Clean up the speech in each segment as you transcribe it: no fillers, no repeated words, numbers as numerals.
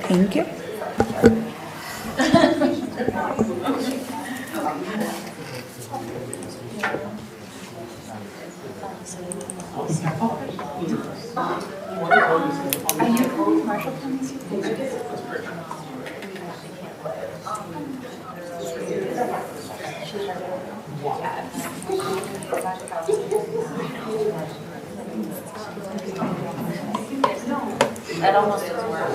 Thank you. Are you commercial plans? That almost doesn't work.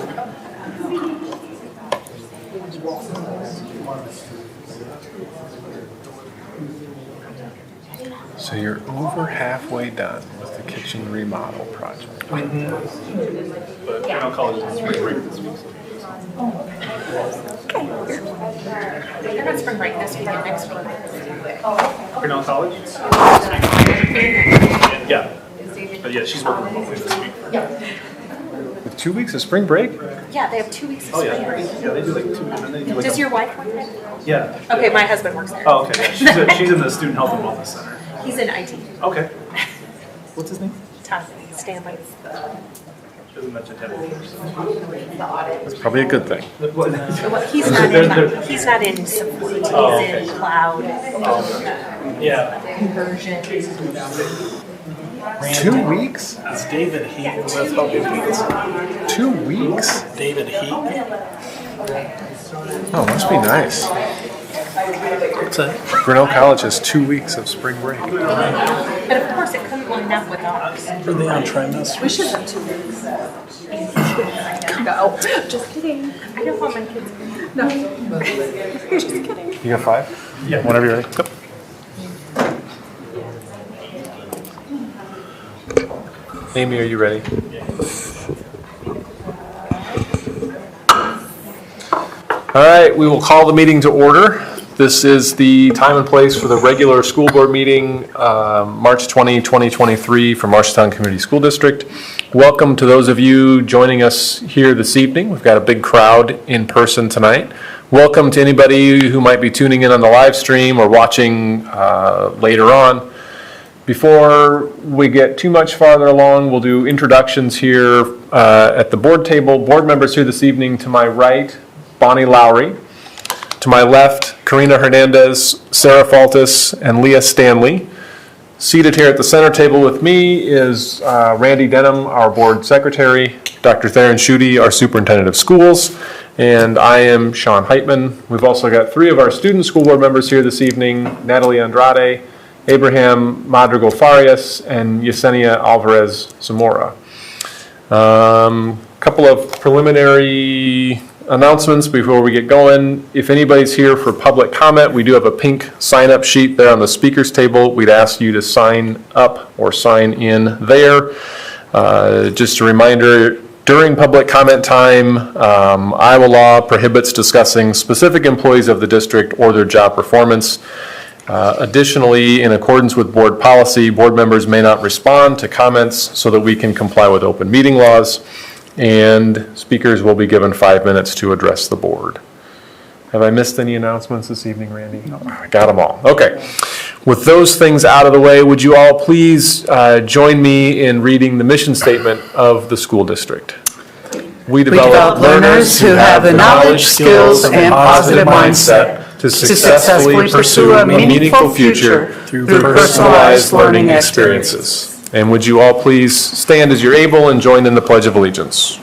So you're over halfway done with the kitchen remodel project. But college is spring break this week. They're not spring break this week and next week. Grinnell College? Yeah. But yeah, she's working remotely this week. With 2 weeks of spring break? Yeah, they have 2 weeks of Oh, spring yeah. break. Yeah, they do like 2, and then they do like Does your wife work there? Yeah. Okay, my husband works there. Oh, okay. She's in the Student Health and Wellness Center. He's in IT. Okay. What's his name? Tom Stanley. Doesn't mention him. That's probably a good thing. Well, he's not in support. He's Oh, okay. in cloud Yeah. conversion. 2 weeks? Is David Heat with Hope Kids? 2 weeks? David Heat? Oh, must be nice. What's that? Grinnell College has 2 weeks of spring break. But of course, it couldn't line up with ours. Are they on trimester? We should have 2 weeks. No, just kidding. I don't want my kids. No. Just kidding. You got 5? Yeah. Whenever you're ready. Go. Amy, are you ready? All right, we will call the meeting to order. This is the time and place for the regular school board meeting, March 20, 2023 for Marshalltown Community School District. Welcome to those of you joining us here this evening. We've got a big crowd in person tonight. Welcome to anybody who might be tuning in on the live stream or watching later on. Before we get too much farther along, we'll do introductions here at the board table. Board members here this evening, to my right, Bonnie Lowry. To my left, Karina Hernandez, Sarah Faltis, and Leah Stanley. Seated here at the center table with me is Randy Denham, our board secretary, Dr. Theron Schutte, our superintendent of schools, and I am Sean Heitman. We've also got 3 of our student school board members here this evening, Natalie Andrade, Abraham Madrigal Farias, and Yesenia Alvarez Zamora. Couple of preliminary announcements before we get going. If anybody's here for public comment, we do have a pink sign-up sheet there on the speakers table. We'd ask you to sign up or sign in there. Just a reminder, during public comment time, Iowa law prohibits discussing specific employees of the district or their job performance. Additionally, in accordance with board policy, board members may not respond to comments so that we can comply with open meeting laws, and speakers will be given 5 minutes to address the board. Have I missed any announcements this evening, Randy? No. I got them all. Okay. With those things out of the way, would you all please join me in reading the mission statement of the school district? We develop learners who have the knowledge, skills, and positive mindset to successfully pursue a meaningful future through personalized learning experiences. And would you all please stand as you're able and join in the Pledge of Allegiance.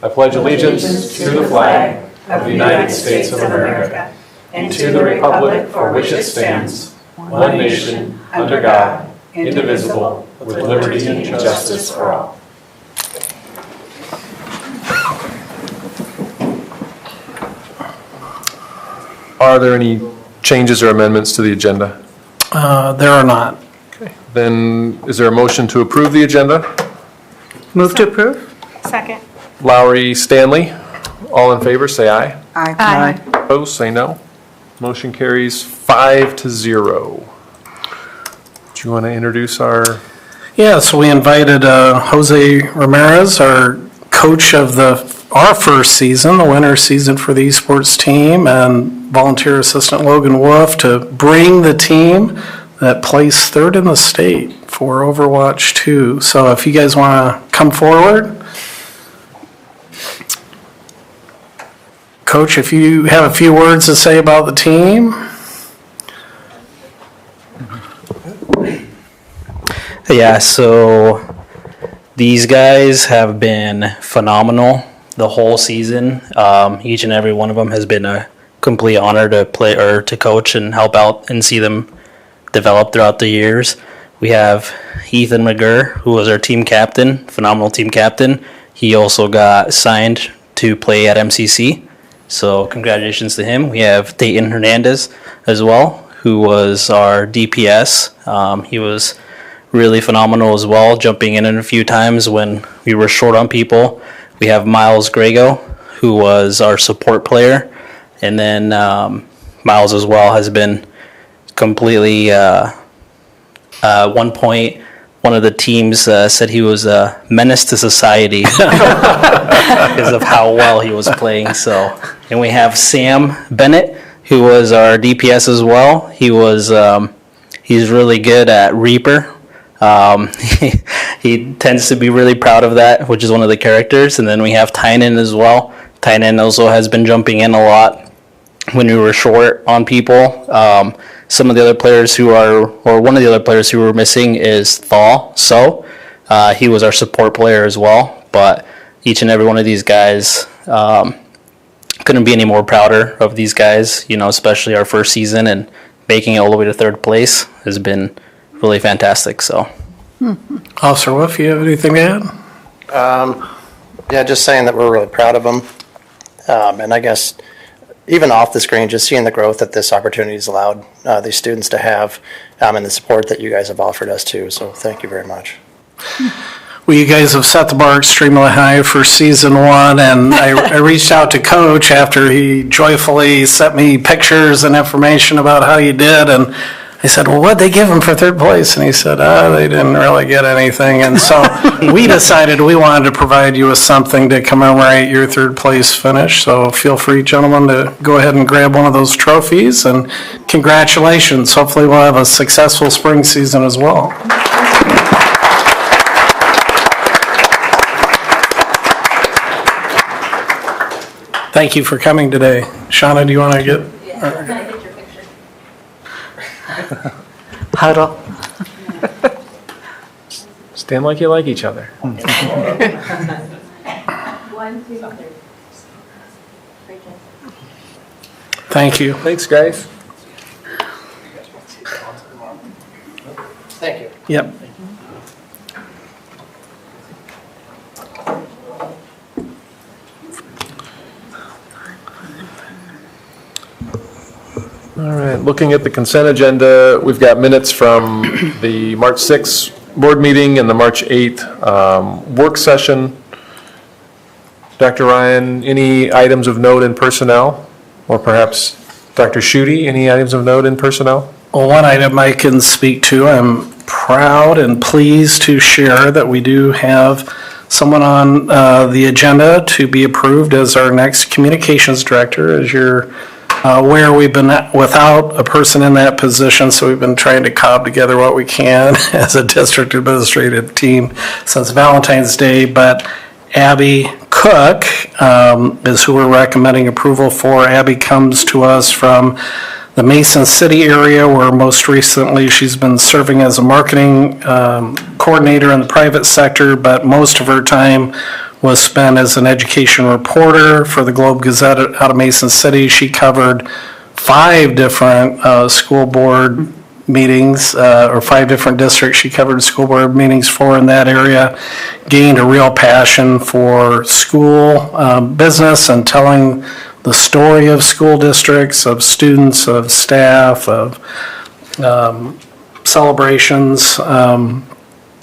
I pledge allegiance to the flag of the United States of America and to the republic for which it stands, one nation, under God, indivisible, with liberty and justice for all. Are there any changes or amendments to the agenda? There are not. Okay. Then is there a motion to approve the agenda? Move to approve? Second. Lowry, Stanley, all in favor, say aye. Aye. Opposed, say no. Motion carries 5-0. Do you want to introduce our... Yeah, so we invited Jose Ramirez, our coach of the our first season, the winter season for the esports team, and volunteer assistant Logan Wolf to bring the team that placed third in the state for Overwatch 2. So if you guys want to come forward. Coach, if you have a few words to say about the team. Yeah, so these guys have been phenomenal the whole season. Each and every one of them has been a complete honor to play or to coach and help out and see them develop throughout the years. We have Ethan McGurr, who was our team captain, phenomenal team captain. He also got signed to play at MCC. So congratulations to him. We have Dayton Hernandez as well, who was our DPS. He was really phenomenal as well, jumping in a few times when we were short on people. We have Miles Grego, who was our support player. And then Miles as well has been completely, one point, one of the teams said he was a menace to society because of how well he was playing. So, and we have Sam Bennett, who was our DPS as well. He was he's really good at Reaper. He tends to be really proud of that, which is one of the characters. And then we have Tynan as well. Tynan also has been jumping in a lot when we were short on people. Some of the other players who are, or one of the other players who were missing is Thaw. So he was our support player as well. But each and every one of these guys, couldn't be any more prouder of these guys, you know, especially our first season and making it all the way to third place has been really fantastic. So, Officer Wolf, you have anything to add? Yeah, just saying that we're really proud of them. And I guess even off the screen, just seeing the growth that this opportunity has allowed these students to have and the support that you guys have offered us too. So thank you very much. Well, you guys have set the bar extremely high for season one, and I reached out to Coach after he joyfully sent me pictures and information about how you did, and I said, well, what'd they give him for third place? And he said, they didn't really get anything. And so we decided we wanted to provide you with something to commemorate your third place finish. So feel free, gentlemen, to go ahead and grab one of those trophies. And congratulations. Hopefully we'll have a successful spring season as well. Thank you for coming today. Shauna, do you want to get... Yeah, can I get your picture? Huddle. Stand like you like each other. 1, 2, 3. Great job. Thank you. Thanks, guys. Thank you. Yep. All right, looking at the consent agenda, we've got minutes from the March 6th board meeting and the March 8th work session. Dr. Ryan, any items of note in personnel? Or perhaps Dr. Schutte, any items of note in personnel? Well, one item I can speak to, I'm proud and pleased to share that we do have someone on the agenda to be approved as our next communications director. As you're aware, we've been without a person in that position, so we've been trying to cob together what we can as a district administrative team since Valentine's Day. But Abby Cook is who we're recommending approval for. Abby comes to us from the Mason City area, where most recently she's been serving as a marketing coordinator in the private sector, but most of her time was spent as an education reporter for the Globe Gazette out of Mason City. She covered 5 different school board meetings, or 5 different districts she covered school board meetings for in that area, gained a real passion for school business and telling the story of school districts, of students, of staff, of celebrations.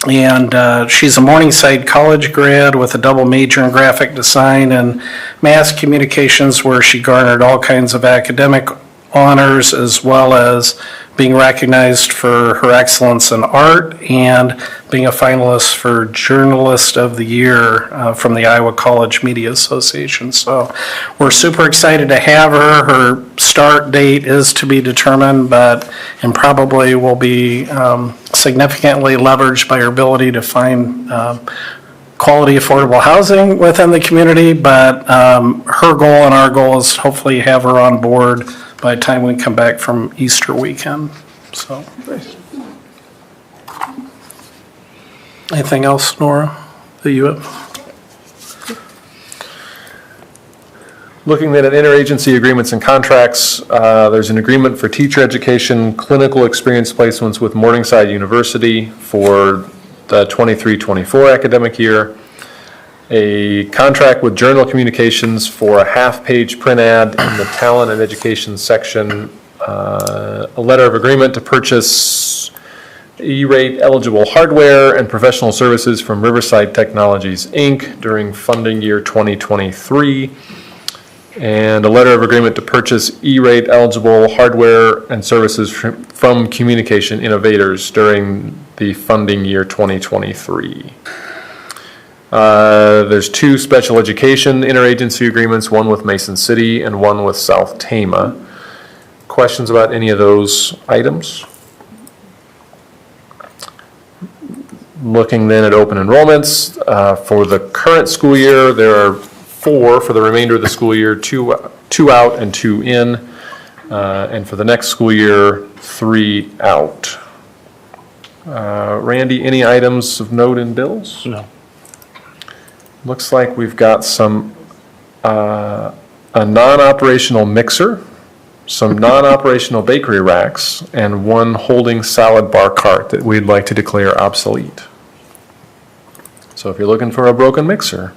And she's a Morningside College grad with a double major in graphic design and mass communications, where she garnered all kinds of academic honors as well as being recognized for her excellence in art and being a finalist for Journalist of the Year from the Iowa College Media Association. So we're super excited to have her. Her start date is to be determined, and probably will be significantly leveraged by her ability to find quality, affordable housing within the community. But her goal and our goal is hopefully have her on board by the time we come back from Easter weekend. So, anything else, Nora, that you have? Looking then at interagency agreements and contracts, there's an agreement for teacher education, clinical experience placements with Morningside University for the 23-24 academic year. A contract with Journal Communications for a half-page print ad in the Talent and Education section. A letter of agreement to purchase E-rate eligible hardware and professional services from Riverside Technologies, Inc. during funding year 2023. And a letter of agreement to purchase E-rate eligible hardware and services from Communication Innovators during the funding year 2023. There's two special education interagency agreements, one with Mason City and one with South Tama. Questions about any of those items? Looking then at open enrollments, for the current school year, there are 4 for the remainder of the school year, two out and 2 in. And for the next school year, 3 out. Randy, any items of note in bills? No. Looks like we've got a non-operational mixer, some non-operational bakery racks, and 1 holding salad bar cart that we'd like to declare obsolete. So if you're looking for a broken mixer.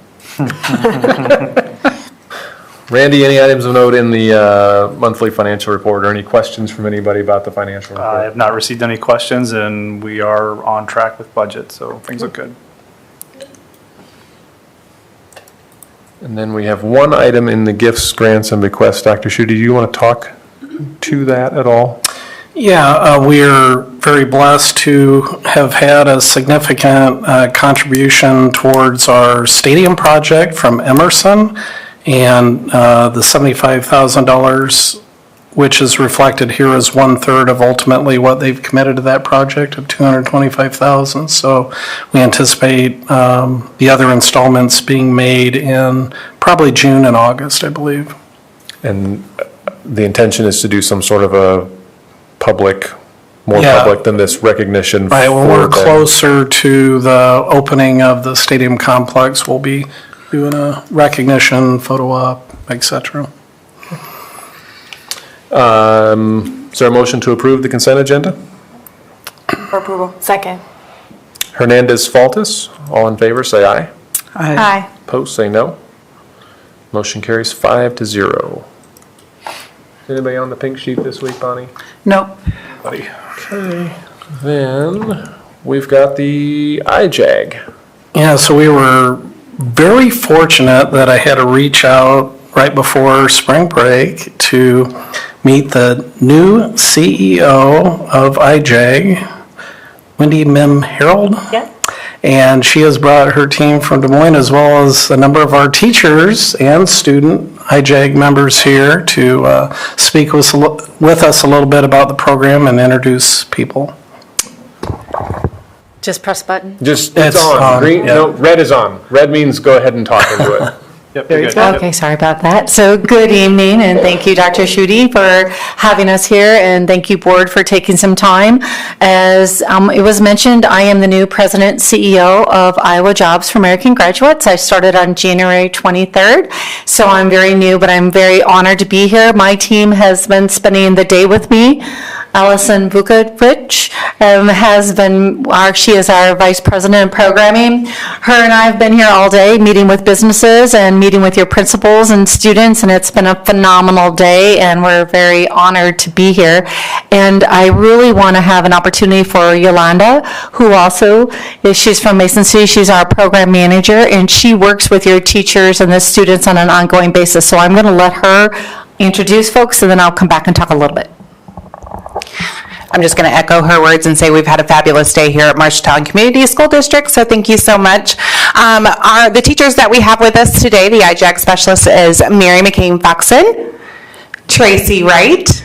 Randy, any items of note in the monthly financial report, or any questions from anybody about the financial report? I have not received any questions, and we are on track with budget, so things look good. And then we have 1 item in the gifts, grants, and bequests. Dr. Schutte, do you want to talk to that at all? Yeah, we're very blessed to have had a significant contribution towards our stadium project from Emerson, and the $75,000, which is reflected here as 1/3 of ultimately what they've committed to that project of $225,000. So we anticipate the other installments being made in probably June and August, I believe. And the intention is to do some sort of a more Yeah. public than this recognition. Right, when for we're them. closer to the opening of the stadium complex, we'll be doing a recognition, photo op, et cetera. Is there a motion to approve the consent agenda? For approval. Second. Hernandez Faltis, all in favor, say aye. Aye. Opposed, say no. Motion carries 5-0. Anybody on the pink sheet this week, Bonnie? Nope. Okay. Then we've got the IJAG. Yeah, so we were very fortunate that I had to reach out right before spring break to meet the new CEO of IJAG, Wendy Mim Harold. Yeah. And she has brought her team from Des Moines, as well as a number of our teachers and student IJAG members here to speak with us a little bit about the program and introduce people. Just press button. Just, It's it's on. on, Green, yeah. no, red is on. Red means go ahead and talk into it. Yep, There you're you good. go. Okay, sorry about that. So good evening, and thank you, Dr. Schutte, for having us here, and thank you, board, for taking some time. As it was mentioned, I am the new president CEO of Iowa Jobs for American Graduates. I started on January 23rd, so I'm very new, but I'm very honored to be here. My team has been spending the day with me. Allison Vukovic she is our vice president of programming. Her and I have been here all day, meeting with businesses and meeting with your principals and students, and it's been a phenomenal day, and we're very honored to be here. And I really want to have an opportunity for Yolanda, who also she's from Mason City. She's our program manager, and she works with your teachers and the students on an ongoing basis. So I'm going to let her introduce folks, and then I'll come back and talk a little bit. I'm just going to echo her words and say we've had a fabulous day here at Marshalltown Community School District, so thank you so much. The teachers that we have with us today, the IJAG specialist, is Mary McCain-Foxon, Tracy Wright.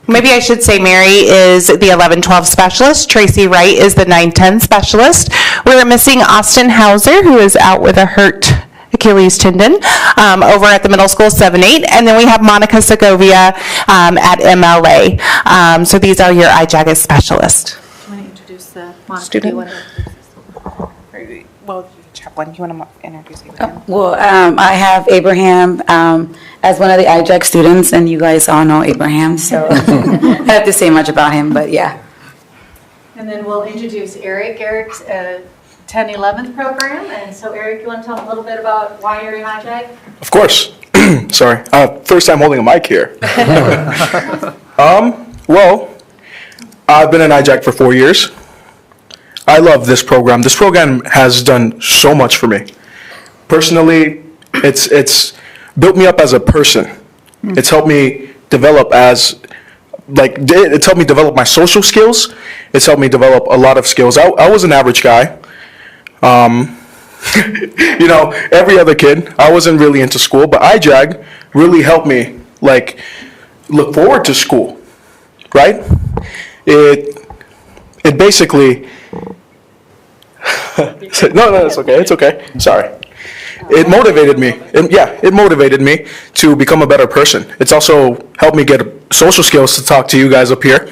Maybe I should say Mary is the 11-12 specialist. Tracy Wright is the 9-10 specialist. We're missing Austin Hauser, who is out with a hurt Achilles tendon over at the middle school 7-8. And then we have Monica Segovia at MLA. So these are your IJAG specialists. Do you want to introduce the Student? Well, each have one. Do you want to introduce Abraham? Well, I have Abraham as one of the IJAG students, and you guys all know Abraham, so I don't have to say much about him, but yeah. And then we'll introduce Eric. Eric's a 10-11th program, and so Eric, you want to tell them a little bit about why you're in IJAG? Of course. Sorry. First time holding a mic here. Well, I've been in IJAG for 4 years. I love this program. This program has done so much for me. Personally, it's built me up as a person. It's helped me develop it's helped me develop my social skills. It's helped me develop a lot of skills. I was an average guy. You know, every other kid. I wasn't really into school, but IJAG really helped me, look forward to school, right? It basically... No, it's okay. It's okay. Sorry. It motivated me. It motivated me to become a better person. It's also helped me get social skills to talk to you guys up here.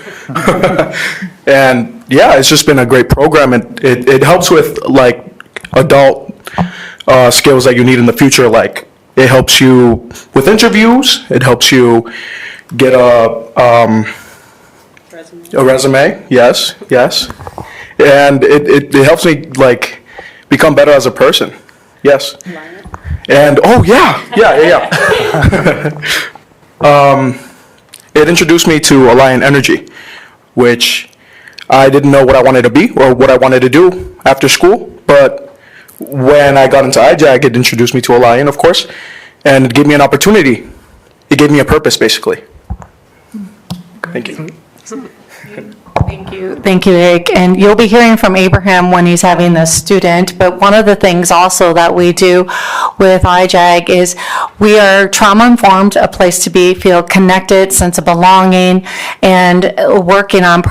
And yeah, it's just been a great program. And it helps with adult skills that you need in the future. Like it helps you with interviews. It helps you get a resume. Yes. And it helps me become better as a person. Yes. And it introduced me to Alliant Energy, which I didn't know what I wanted to be or what I wanted to do after school. But when I got into IJAG, it introduced me to Alliant, of course, and it gave me an opportunity. It gave me a purpose, basically. Thank you. Thank you, Eric. And you'll be hearing from Abraham when he's having the student. But one of the things also that we do with IJAG is we are trauma-informed, a place to be, feel connected, sense of belonging, and working on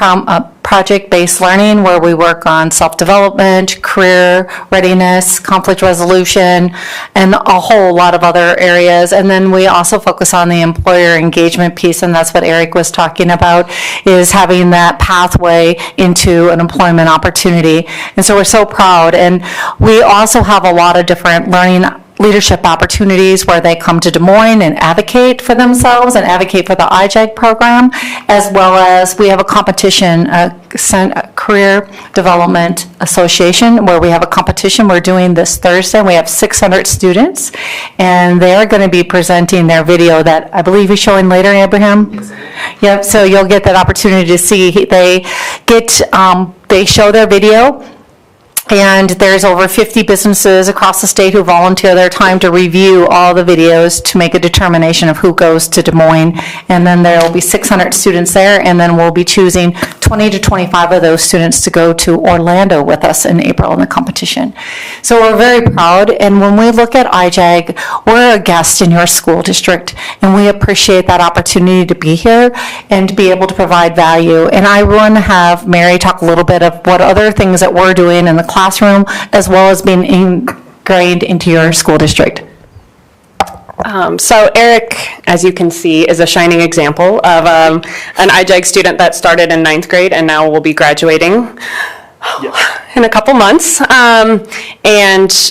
project-based learning where we work on self-development, career readiness, conflict resolution, and a whole lot of other areas. And then we also focus on the employer engagement piece, and that's what Eric was talking about, is having that pathway into an employment opportunity. And so we're so proud. And we also have a lot of different learning leadership opportunities where they come to Des Moines and advocate for themselves and advocate for the IJAG program, as well as we have a competition, a Career Development Association, where we have a competition we're doing this Thursday. We have 600 students, and they are going to be presenting their video that I believe you're showing later, Abraham? Yep, so you'll get that opportunity to see. They show their video. And there's over 50 businesses across the state who volunteer their time to review all the videos to make a determination of who goes to Des Moines. And then there will be 600 students there, and then we'll be choosing 20 to 25 of those students to go to Orlando with us in April in the competition. So we're very proud, and when we look at IJAG, we're a guest in your school district, and we appreciate that opportunity to be here and to be able to provide value. And I want to have Mary talk a little bit of what other things that we're doing in the classroom, as well as being ingrained into your school district. So Eric, as you can see, is a shining example of an IJAG student that started in 9th grade and now will be graduating in a couple months. And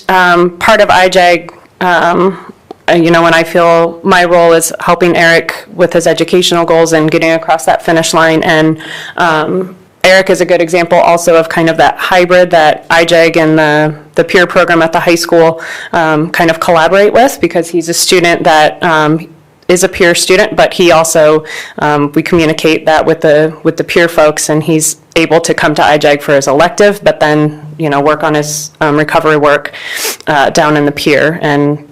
part of IJAG, and I feel my role is helping Eric with his educational goals and getting across that finish line. And Eric is a good example also of kind of that hybrid that IJAG and the peer program at the high school kind of collaborate with, because he's a student that is a peer student, but he also, we communicate that with the peer folks, and he's able to come to IJAG for his elective, but then, work on his recovery work down in the peer. And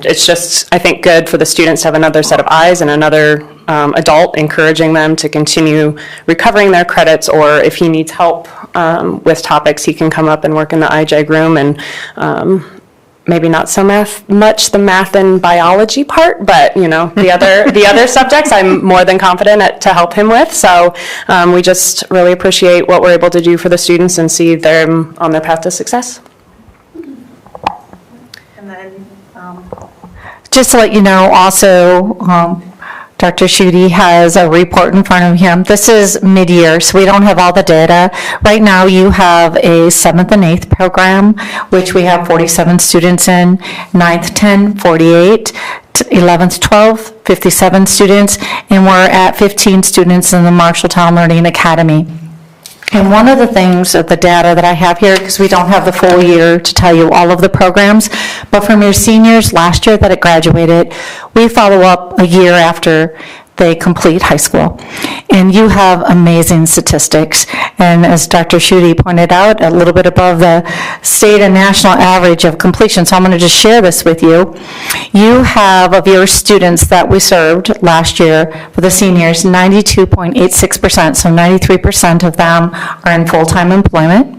it's just, I think, good for the students to have another set of eyes and another adult, encouraging them to continue recovering their credits, or if he needs help with topics, he can come up and work in the IJAG room, and maybe not so much the math and biology part, but the other subjects I'm more than confident to help him with. So we just really appreciate what we're able to do for the students and see them on their path to success. And then, Just to let you know, also, Dr. Schutte has a report in front of him. This is mid-year, so we don't have all the data. Right now, you have a 7th and 8th program, which we have 47 students in, 9th, 10, 48, 11th, 12, 57 students, and we're at 15 students in the Marshalltown Learning Academy. And one of the things of the data that I have here, because we don't have the full year to tell you all of the programs, but from your seniors last year that had graduated, we follow up a year after they complete high school. And you have amazing statistics. And as Dr. Schutte pointed out, a little bit above the state and national average of completion. So I'm going to just share this with you. You have, of your students that we served last year for the seniors, 92.86%. So 93% of them are in full-time employment.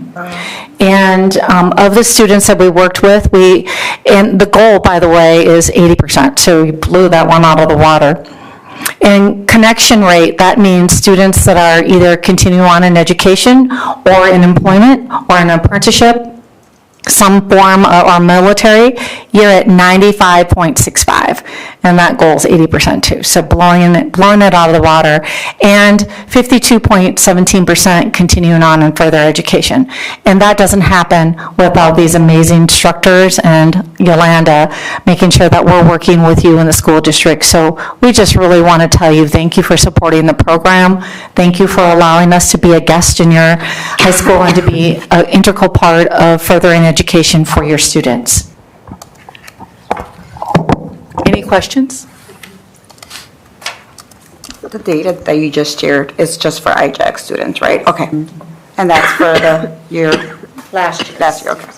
And of the students that we worked with, and the goal, by the way, is 80%. So we blew that one out of the water. And connection rate, that means students that are either continuing on in education or in employment or in apprenticeship, some form or military, you're at 95.65, and that goal is 80% too. So blowing it out of the water, and 52.17% continuing on in further education. And that doesn't happen without these amazing instructors and Yolanda making sure that we're working with you in the school district. So we just really want to tell you thank you for supporting the program. Thank you for allowing us to be a guest in your high school and to be an integral part of furthering education for your students. Any questions? The data that you just shared is just for IJAG students, right? Okay. And that's for the year? Last year, okay.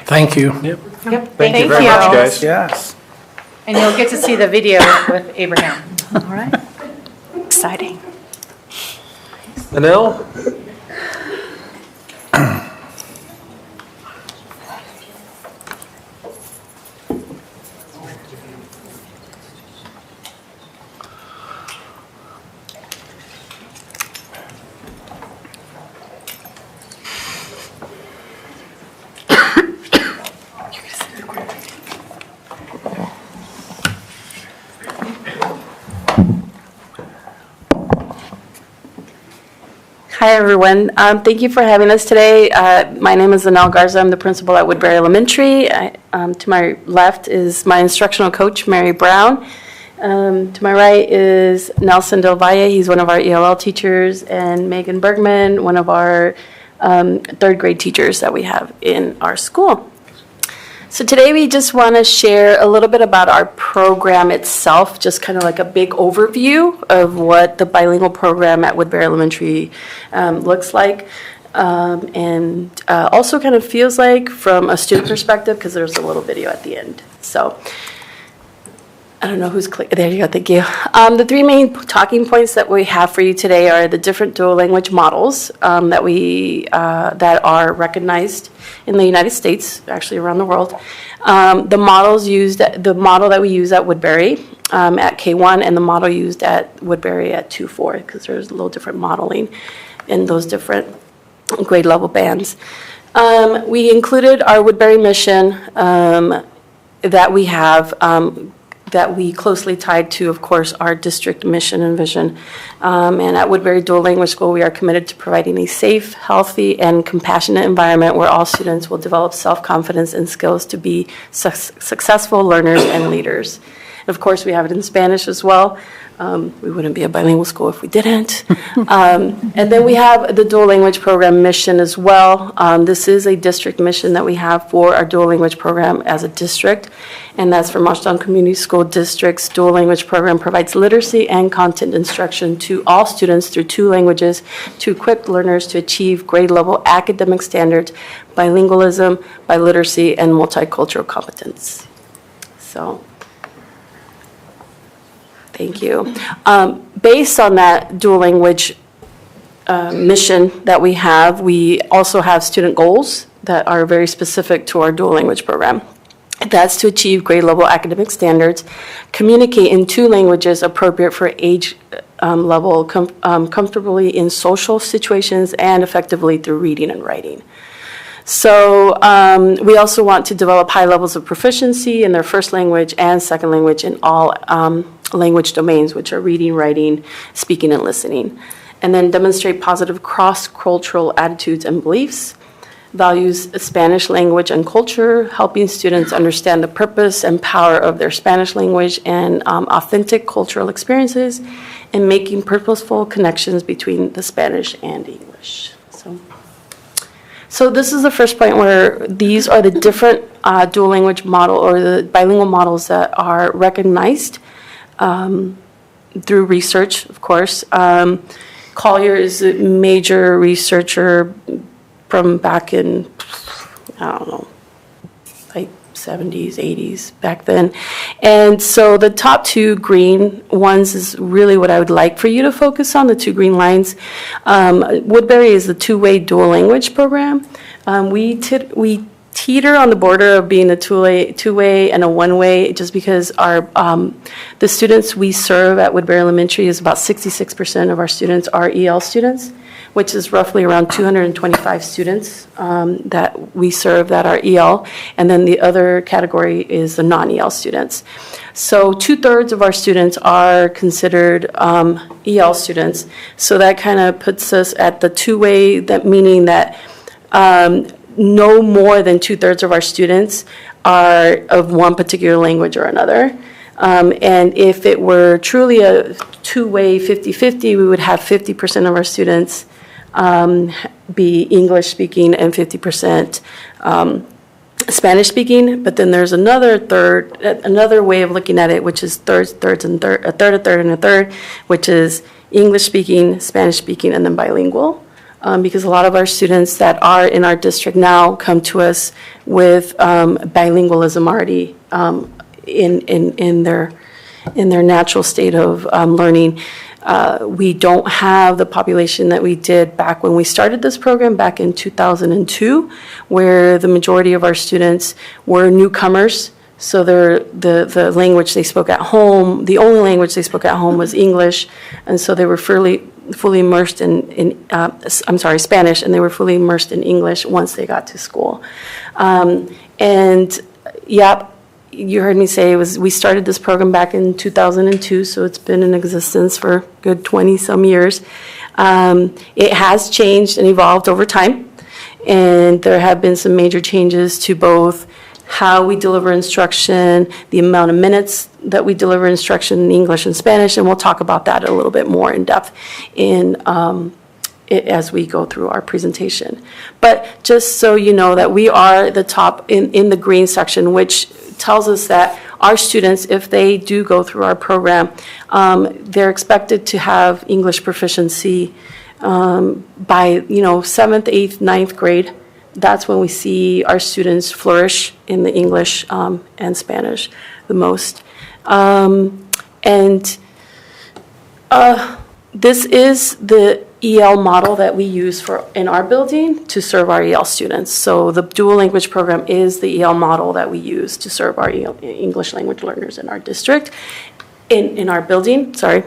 Thank you. Yep. Yep. Thank you very much, guys. Yes. And you'll get to see the video with Abraham. All right. Exciting. Anil? Hi, everyone. Thank you for having us today. My name is Anel Garza. I'm the principal at Woodbury Elementary. To my left is my instructional coach, Mary Brown. To my right is Nelson Del Valle. He's one of our ELL teachers, and Megan Bergman, one of our third grade teachers that we have in our school. So today we just want to share a little bit about our program itself, just kind of like a big overview of what the bilingual program at Woodbury Elementary looks like, and also kind of feels like from a student perspective, because there's a little video at the end. So I don't know who's clicking. There you go. Thank you. The three main talking points that we have for you today are the different dual language models that are recognized in the United States, actually around the world. The model that we use at Woodbury at K1, and the model used at Woodbury at 2-4, because there's a little different modeling in those different grade level bands. We included our Woodbury mission that we have. That we closely tied to, of course, our district mission and vision. And at Woodbury Dual Language School, we are committed to providing a safe, healthy, and compassionate environment where all students will develop self-confidence and skills to be successful learners and leaders. And of course, we have it in Spanish as well. We wouldn't be a bilingual school if we didn't. And then we have the dual language program mission as well. This is a district mission that we have for our dual language program as a district, and that's for Marshalltown Community School District's dual language program provides literacy and content instruction to all students through 2 languages to equip learners to achieve grade level academic standards, bilingualism, biliteracy, and multicultural competence. So Thank you. Based on that dual language mission that we have, we also have student goals that are very specific to our dual language program. That's to achieve grade level academic standards, communicate in 2 languages appropriate for age level, comfortably in social situations, and effectively through reading and writing. So we also want to develop high levels of proficiency in their first language and second language in all language domains, which are reading, writing, speaking, and listening. And then demonstrate positive cross-cultural attitudes and beliefs. Values Spanish language and culture, helping students understand the purpose and power of their Spanish language and authentic cultural experiences, and making purposeful connections between the Spanish and English. So this is the first point where these are the different dual language model or the bilingual models that are recognized through research, of course. Collier is a major researcher from back in, I don't know, like 70s, 80s, back then. And so the top 2 green ones is really what I would like for you to focus on, the 2 green lines. Woodbury is the 2-way dual language program. We teeter on the border of being a two-way and a one-way, just because the students we serve at Woodbury Elementary is about 66% of our students are EL students, which is roughly around 225 students that we serve that are EL, and then the other category is the non-EL students. So 2/3 of our students are considered EL students, so that kind of puts us at the 2-way, that meaning that no more than 2/3 of our students are of one particular language or another. And if it were truly a 2-way 50-50, we would have 50% of our students be English speaking and 50% Spanish speaking. But then there's another way of looking at it, which is a third, and a third, which is English speaking, Spanish speaking, and then bilingual. Because a lot of our students that are in our district now come to us with bilingualism already in their natural state of learning. We don't have the population that we did back when we started this program back in 2002, where the majority of our students were newcomers. So the language they spoke at home, the only language they spoke at home was English, and so they were fully immersed in Spanish, and they were fully immersed in English once they got to school. You heard me say we started this program back in 2002, so it's been in existence for a good 20-some years. It has changed and evolved over time, and there have been some major changes to both how we deliver instruction, the amount of minutes that we deliver instruction in English and Spanish, and we'll talk about that a little bit more in depth as we go through our presentation. But just so you know that we are the top in the green section, which tells us that our students, if they do go through our program, they're expected to have English proficiency by 7th, 8th, 9th grade. That's when we see our students flourish in the English and Spanish the most. This is the EL model that we use in our building to serve our EL students. So the dual language program is the EL model that we use to serve our English language learners in our district, in our building, sorry.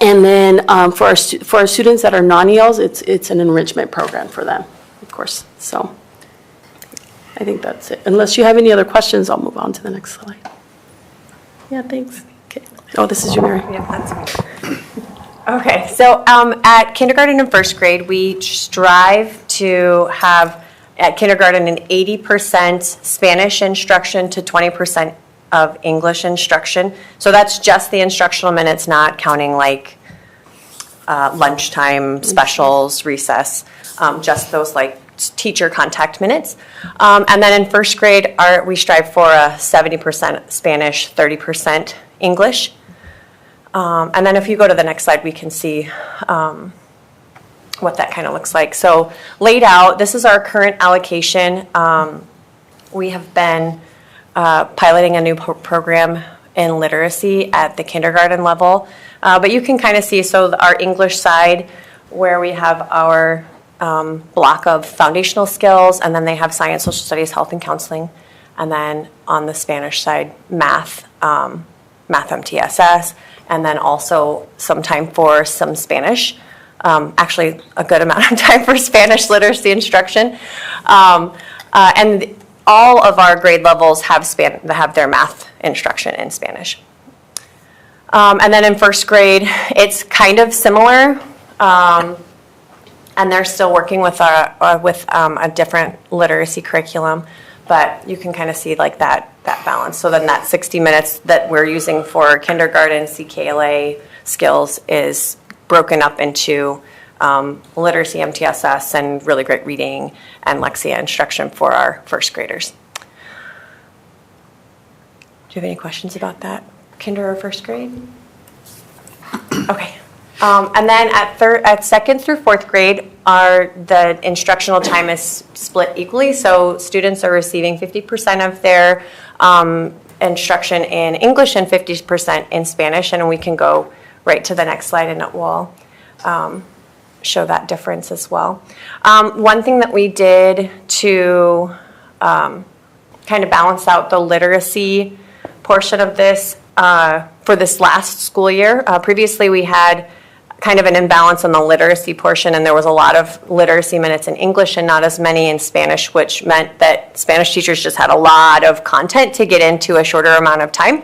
And then for our students that are non-ELs, it's an enrichment program for them, of course. So I think that's it. Unless you have any other questions, I'll move on to the next slide. Yeah, thanks. Okay. Oh, this is you, Mary. Yeah, that's me. Okay, so at kindergarten and first grade, we strive to have at kindergarten an 80% Spanish instruction to 20% of English instruction. So that's just the instructional minutes, not counting like lunchtime specials, recess, just those like teacher contact minutes. And then in first grade, we strive for a 70% Spanish, 30% English. And then if you go to the next slide, we can see what that kind of looks like. So laid out, this is our current allocation. We have been piloting a new program in literacy at the kindergarten level. But you can kind of see, so our English side, where we have our block of foundational skills, and then they have science, social studies, health, and counseling. And then on the Spanish side, math, math MTSS, and then also some time for some Spanish. Actually, a good amount of time for Spanish literacy instruction. And all of our grade levels have their math instruction in Spanish. And then in first grade, it's kind of similar. And they're still working with a different literacy curriculum, but you can kind of see like that balance. So then that 60 minutes that we're using for kindergarten CKLA skills is broken up into literacy MTSS and really great reading and Lexia instruction for our first graders. Do you have any questions about that, kinder or first grade? Okay. And then at second through fourth grade, the instructional time is split equally. So students are receiving 50% of their instruction in English and 50% in Spanish. And we can go right to the next slide and it will show that difference as well. One thing that we did to kind of balance out the literacy portion of this for this last school year, previously we had kind of an imbalance on the literacy portion, and there was a lot of literacy minutes in English and not as many in Spanish, which meant that Spanish teachers just had a lot of content to get into a shorter amount of time.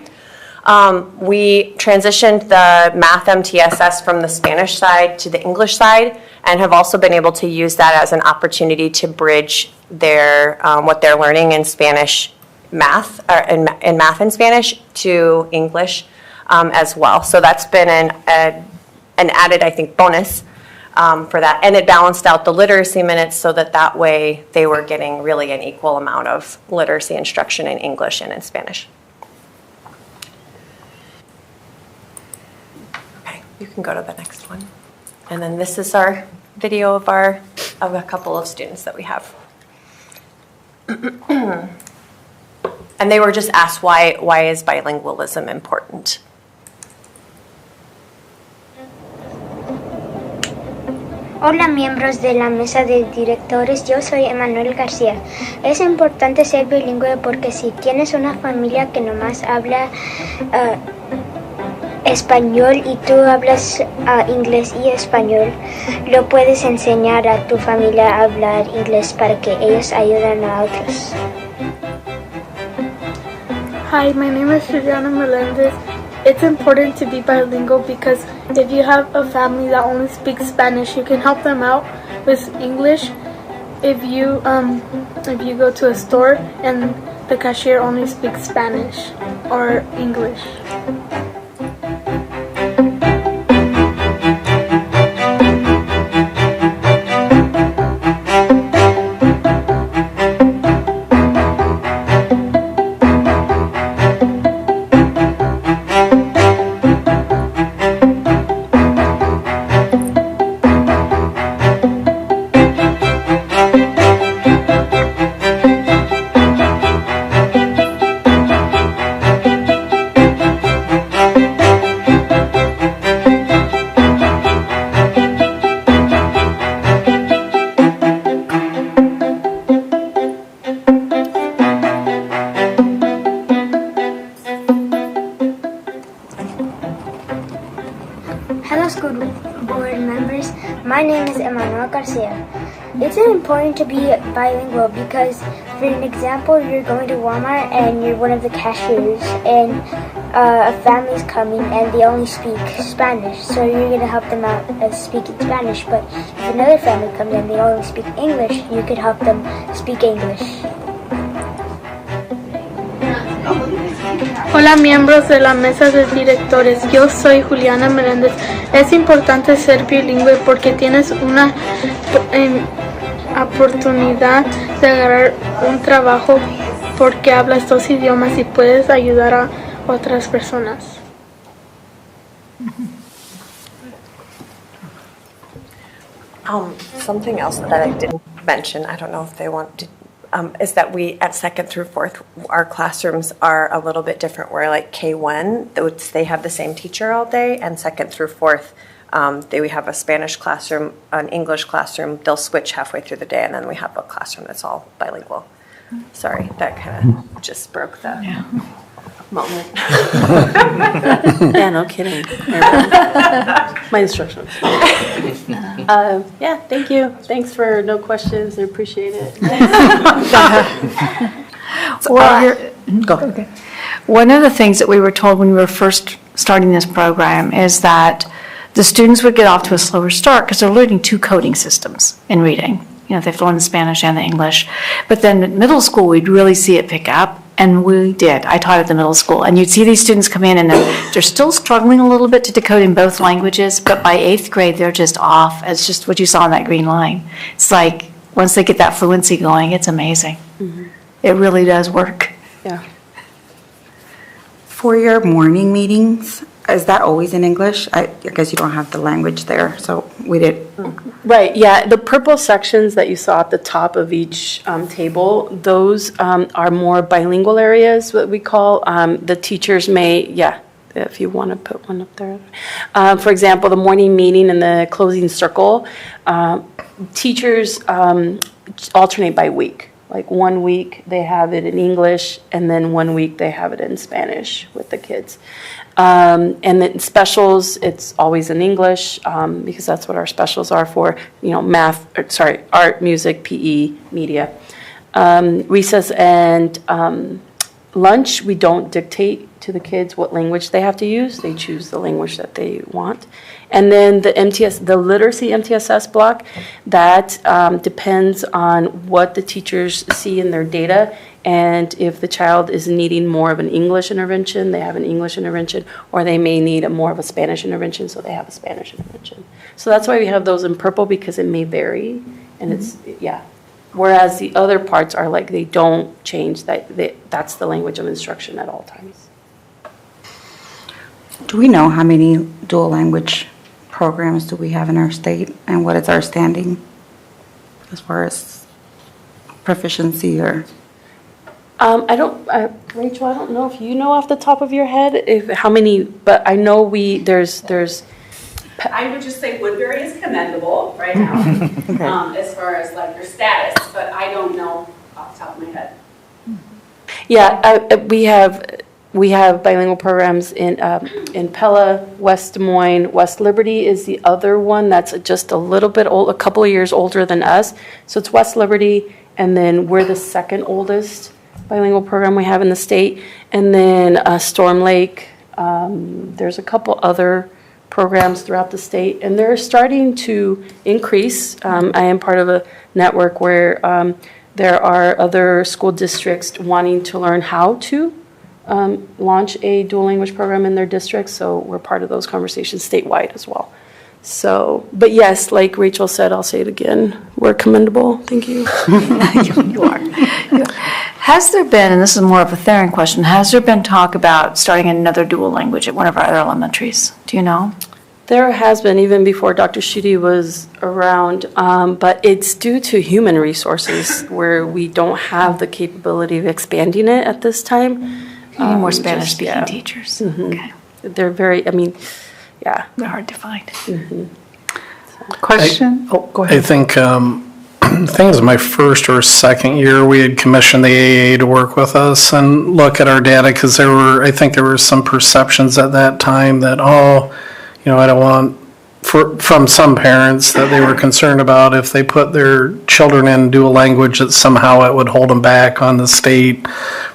We transitioned the math MTSS from the Spanish side to the English side, and have also been able to use that as an opportunity to bridge their what they're learning in Spanish math, or in math and Spanish to English as well. So that's been an added, I think, bonus for that. And it balanced out the literacy minutes so that way they were getting really an equal amount of literacy instruction in English and in Spanish. Okay, you can go to the next one. And then this is our video of a couple of students that we have. And they were just asked why is bilingualism important? Hola miembros de la mesa de directores, yo soy Emanuel García. Es importante ser bilingüe porque si tienes una familia que nomás habla español y tú hablas inglés y español, lo puedes enseñar a tu familia a hablar inglés para que ellos ayuden a otros. Hi, my name is Juliana Melendez. It's important to be bilingual because if you have a family that only speaks Spanish, you can help them out with English. If you go to a store and the cashier only speaks Spanish or English. Hello school board members, my name is Emanuel Garcia. It's important to be bilingual because, for an example, you're going to Walmart and you're one of the cashiers and a family's coming and they only speak Spanish, so you're going to help them out speaking Spanish. But if another family comes and they only speak English, you could help them speak English. Hola miembros de la mesa de directores, yo soy Juliana Meléndez. Es importante ser bilingüe porque tienes una oportunidad de agarrar un trabajo porque hablas dos idiomas y puedes ayudar a otras personas. Something else that I didn't mention, I don't know if they want to, is that we, at second through fourth, our classrooms are a little bit different. Where like K1, they have the same teacher all day, and second through fourth, we have a Spanish classroom, an English classroom. They'll switch halfway through the day, and then we have a classroom that's all bilingual. Sorry, that kind of just broke the moment. Yeah, no kidding. My instructions. Yeah, thank you. Thanks for no questions. I appreciate it. Okay. One of the things that we were told when we were first starting this program is that the students would get off to a slower start because they're learning two coding systems in reading. You know, they've learned the Spanish and the English. But then at middle school, we'd really see it pick up, and we did. I taught at the middle school, and you'd see these students come in, and they're still struggling a little bit to decode in both languages, but by 8th grade, they're just off. It's just what you saw on that green line. It's like, once they get that fluency going, it's amazing. Mm-hmm. It really does work. Yeah. For your morning meetings, is that always in English? I guess you don't have the language there, so we did. Right, yeah, the purple sections that you saw at the top of each table, those are more bilingual areas, what we call. The teachers may, if you want to put one up there. For example, the morning meeting and the closing circle, teachers alternate by week. Like 1 week they have it in English, and then 1 week they have it in Spanish with the kids. And then specials, it's always in English, because that's what our specials are for, art, music, PE, media. Recess and lunch, we don't dictate to the kids what language they have to use. They choose the language that they want. And then the literacy MTSS block, that depends on what the teachers see in their data. And if the child is needing more of an English intervention, they have an English intervention, or they may need more of a Spanish intervention, so they have a Spanish intervention. So that's why we have those in purple, because it may vary, and it's, Whereas the other parts are like, they don't change, that's the language of instruction at all times. Do we know how many dual language programs do we have in our state, and what is our standing as far as proficiency or? Rachel, I don't know if you know off the top of your head how many, but I know there's. I would just say Woodbury is commendable right now, as far as like their status, but I don't know off the top of my head. Yeah, we have bilingual programs in Pella, West Des Moines. West Liberty is the other one that's just a little bit old, a couple of years older than us. So it's West Liberty, and then we're the second oldest bilingual program we have in the state. And then Storm Lake, there's a couple other programs throughout the state, and they're starting to increase. I am part of a network where there are other school districts wanting to learn how to launch a dual language program in their districts, so we're part of those conversations statewide as well. So, but yes, like Rachel said, I'll say it again, we're commendable. Thank you. You are. Has there been, and this is more of a Theron question, has there been talk about starting another dual language at one of our other elementaries? Do you know? There has been, even before Dr. Schutte was around, but it's due to human resources where we don't have the capability of expanding it at this time. You need more Spanish-speaking teachers. Mm-hmm. Okay. They're very, They're hard to find. Mm-hmm. Question? Go ahead. I think it was my first or second year, we had commissioned the AA to work with us and look at our data, because I think there were some perceptions at that time that, I don't want, from some parents, that they were concerned about if they put their children in dual language, that somehow it would hold them back on the state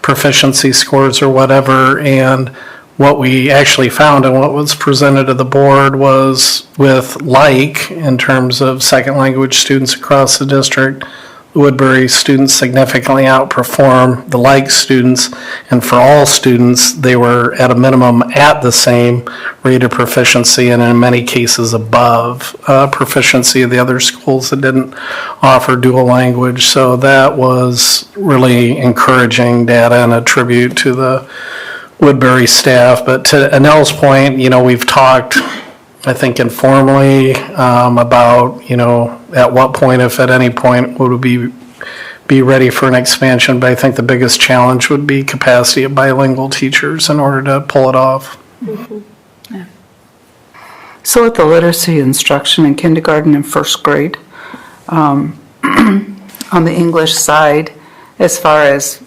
proficiency scores or whatever. And what we actually found and what was presented to the board was with in terms of second language students across the district, the Woodbury students significantly outperform the students, and for all students, they were at a minimum at the same rate of proficiency, and in many cases above proficiency of the other schools that didn't offer dual language. So that was really encouraging data and a tribute to the Woodbury staff. But to Anel's point, we've talked, I think, informally about, at what point, if at any point, would we be ready for an expansion, but I think the biggest challenge would be capacity of bilingual teachers in order to pull it off. So with the literacy instruction in kindergarten and first grade, on the English side, as far as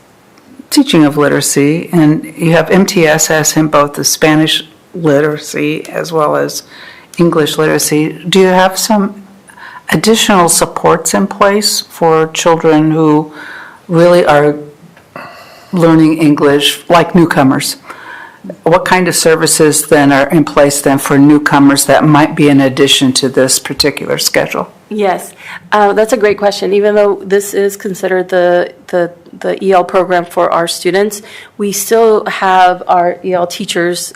teaching of literacy, and you have MTSS in both the Spanish literacy as well as English literacy, do you have some additional supports in place for children who really are learning English, like newcomers? What kind of services then are in place then for newcomers that might be in addition to this particular schedule? Yes, that's a great question. Even though this is considered the EL program for our students, we still have our ELL teachers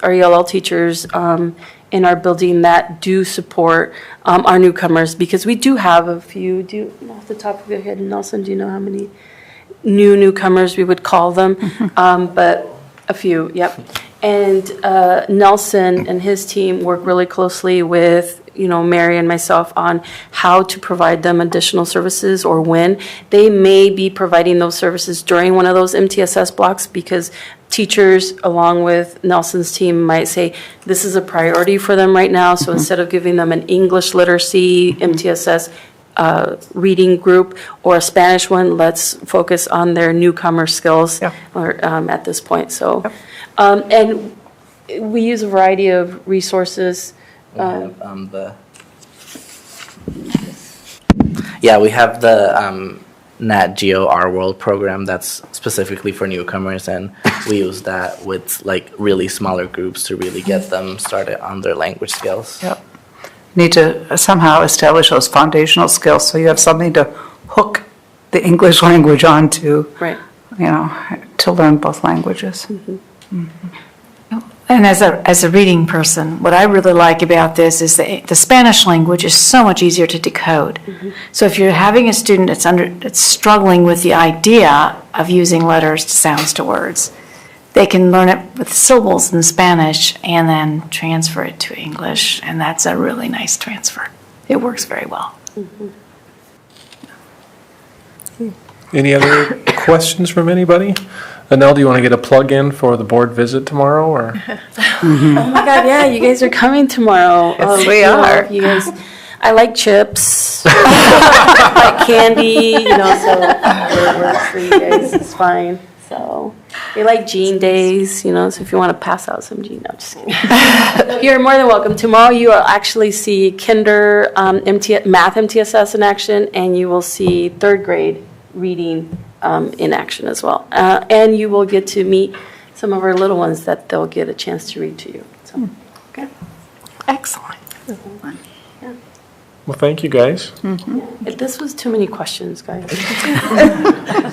in our building that do support our newcomers, because we do have a few. Do you, off the top of your head, Nelson, do you know how many newcomers we would call them? But a few, yep. And Nelson and his team work really closely with, Mary and myself on how to provide them additional services, or when. They may be providing those services during one of those MTSS blocks, because teachers, along with Nelson's team, might say, this is a priority for them right now, so instead of giving them an English literacy MTSS reading group or a Spanish one, let's focus on their newcomer skills or at this point. So, and we use a variety of resources. We have the Nat Geo Our World program that's specifically for newcomers, and we use that with like really smaller groups to really get them started on their language skills. Yep. Need to somehow establish those foundational skills so you have something to hook the English language onto, right? To learn both languages. And as a reading person, what I really like about this is the Spanish language is so much easier to decode. So if you're having a student that's struggling with the idea of using letters to sounds to words, they can learn it with syllables in Spanish and then transfer it to English, and that's a really nice transfer. It works very well. Any other questions from anybody? Anel, do you want to get a plug in for the board visit tomorrow, or? Oh my God, yeah, you guys are coming tomorrow. Yes, we are. You guys, I like chips, I like candy, so whatever works for you guys is fine. So, we like Gene Days, so if you want to pass out some Gene, no, I'm just kidding. You're more than welcome. Tomorrow you will actually see Kinder Math MTSS in action, and you will see third grade reading in action as well. And you will get to meet some of our little ones that they'll get a chance to read to you. So, okay. Excellent. Yeah. Well, thank you, guys. This was too many questions, guys.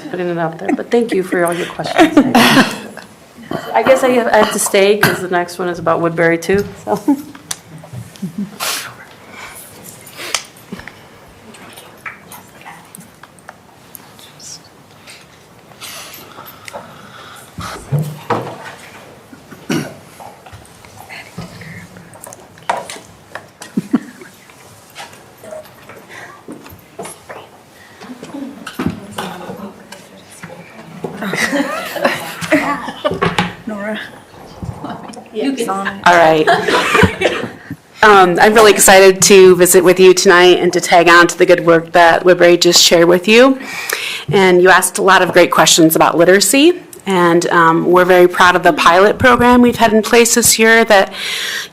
Putting it out there, but thank you for all your questions. I guess I have to stay because the next one is about Woodbury too. So. Nora. All right. I'm really excited to visit with you tonight and to tag on to the good work that Woodbury just shared with you. And you asked a lot of great questions about literacy. And we're very proud of the pilot program we've had in place this year that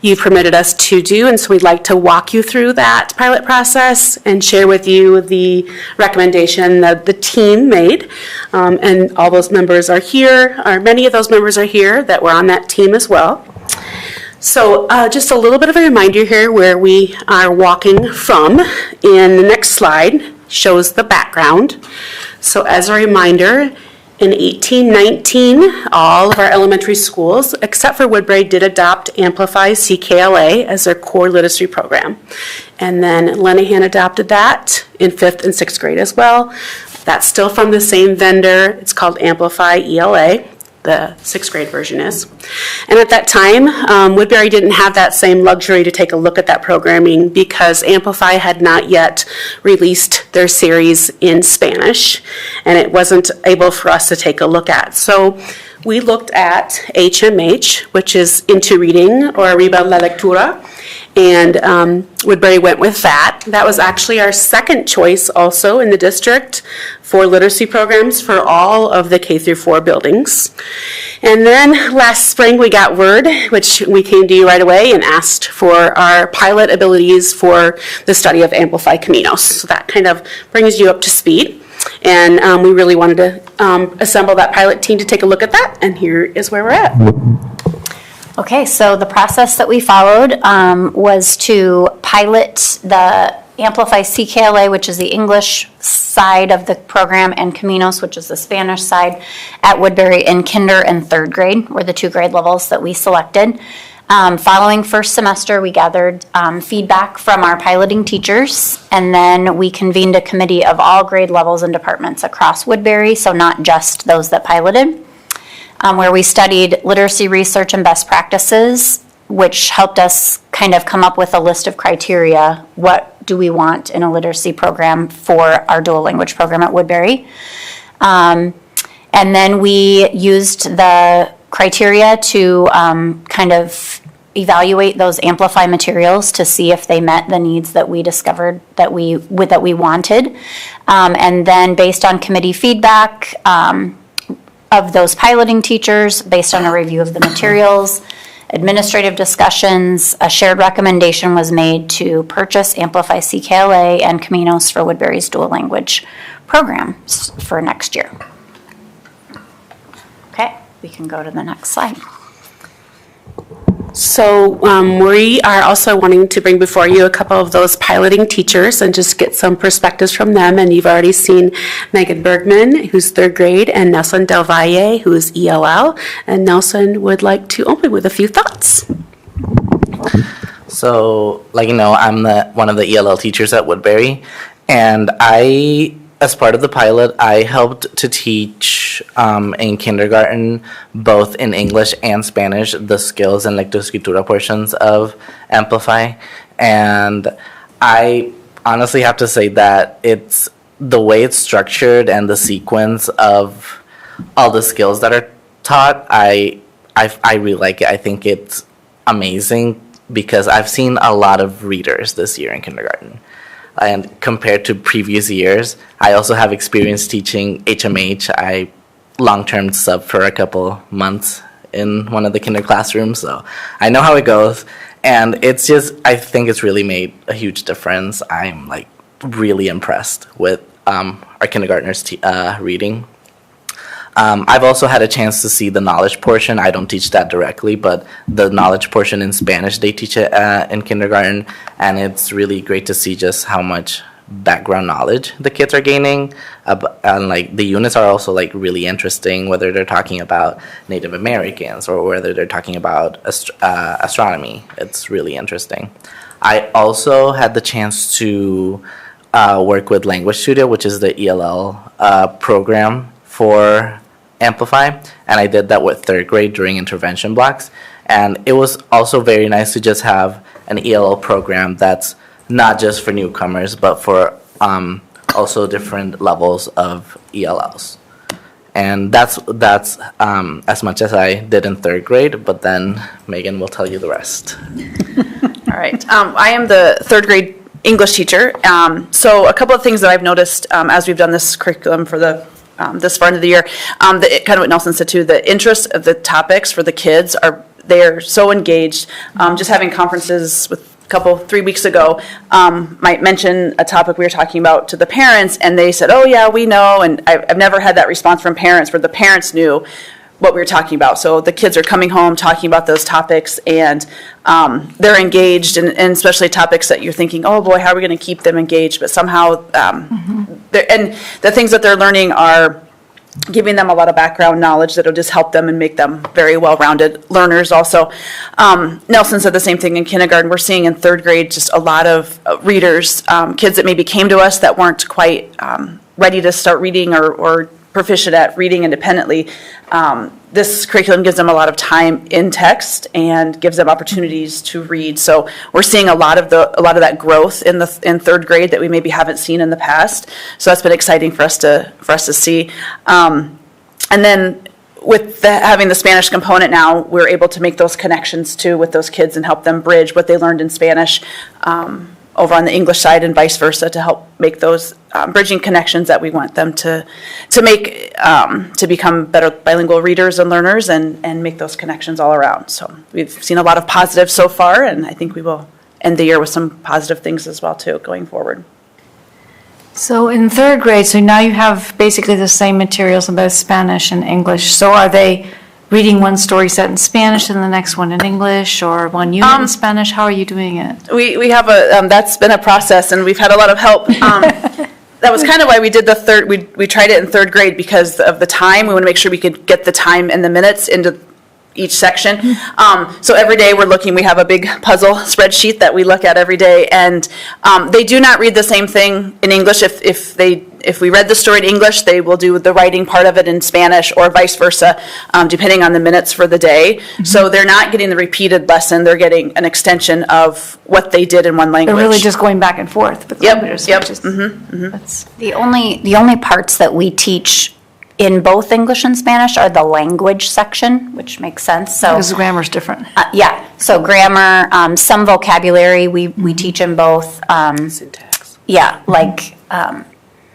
you permitted us to do. And so we'd like to walk you through that pilot process and share with you the recommendation that the team made. And all those members are here, or many of those members are here that were on that team as well. So just a little bit of a reminder here where we are walking from. In the next slide shows the background. So as a reminder, in 1819, all of our elementary schools, except for Woodbury, did adopt Amplify CKLA as their core literacy program. And then Lenahan adopted that in 5th and 6th grade as well. That's still from the same vendor. It's called Amplify ELA. the sixth grade version is. And at that time, Woodbury didn't have that same luxury to take a look at that programming because Amplify had not yet released their series in Spanish, and it wasn't able for us to take a look at. So we looked at HMH, which is Into Reading or Arriba la Lectura, and Woodbury went with that. That was actually our second choice also in the district for literacy programs for all of the K through 4 buildings. And then last spring we got word, which we came to you right away and asked for our pilot abilities for the study of Amplify Caminos. So that kind of brings you up to speed. And we really wanted to assemble that pilot team to take a look at that, and here is where we're at. Okay, so the process that we followed was to pilot the Amplify CKLA, which is the English side of the program, and Caminos, which is the Spanish side, at Woodbury in kinder and third grade, were the 2 grade levels that we selected. Following first semester, we gathered feedback from our piloting teachers, and then we convened a committee of all grade levels and departments across Woodbury, so not just those that piloted, where we studied literacy research and best practices, which helped us kind of come up with a list of criteria. What do we want in a literacy program for our dual language program at Woodbury? And then we used the criteria to kind of evaluate those Amplify materials to see if they met the needs that we discovered that we wanted. And then based on committee feedback of those piloting teachers, based on a review of the materials, administrative discussions, a shared recommendation was made to purchase Amplify CKLA and Caminos for Woodbury's dual language program for next year. Okay, we can go to the next slide. So we are also wanting to bring before you a couple of those piloting teachers and just get some perspectives from them. And you've already seen Megan Bergman, who's third grade, and Nelson Del Valle, who is ELL. And Nelson would like to open with a few thoughts. So, I'm one of the ELL teachers at Woodbury, and as part of the pilot, I helped to teach in kindergarten, both in English and Spanish, the skills and lectoescritura portions of Amplify. And I honestly have to say that it's the way it's structured and the sequence of all the skills that are taught, I really like it. I think it's amazing because I've seen a lot of readers this year in kindergarten. And compared to previous years, I also have experience teaching HMH. I long-term sub for a couple months in one of the kinder classrooms, so I know how it goes. And it's just, I think it's really made a huge difference. I'm really impressed with our kindergartners reading. I've also had a chance to see the knowledge portion. I don't teach that directly, but the knowledge portion in Spanish, they teach it in kindergarten, and it's really great to see just how much background knowledge the kids are gaining. And the units are also really interesting, whether they're talking about Native Americans or whether they're talking about astronomy. It's really interesting. I also had the chance to work with Language Studio, which is the ELL program for Amplify, and I did that with third grade during intervention blocks. And it was also very nice to just have an ELL program that's not just for newcomers, but for also different levels of ELLs. And that's as much as I did in third grade, but then Megan will tell you the rest. All right. I am the third grade English teacher. So a couple of things that I've noticed as we've done this curriculum for this far into the year, kind of what Nelson said too, the interest of the topics for the kids they're so engaged. Just having conferences with a couple 3 weeks ago, might mention a topic we were talking about to the parents, and they said, "Oh yeah, we know." And I've never had that response from parents where the parents knew what we were talking about. So the kids are coming home talking about those topics, and they're engaged, and especially topics that you're thinking, oh boy, how are we going to keep them engaged? But somehow, and the things that they're learning are giving them a lot of background knowledge that'll just help them and make them very well-rounded learners also. Nelson said the same thing in kindergarten. We're seeing in third grade just a lot of readers, kids that maybe came to us that weren't quite ready to start reading or proficient at reading independently, this curriculum gives them a lot of time in text and gives them opportunities to read. So we're seeing a lot of that growth in third grade that we maybe haven't seen in the past. So that's been exciting for us to see. And then with having the Spanish component now, we're able to make those connections too with those kids and help them bridge what they learned in Spanish over on the English side and vice versa to help make those bridging connections that we want them to make to become better bilingual readers and learners and make those connections all around. So we've seen a lot of positives so far, and I think we will end the year with some positive things as well too going forward. So in third grade, so now you have basically the same materials in both Spanish and English. So are they reading one story set in Spanish and the next one in English, or one unit in Spanish? How are you doing it? We have that's been a process, and we've had a lot of help. That was kind of why we did we tried it in third grade because of the time. We want to make sure we could get the time and the minutes into each section. So every day we have a big puzzle spreadsheet that we look at every day, and they do not read the same thing in English. If we read the story in English, they will do the writing part of it in Spanish or vice versa, depending on the minutes for the day. So they're not getting the repeated lesson, they're getting an extension of what they did in one language. They're really just going back and forth with languages. Yep. That's the only parts that we teach in both English and Spanish are the language section, which makes sense. So because grammar's different. Yeah, so grammar, some vocabulary we teach in both. Syntax. Yeah, like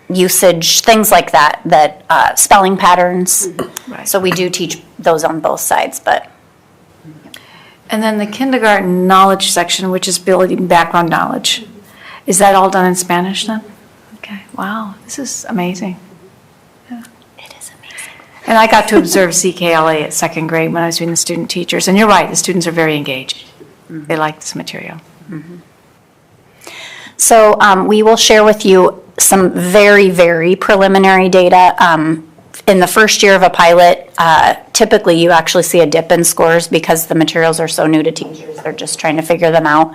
usage, things like that spelling patterns. Right. So we do teach those on both sides, but. And then the kindergarten knowledge section, which is building background knowledge. Is that all done in Spanish then? Okay, wow, this is amazing. And I got to observe CKLA at second grade when I was doing the student teachers. And you're right, the students are very engaged. They like this material. So we will share with you some very, very preliminary data. In the first year of a pilot, typically you actually see a dip in scores because the materials are so new to teachers. They're just trying to figure them out.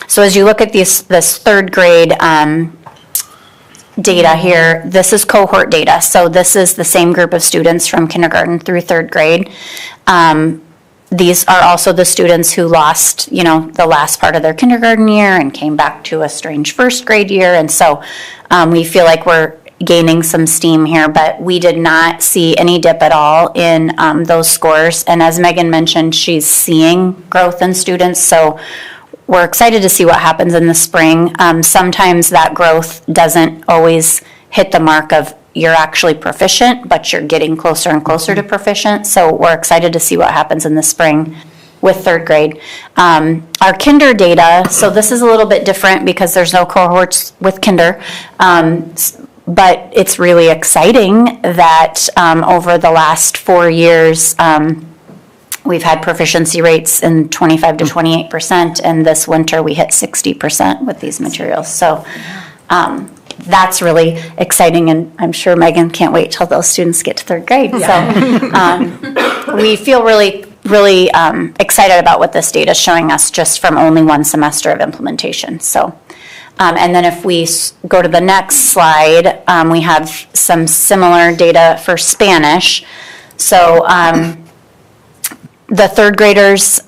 So as you look at this third grade data here, this is cohort data. So this is the same group of students from kindergarten through third grade. These are also the students who lost, the last part of their kindergarten year and came back to a strange first grade year. And so we feel like we're gaining some steam here, but we did not see any dip at all in those scores. And as Megan mentioned, she's seeing growth in students. So we're excited to see what happens in the spring. Sometimes that growth doesn't always hit the mark of you're actually proficient, but you're getting closer and closer to proficient. So we're excited to see what happens in the spring with third grade. Our kinder data, so this is a little bit different because there's no cohorts with kinder, but it's really exciting that over the last 4 years, we've had proficiency rates in 25 to 28%, and this winter we hit 60% with these materials. So that's really exciting, and I'm sure Megan can't wait till those students get to third grade. So we feel really, really excited about what this data is showing us just from only one semester of implementation. So, and then if we go to the next slide, we have some similar data for Spanish. So the third graders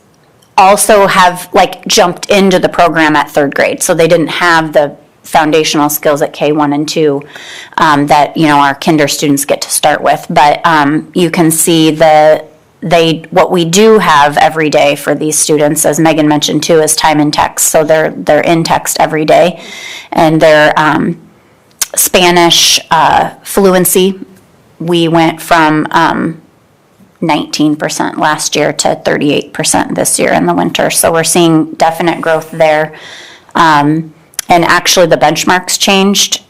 also have jumped into the program at third grade. So they didn't have the foundational skills at K1 and 2 that our kinder students get to start with. But you can see what we do have every day for these students, as Megan mentioned too, is time in text. So they're in text every day, and their Spanish fluency, we went from 19% last year to 38% this year in the winter. So we're seeing definite growth there. And actually the benchmarks changed.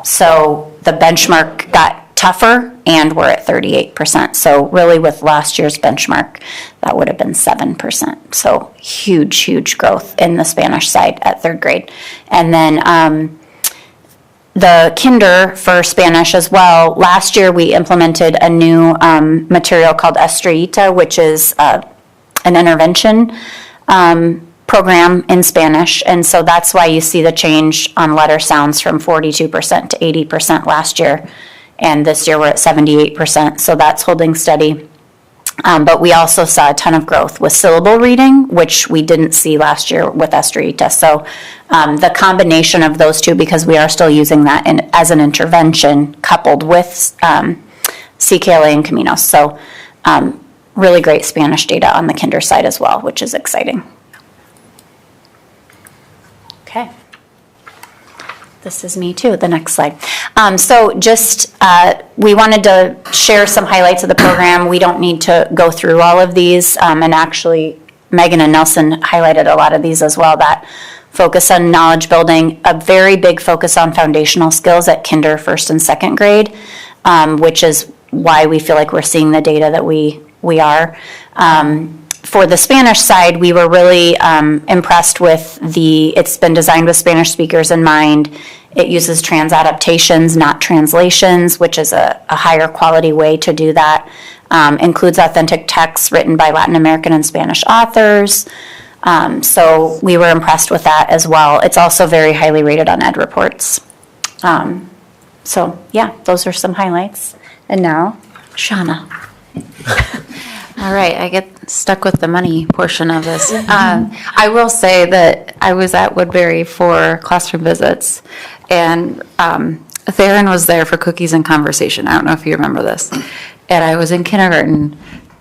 So the benchmark got tougher and we're at 38%. So really with last year's benchmark, that would have been 7%. So huge, huge growth in the Spanish side at third grade. And then the kinder for Spanish as well, last year we implemented a new material called Estrellita, which is an intervention program in Spanish. And so that's why you see the change on letter sounds from 42% to 80% last year. and this year we're at 78%, so that's holding steady. But we also saw a ton of growth with syllable reading, which we didn't see last year with Estrellita. So the combination of those two, because we are still using that as an intervention coupled with CKLA and Caminos. So really great Spanish data on the kinder side as well, which is exciting. Okay. This is me too, the next slide. So just, we wanted to share some highlights of the program. We don't need to go through all of these. And actually, Megan and Nelson highlighted a lot of these as well, that focus on knowledge building, a very big focus on foundational skills at kinder, first and second grade, which is why we feel like we're seeing the data that we are. For the Spanish side, we were really impressed with it's been designed with Spanish speakers in mind. It uses trans-adaptations, not translations, which is a higher quality way to do that. Includes authentic texts written by Latin American and Spanish authors. So we were impressed with that as well. It's also very highly rated on Ed Reports. So yeah, those are some highlights. And now, Shauna. All right, I get stuck with the money portion of this. I will say that I was at Woodbury for classroom visits, and Theron was there for cookies and conversation. I don't know if you remember this. And I was in kindergarten,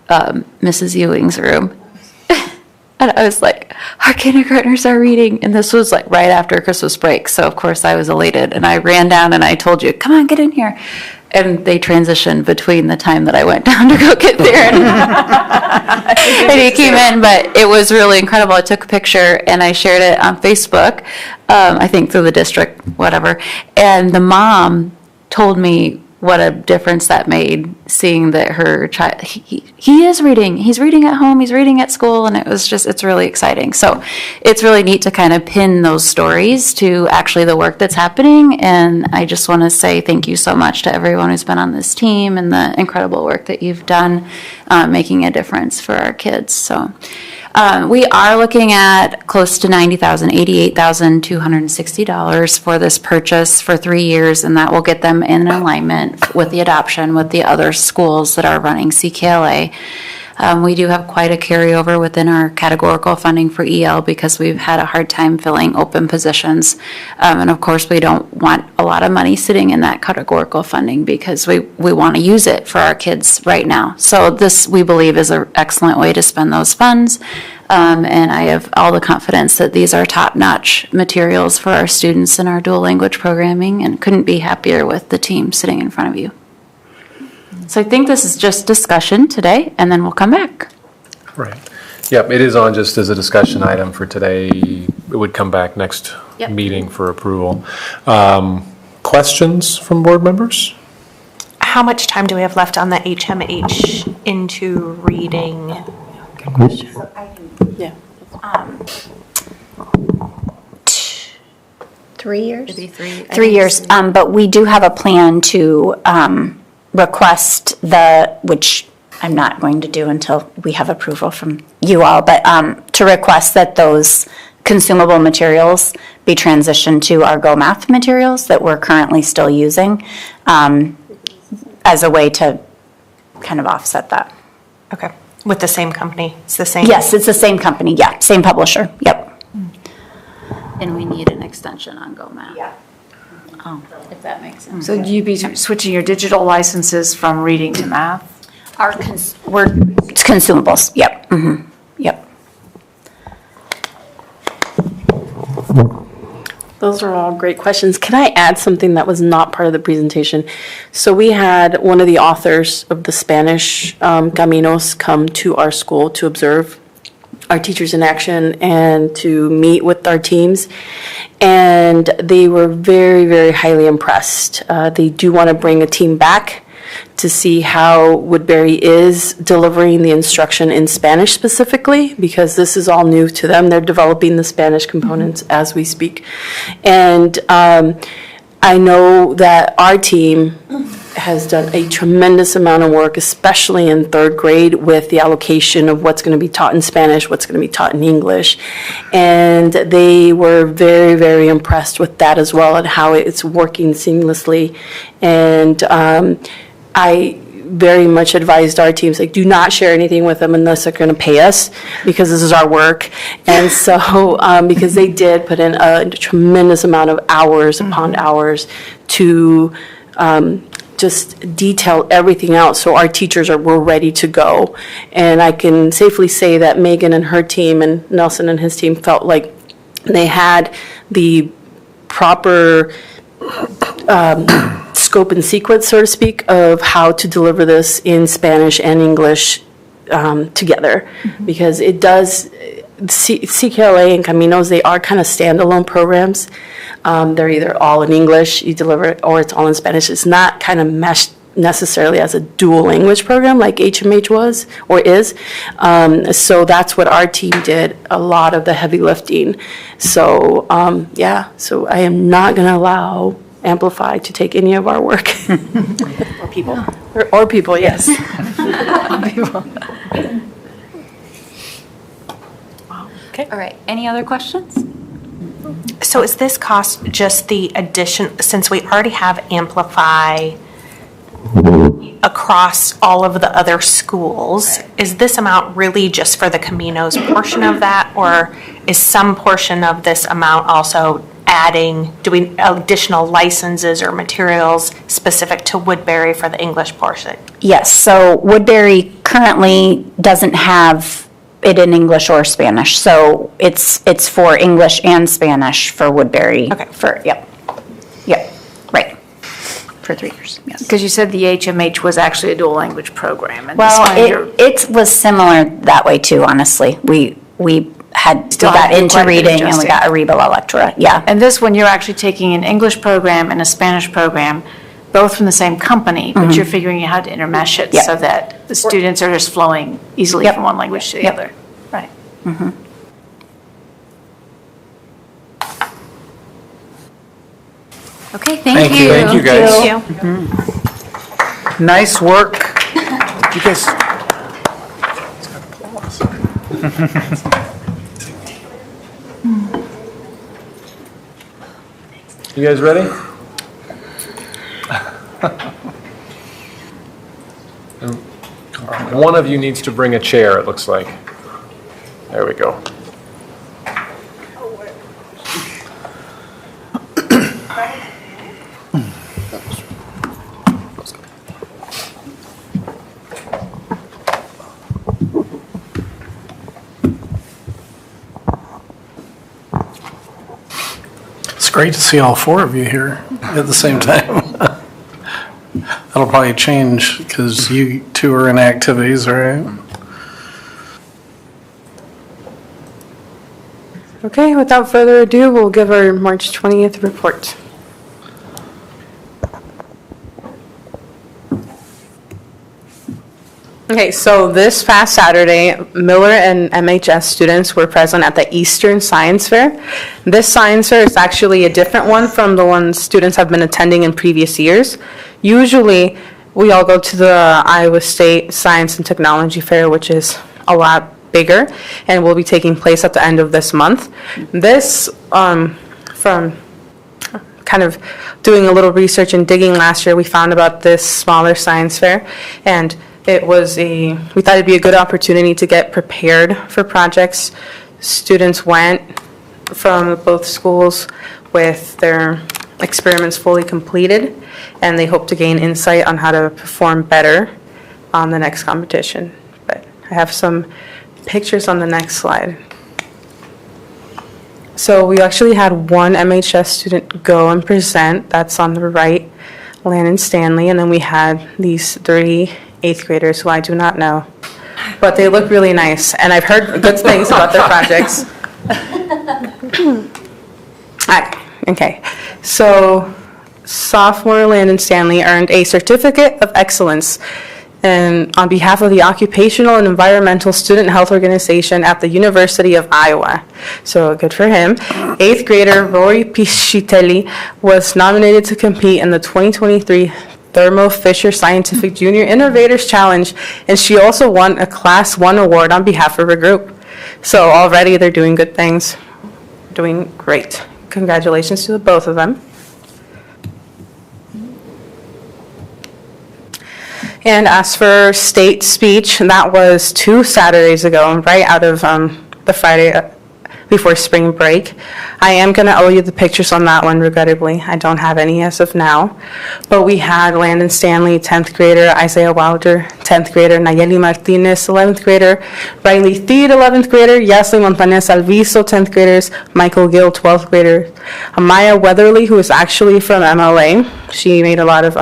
Mrs. Ewing's room, and I was like, our kindergartners are reading. And this was like right after Christmas break, so of course I was elated. And I ran down and I told you, come on, get in here. And they transitioned between the time that I went down to go get there and he came in, but it was really incredible. I took a picture and I shared it on Facebook, I think through the district, whatever. And the mom told me what a difference that made, seeing that her child, he is reading. He's reading at home, he's reading at school, and it's really exciting. So it's really neat to kind of pin those stories to actually the work that's happening. And I just want to say thank you so much to everyone who's been on this team and the incredible work that you've done making a difference for our kids. So we are looking at close to $90,000, $88,260 for this purchase for 3 years, and that will get them in alignment with the adoption with the other schools that are running CKLA. We do have quite a carryover within our categorical funding for EL because we've had a hard time filling open positions. And of course, we don't want a lot of money sitting in that categorical funding because we want to use it for our kids right now. So this, we believe, is an excellent way to spend those funds. And I have all the confidence that these are top-notch materials for our students in our dual language programming, and couldn't be happier with the team sitting in front of you. So I think this is just discussion today, and then we'll come back. Right. Yep, it is on just as a discussion item for today. It would come back next meeting for approval. Questions from board members? How much time do we have left on the HMH into reading? Good question. Yeah. 3 years? Maybe 3. 3 years, but we do have a plan to request which I'm not going to do until we have approval from you all, but to request that those consumable materials be transitioned to our Go Math materials that we're currently still using as a way to kind of offset that. Okay, with the same company? It's the same? Yes, it's the same company, yeah, same publisher, yep. And we need an extension on Go Math. Yeah. Oh, if that makes sense. So you'd be switching your digital licenses from reading to math? It's consumables, yep, yep. Those are all great questions. Can I add something that was not part of the presentation? So we had one of the authors of the Spanish Caminos come to our school to observe our teachers in action and to meet with our teams. And they were very, very highly impressed. They do want to bring a team back to see how Woodbury is delivering the instruction in Spanish specifically, because this is all new to them. They're developing the Spanish components as we speak. And I know that our team has done a tremendous amount of work, especially in third grade, with the allocation of what's going to be taught in Spanish, what's going to be taught in English. And they were very, very impressed with that as well, and how it's working seamlessly. And I very much advised our teams, like, do not share anything with them unless they're going to pay us, because this is our work. And so, because they did put in a tremendous amount of hours upon hours to just detail everything out, so our teachers were ready to go. And I can safely say that Megan and her team and Nelson and his team felt like they had the proper scope and sequence, so to speak, of how to deliver this in Spanish and English together. Because it does, CKLA and Caminos, they are kind of standalone programs. They're either all in English, you deliver it, or it's all in Spanish. It's not kind of meshed necessarily as a dual language program like HMH was or is. So that's what our team did, a lot of the heavy lifting. So yeah, so I am not going to allow Amplify to take any of our work. Or people. Or people, yes. Okay. All right. Any other questions? So is this cost just the addition, since we already have Amplify across all of the other schools, is this amount really just for the Caminos portion of that, or is some portion of this amount also doing additional licenses or materials specific to Woodbury for the English portion? Yes, so Woodbury currently doesn't have it in English or Spanish, so it's for English and Spanish for Woodbury. Okay. Yep, right, for 3 years, yes. Because you said the HMH was actually a dual language program. And this Well, one you're- it was similar that way too, honestly. We Still got had to do into quite a bit of reading and we got adjusting. Ariba La Lectura, yeah. And this one, you're actually taking an English program and a Spanish program, both from the same company, but you're figuring out how to intermesh it Yep. so that the students are just flowing easily Yep. from one language to the Yep. other. Right. Okay, thank you. Thank you, guys. Nice work. You guys, You guys ready? One of you needs to bring a chair, it looks like. There we go. It's great to see all 4 of you here at the same time. That'll probably change because you 2 are in activities, right? Okay, without further ado, we'll give our March 20th report. Okay, so this past Saturday, Miller and MHS students were present at the Eastern Science Fair. This science fair is actually a different one from the ones students have been attending in previous years. Usually, we all go to the Iowa State Science and Technology Fair, which is a lot bigger, and will be taking place at the end of this month. This, from kind of doing a little research and digging last year, we found about this smaller science fair, and we thought it'd be a good opportunity to get prepared for projects. Students went from both schools with their experiments fully completed, and they hope to gain insight on how to perform better on the next competition. But I have some pictures on the next slide. So we actually had one MHS student go and present. That's on the right, Landon Stanley, and then we had these 3 8th graders who I do not know, but they look really nice, and I've heard good things about their projects. Okay, so sophomore Landon Stanley earned a Certificate of Excellence and on behalf of the Occupational and Environmental Student Health Organization at the University of Iowa. So good for him. 8th grader Rory Piscitelli was nominated to compete in the 2023 Thermo Fisher Scientific Junior Innovators Challenge, and she also won a Class 1 award on behalf of her group. So already they're doing good things, doing great. Congratulations to the both of them. And as for state speech, that was 2 Saturdays ago, right out of the Friday before spring break. I am going to owe you the pictures on that one, regrettably. I don't have any as of now. But we had Landon Stanley, 10th grader, Isaiah Wilder, 10th grader, Nayeli Martinez, 11th grader, Riley Theed, 11th grader, Yasli Montanez Alviso, 10th graders, Michael Gill, 12th grader, Amaya Weatherly, who is actually from MLA. She made a lot of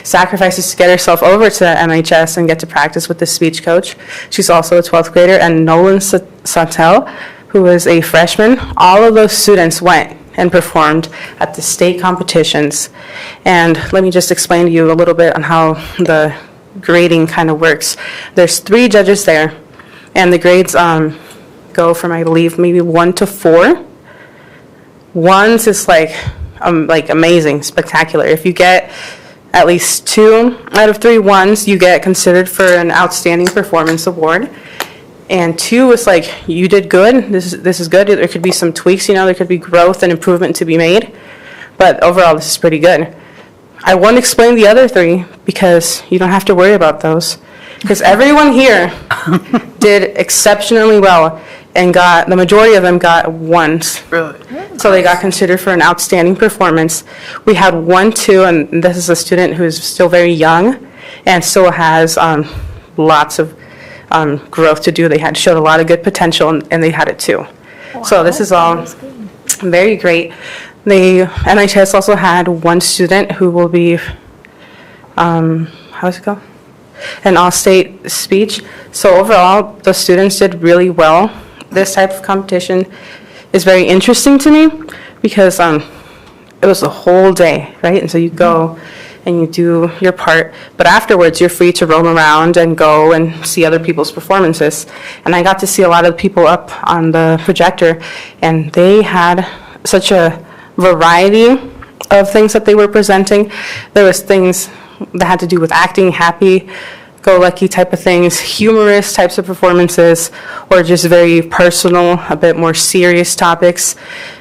sacrifices to get herself over to MHS and get to practice with the speech coach. She's also a 12th grader, and Nolan Santel, who is a freshman. All of those students went and performed at the state competitions. And let me just explain to you a little bit on how the grading kind of works. There's 3 judges there, and the grades go from, I believe, maybe 1 to 4. 1's is like amazing, spectacular. If you get at least 2 out of 3 1s, you get considered for an outstanding performance award. And 2 is like, you did good, this is good. There could be some tweaks, there could be growth and improvement to be made. But overall, this is pretty good. I won't explain the other 3 because you don't have to worry about those. Because everyone here did exceptionally well and the majority of them got 1s. Really? So they got considered for an outstanding performance. We had 1, 2, and this is a student who's still very young and still has lots of growth to do. They showed a lot of good potential, and they had it too. Wow. So this is all very great. The MHS also had 1 student who will be, how's it go? An all-state speech. So overall, the students did really well. This type of competition is very interesting to me because it was a whole day, right? And so you go and you do your part, but afterwards you're free to roam around and go and see other people's performances. And I got to see a lot of people up on the projector, and they had such a variety of things that they were presenting. There was things that had to do with acting, happy-go-lucky type of things, humorous types of performances, or just very personal, a bit more serious topics,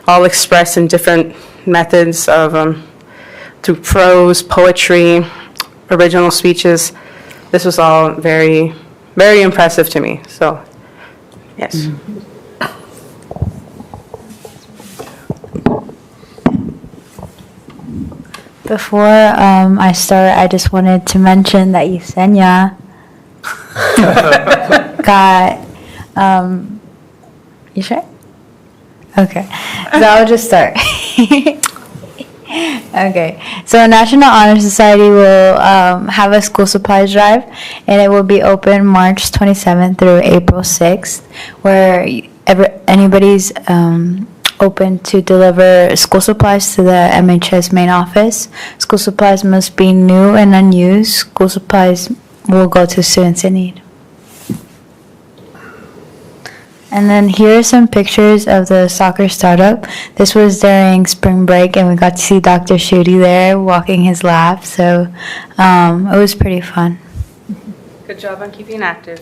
all expressed in different methods of through prose, poetry, original speeches. This was all very, very impressive to me. So, yes. Before I start, I just wanted to mention that Yesenia got, you sure? Okay, so I'll just start. Okay, so National Honor Society will have a school supplies drive, and it will be open March 27th through April 6th, where anybody's open to deliver school supplies to the MHS main office. School supplies must be new and unused. School supplies will go to students in need. And then here are some pictures of the soccer startup. This was during spring break, and we got to see Dr. Schutte there walking his lap, so it was pretty fun. Good job on keeping active.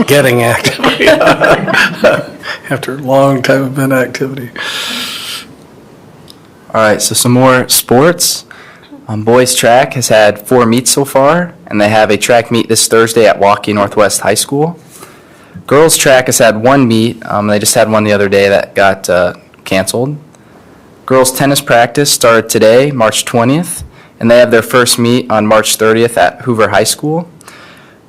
Getting active. After a long time of inactivity. All right, so some more sports. Boys track has had 4 meets so far, and they have a track meet this Thursday at Waukee Northwest High School. Girls track has had 1 meet. They just had one the other day that got canceled. Girls tennis practice started today, March 20th, and they have their first meet on March 30th at Hoover High School.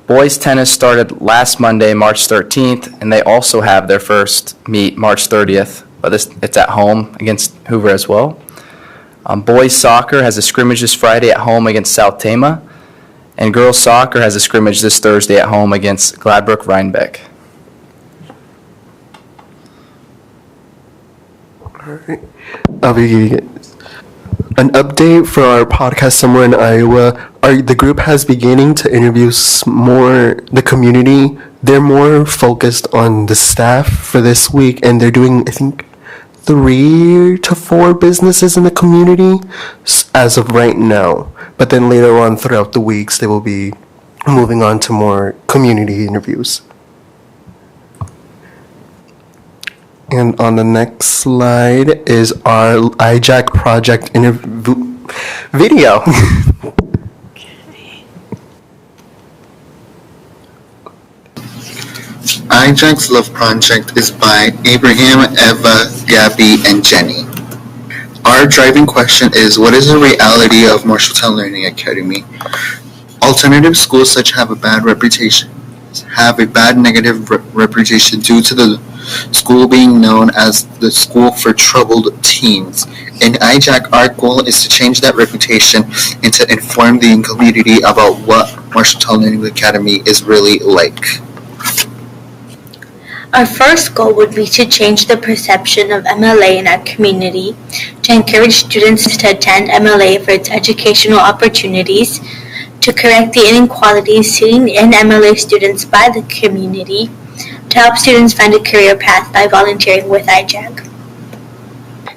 Boys tennis started last Monday, March 13th, and they also have their first meet March 30th, but it's at home against Hoover as well. Boys soccer has a scrimmage this Friday at home against South Tama, and girls soccer has a scrimmage this Thursday at home against Gladbrook Rhinebeck. All right. I'll be giving it an update for our podcast Somewhere in Iowa. The group has beginning to interview the community. They're more focused on the staff for this week, and they're doing, I think, 3 to 4 businesses in the community as of right now. But then later on throughout the weeks, they will be moving on to more community interviews. And on the next slide is our IJAC project video. IJAC's Love Project is by Abraham, Eva, Gabby, and Jenny. Our driving question is, what is the reality of Marshalltown Learning Academy? Alternative schools such have a bad negative reputation due to the school being known as the school for troubled teens. In IJAC, our goal is to change that reputation and to inform the community about what Marshalltown Learning Academy is really like. Our first goal would be to change the perception of MLA in our community, to encourage students to attend MLA for its educational opportunities, to correct the inequalities seen in MLA students by the community, to help students find a career path by volunteering with IJAG.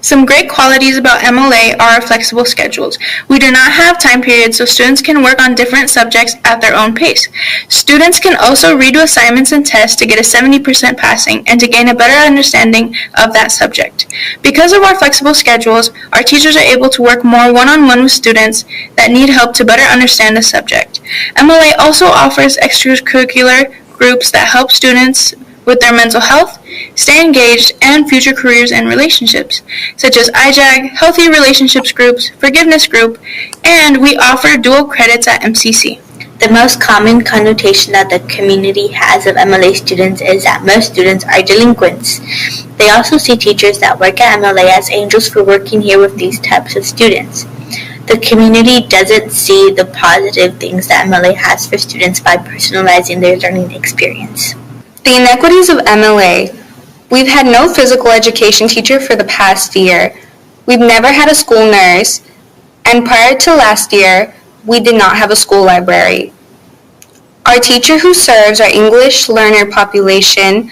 Some great qualities about MLA are our flexible schedules. We do not have time periods, so students can work on different subjects at their own pace. Students can also redo assignments and tests to get a 70% passing and to gain a better understanding of that subject. Because of our flexible schedules, our teachers are able to work more one-on-one with students that need help to better understand the subject. MLA also offers extracurricular groups that help students with their mental health, stay engaged, and future careers and relationships, such as IJAG, Healthy Relationships Groups, Forgiveness Group, and we offer dual credits at MCC. The most common connotation that the community has of MLA students is that most students are delinquents. They also see teachers that work at MLA as angels for working here with these types of students. The community doesn't see the positive things that MLA has for students by personalizing their learning experience. The inequities of MLA. We've had no physical education teacher for the past year. We've never had a school nurse. And prior to last year, we did not have a school library. Our teacher who serves our English learner population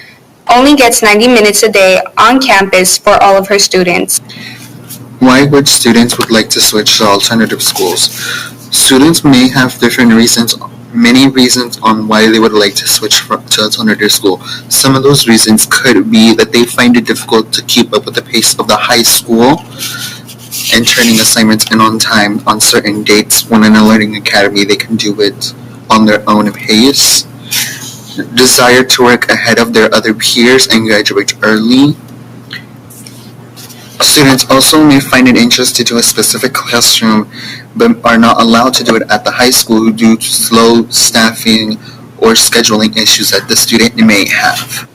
only gets 90 minutes a day on campus for all of her students. Why would students would like to switch to alternative schools? Students may have many reasons on why they would like to switch to alternative school. Some of those reasons could be that they find it difficult to keep up with the pace of the high school and turning assignments in on time on certain dates. When in a learning academy, they can do it on their own pace. Desire to work ahead of their other peers and graduate early. Students also may find it interesting to do a specific classroom but are not allowed to do it at the high school due to slow staffing or scheduling issues that the student may have.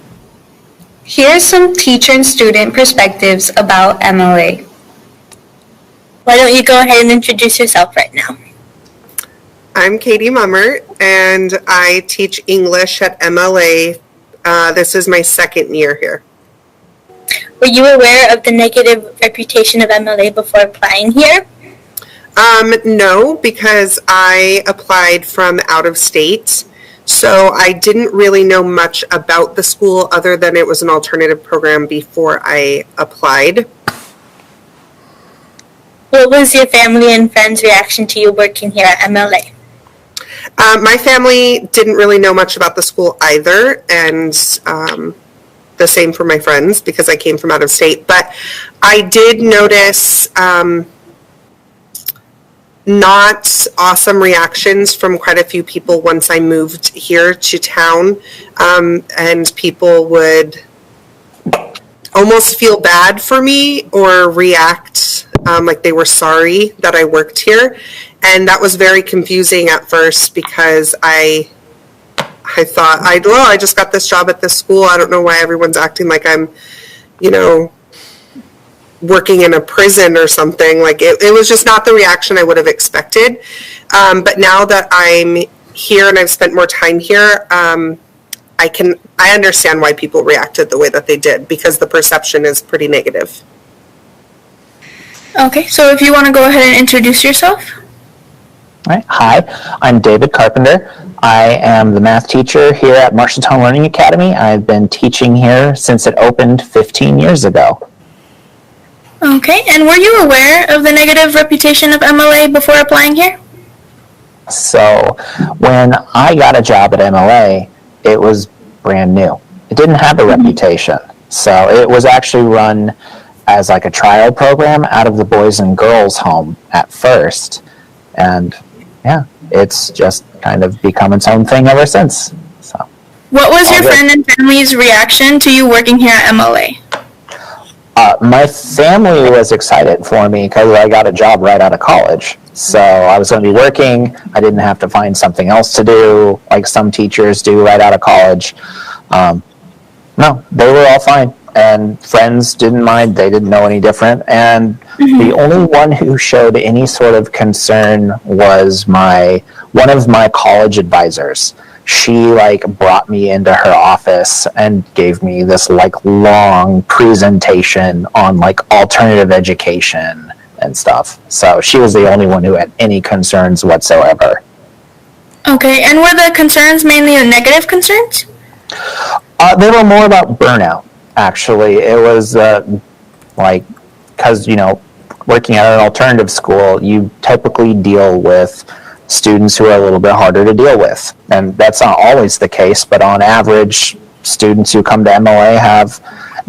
Here are some teacher and student perspectives about MLA. Why don't you go ahead and introduce yourself right now? I'm Katie Mummert, and I teach English at MLA. This is my second year here. Were you aware of the negative reputation of MLA before applying here? No, because I applied from out of state, so I didn't really know much about the school other than it was an alternative program before I applied. What was your family and friends' reaction to you working here at MLA? My family didn't really know much about the school either, and the same for my friends because I came from out of state. But I did notice not awesome reactions from quite a few people once I moved here to town, and people would almost feel bad for me or react like they were sorry that I worked here. And that was very confusing at first because I thought, I just got this job at this school. I don't know why everyone's acting like I'm, working in a prison or something. Like it was just not the reaction I would have expected. But now that I'm here and I've spent more time here, I understand why people reacted the way that they did because the perception is pretty negative. Okay, so if you want to go ahead and introduce yourself. All right. Hi, I'm David Carpenter. I am the math teacher here at Marshalltown Learning Academy. I've been teaching here since it opened 15 years ago. Okay, and were you aware of the negative reputation of MLA before applying here? So when I got a job at MLA, it was brand new. It didn't have a reputation. So it was actually run as like a trial program out of the Boys and Girls Home at first. And yeah, it's just kind of become its own thing ever since. So. What was your good. friend and family's reaction to you working here at MLA? My family was excited for me because I got a job right out of college. So I was going to be working. I didn't have to find something else to do like some teachers do right out of college. No, they were all fine. And friends didn't mind. They didn't know any different. And the only one who showed any sort of concern was one of my college advisors. She brought me into her office and gave me this long presentation on alternative education and stuff. So she was the only one who had any concerns whatsoever. Okay, and were the concerns mainly the negative concerns? They were more about burnout, actually. It was because, working at an alternative school, you typically deal with students who are a little bit harder to deal with. And that's not always the case, but on average, students who come to MLA have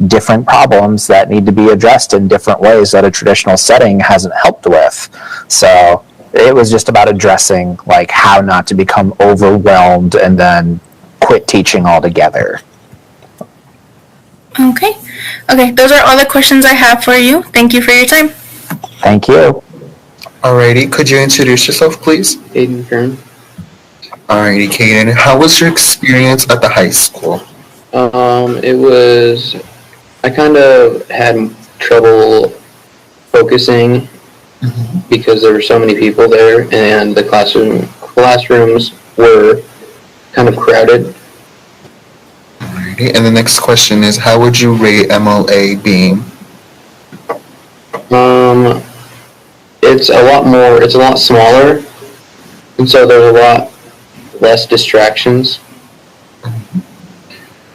different problems that need to be addressed in different ways that a traditional setting hasn't helped with. So it was just about addressing how not to become overwhelmed and then quit teaching altogether. Okay, those are all the questions I have for you. Thank you for your time. Thank you. Alrighty, could you introduce yourself, please? Aiden Kern. Alrighty, Kaden, how was your experience at the high school? I kind of had trouble focusing because there were so many people there and the classrooms were kind of crowded. Alrighty, and the next question is, how would you rate MLA being? It's a lot smaller, and so there's a lot less distractions.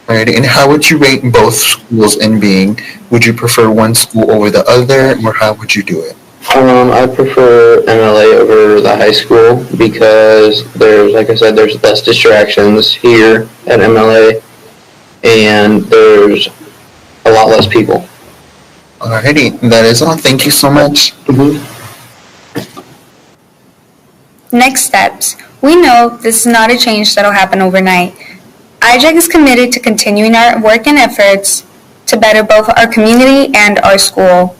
Alrighty, and how would you rate both schools in being? Would you prefer one school over the other, or how would you do it? I prefer MLA over the high school because like I said, there's less distractions here at MLA, and there's a lot less people. Alrighty, that is all. Thank you so much. Next steps. We know this is not a change that'll happen overnight. IJAG is committed to continuing our work and efforts to better both our community and our school.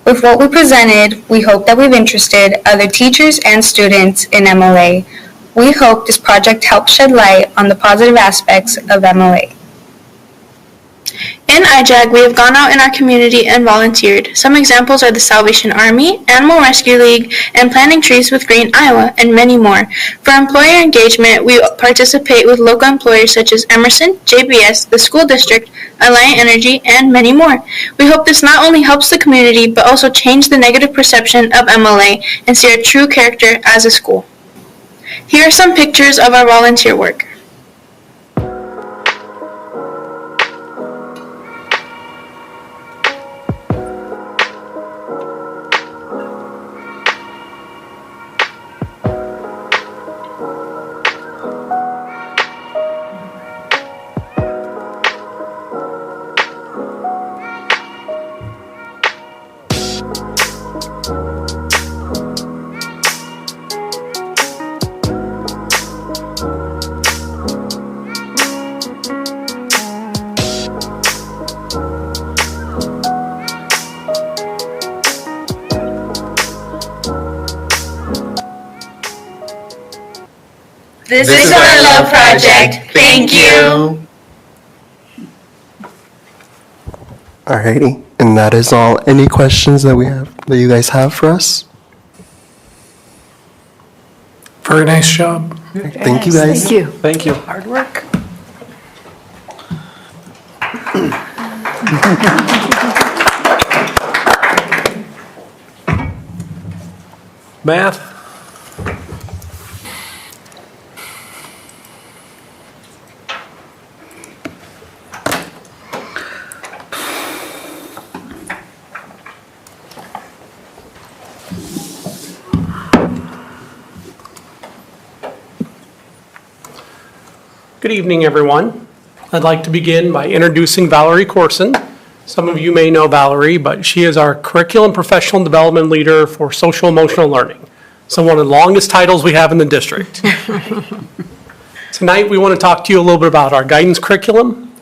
With what we presented, we hope that we've interested other teachers and students in MLA. We hope this project helps shed light on the positive aspects of MLA. In IJAG, we have gone out in our community and volunteered. Some examples are the Salvation Army, Animal Rescue League, and Planting Trees with Green Iowa, and many more. For employer engagement, we participate with local employers such as Emerson, JBS, the school district, Alliant Energy, and many more. We hope this not only helps the community, but also change the negative perception of MLA and see our true character as a school. Here are some pictures of our volunteer work. This is our love project. Thank you. Alrighty, and that is all. Any questions that you guys have for us? Very nice job. Thank you guys. Thank you. Thank you. Hard work. Math? Good evening, everyone. I'd like to begin by introducing Valerie Corson. Some of you may know Valerie, but she is our Curriculum Professional Development Leader for Social Emotional Learning. So one of the longest titles we have in the district. Tonight, we want to talk to you a little bit about our guidance curriculum.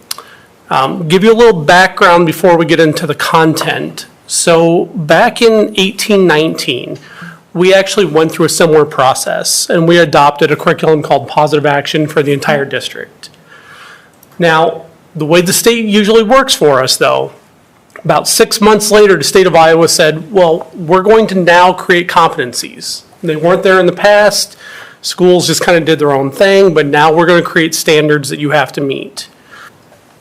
Give you a little background before we get into the content. So back in 1819, we actually went through a similar process, and we adopted a curriculum called Positive Action for the entire district. Now, the way the state usually works for us, though, about 6 months later, the state of Iowa said, well, we're going to now create competencies. They weren't there in the past. Schools just kind of did their own thing, but now we're going to create standards that you have to meet.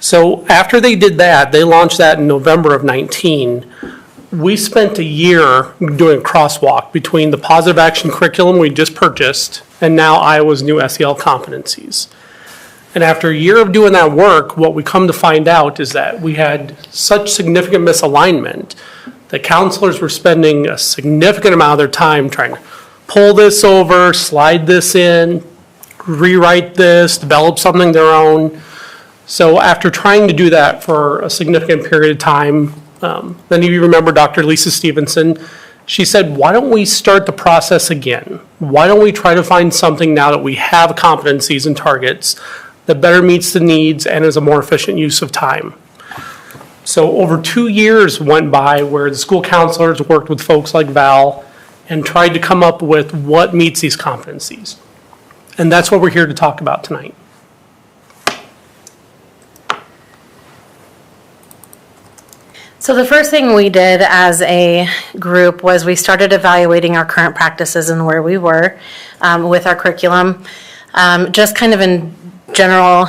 So after they did that, they launched that in November of 19. We spent a year doing a crosswalk between the Positive Action curriculum we just purchased and now Iowa's new SEL competencies. And after a year of doing that work, what we come to find out is that we had such significant misalignment that counselors were spending a significant amount of their time trying to pull this over, slide this in, rewrite this, develop something their own. So after trying to do that for a significant period of time, many of you remember Dr. Lisa Stevenson. She said, why don't we start the process again? Why don't we try to find something now that we have competencies and targets that better meets the needs and is a more efficient use of time? So over 2 years went by where the school counselors worked with folks like Val and tried to come up with what meets these competencies. And that's what we're here to talk about tonight. So the first thing we did as a group was we started evaluating our current practices and where we were with our curriculum. Just kind of in general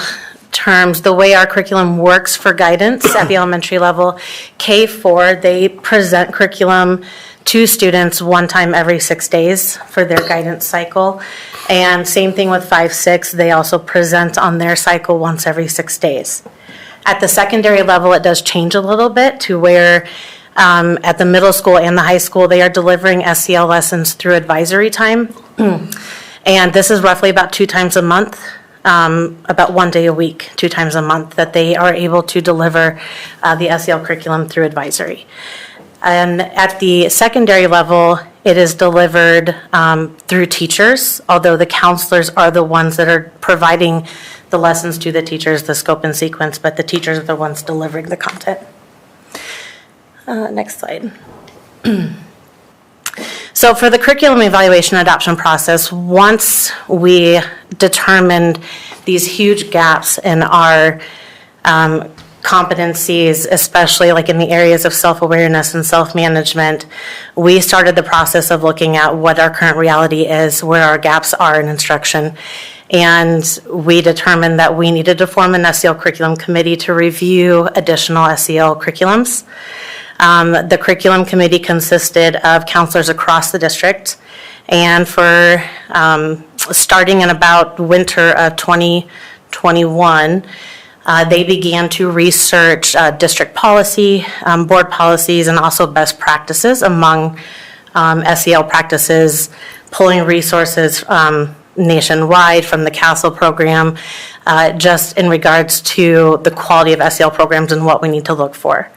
terms, the way our curriculum works for guidance at the elementary level, K-4, they present curriculum to students one time every 6 days for their guidance cycle. And same thing with 5-6, they also present on their cycle once every 6 days. At the secondary level, it does change a little bit to where at the middle school and the high school, they are delivering SEL lessons through advisory time. And this is roughly about 2 times a month, about 1 day a week, 2 times a month, that they are able to deliver the SEL curriculum through advisory. And at the secondary level, it is delivered through teachers, although the counselors are the ones that are providing the lessons to the teachers, the scope and sequence, but the teachers are the ones delivering the content. Next slide. So for the curriculum evaluation adoption process, once we determined these huge gaps in our competencies, especially like in the areas of self-awareness and self-management, we started the process of looking at what our current reality is, where our gaps are in instruction. And we determined that we needed to form an SEL curriculum committee to review additional SEL curriculums. The curriculum committee consisted of counselors across the district. And for starting in about winter of 2021, they began to research district policy, board policies, and also best practices among SEL practices, pulling resources nationwide from the CASEL program, just in regards to the quality of SEL programs and what we need to look for.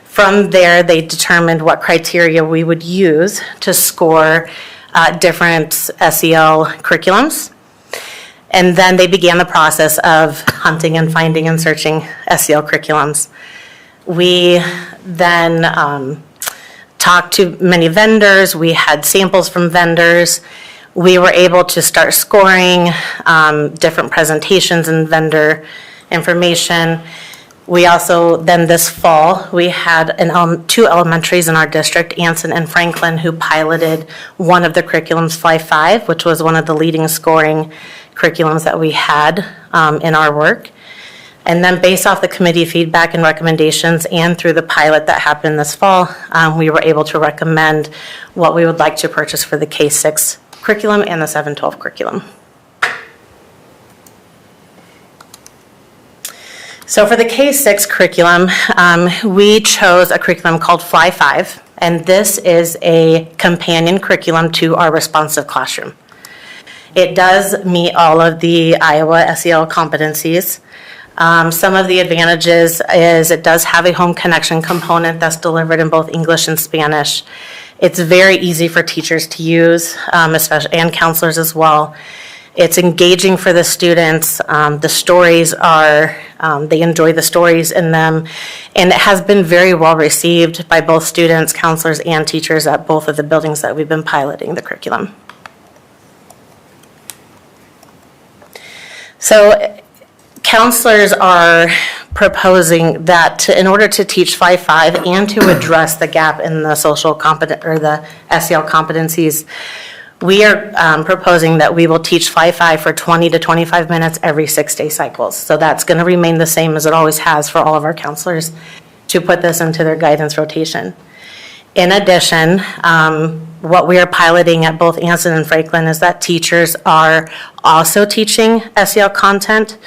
From there, they determined what criteria we would use to score different SEL curriculums. And then they began the process of hunting and finding and searching SEL curriculums. We then talked to many vendors. We had samples from vendors. We were able to start scoring different presentations and vendor information. We also, then this fall, we had 2 elementaries in our district, Anson and Franklin, who piloted one of the curriculums, Fly 5, which was one of the leading scoring curriculums that we had in our work. And then based off the committee feedback and recommendations and through the pilot that happened this fall, we were able to recommend what we would like to purchase for the K-6 curriculum and the 7-12 curriculum. So for the K-6 curriculum, we chose a curriculum called Fly 5, and this is a companion curriculum to our responsive classroom. It does meet all of the Iowa SEL competencies. Some of the advantages is it does have a home connection component that's delivered in both English and Spanish. It's very easy for teachers to use, especially, and counselors as well. It's engaging for the students. The stories are, they enjoy the stories in them, and it has been very well received by both students, counselors, and teachers at both of the buildings that we've been piloting the curriculum. So counselors are proposing that in order to teach 5-5 and to address the gap in the social competence or the SEL competencies, we are proposing that we will teach 5-5 for 20 to 25 minutes every 6-day cycles. So that's going to remain the same as it always has for all of our counselors to put this into their guidance rotation. In addition, what we are piloting at both Anson and Franklin is that teachers are also teaching SEL content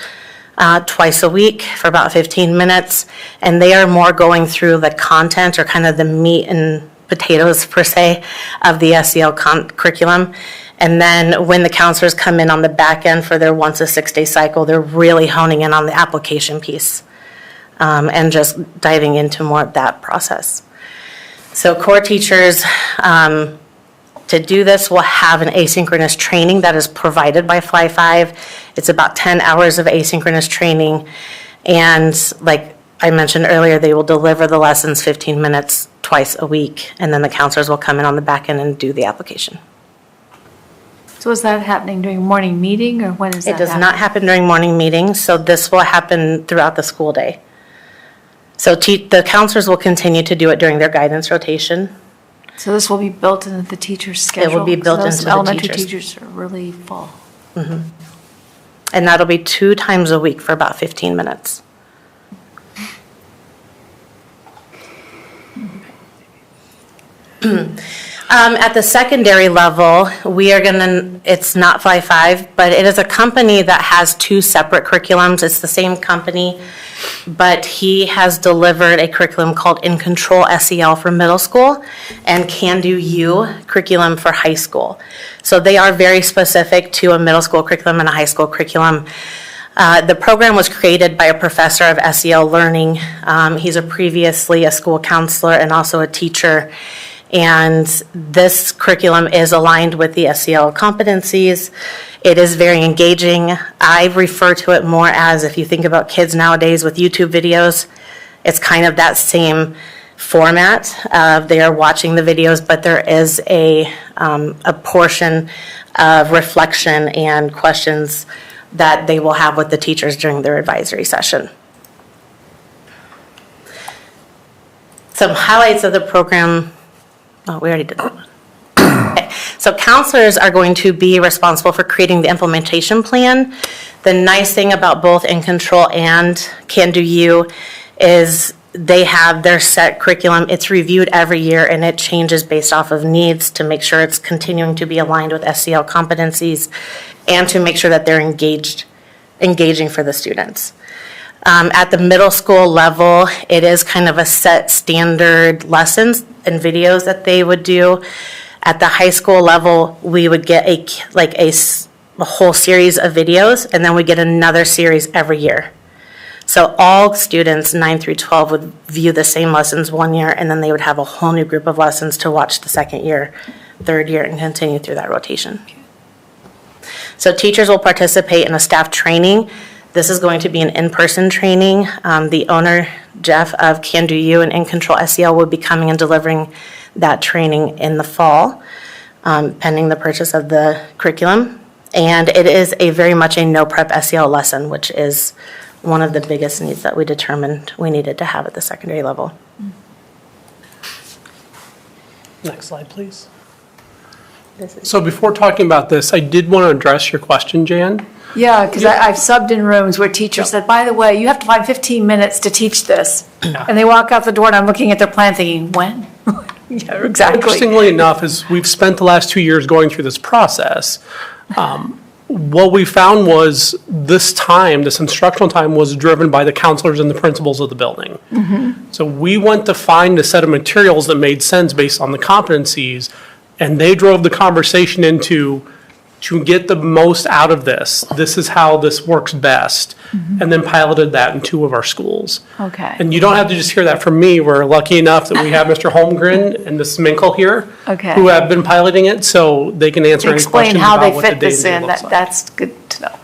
twice a week for about 15 minutes, and they are more going through the content or kind of the meat and potatoes per se of the SEL curriculum. And then when the counselors come in on the back end for their once a 6-day cycle, they're really honing in on the application piece and just diving into more of that process. So core teachers, to do this, will have an asynchronous training that is provided by Fly5. It's about 10 hours of asynchronous training. And like I mentioned earlier, they will deliver the lessons 15 minutes twice a week. And then the counselors will come in on the back end and do the application. So is that happening during morning meeting, or when is that It does not happen during morning meetings, so this will happen throughout the school day. So the counselors will continue to do it during their guidance rotation. So this will be built into the teacher's schedule? It will be built into the Elementary teachers. teachers are really full. Mhm. And that'll be 2 times a week for about 15 minutes. At the secondary level, we are it's not Fly5, but it is a company that has 2 separate curriculums. It's the same company, but he has delivered a curriculum called In Control SEL for middle school and Can Do You curriculum for high school. So they are very specific to a middle school curriculum and a high school curriculum. The program was created by a professor of SEL learning. He's previously a school counselor and also a teacher. And this curriculum is aligned with the SEL competencies. It is very engaging. I refer to it more as, if you think about kids nowadays with YouTube videos, it's kind of that same format. They are watching the videos, but there is a portion of reflection and questions that they will have with the teachers during their advisory session. Some highlights of the program. Oh, we already did that one. Okay. So counselors are going to be responsible for creating the implementation plan. The nice thing about both In Control and Can Do You is they have their set curriculum. It's reviewed every year and it changes based off of needs to make sure it's continuing to be aligned with SEL competencies and to make sure that they're engaging for the students. At the middle school level, it is kind of a set standard lessons and videos that they would do. At the high school level, we would get a whole series of videos, and then we get another series every year. So all students 9 through 12 would view the same lessons one year, and then they would have a whole new group of lessons to watch the second year, third year, and continue through that rotation. So teachers will participate in a staff training. This is going to be an in-person training. The owner, Jeff, of Can Do You and In Control SEL will be coming and delivering that training in the fall, pending the purchase of the curriculum. And it is very much a no-prep SEL lesson, which is one of the biggest needs that we determined we needed to have at the secondary level. Next slide, please. So before talking about this, I did want to address your question, Jan. Yeah, because I've subbed in rooms where teachers said, by the way, you have to find 15 minutes to teach this. And they walk out the door and I'm looking at their plan thinking, when? Yeah, exactly. Interestingly enough, as we've spent the last 2 years going through this process, what we found was this instructional time was driven by the counselors and the principals of the building. Mm-hmm. So we went to find a set of materials that made sense based on the competencies, and they drove the conversation into to get the most out of this. This is how this works best. And then piloted that in 2 of our schools. Okay. And you don't have to just hear that from me. We're lucky enough that we have Mr. Holmgren and Ms. Minkle here. Okay. Who have been piloting it, so they can answer any Explain questions how about they what the fit this day-to-day in. looks like. That's good to know.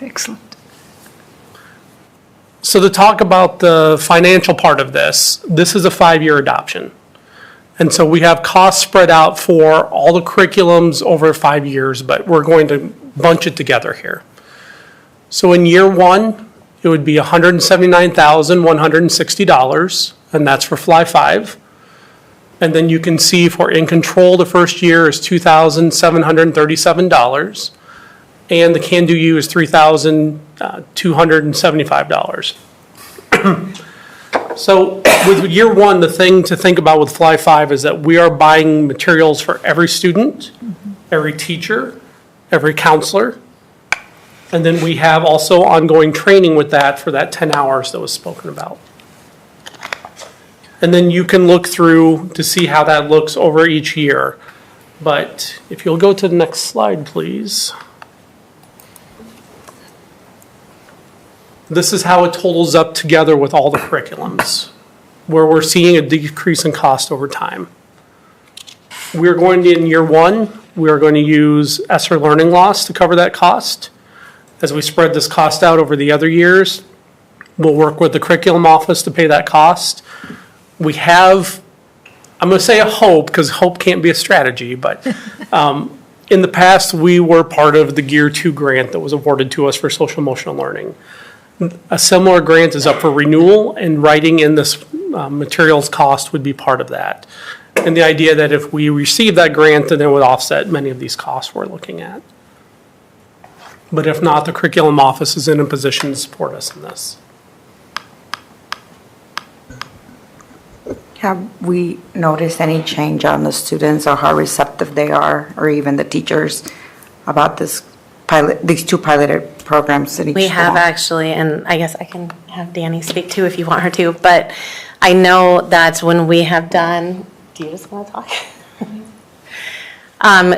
Excellent. So to talk about the financial part of this is a 5-year adoption. And so we have costs spread out for all the curriculums over 5 years, but we're going to bunch it together here. So in year 1, it would be $179,160, and that's for Fly 5. And then you can see for In Control, the first year is $2,737, and the Can Do You is $3,275. So with year 1, the thing to think about with Fly 5 is that we are buying materials for every student, every teacher, every counselor. And then we have also ongoing training with that for that 10 hours that was spoken about. And then you can look through to see how that looks over each year. But if you'll go to the next slide, please. This is how it totals up together with all the curriculums, where we're seeing a decrease in cost over time. We're going to, in year 1, we are going to use ESSER learning loss to cover that cost. As we spread this cost out over the other years, we'll work with the curriculum office to pay that cost. We have, I'm going to say a hope, because hope can't be a strategy, but in the past, we were part of the Gear 2 grant that was awarded to us for social emotional learning. A similar grant is up for renewal, and writing in this materials cost would be part of that. And the idea that if we receive that grant, then it would offset many of these costs we're looking at. But if not, the curriculum office is in a position to support us in this. Have we noticed any change on the students or how receptive they are, or even the teachers, about these 2 piloted programs in each We have school? actually, and I guess I can have Danny speak too if you want her to, but I know that when we have done, do you just want to talk?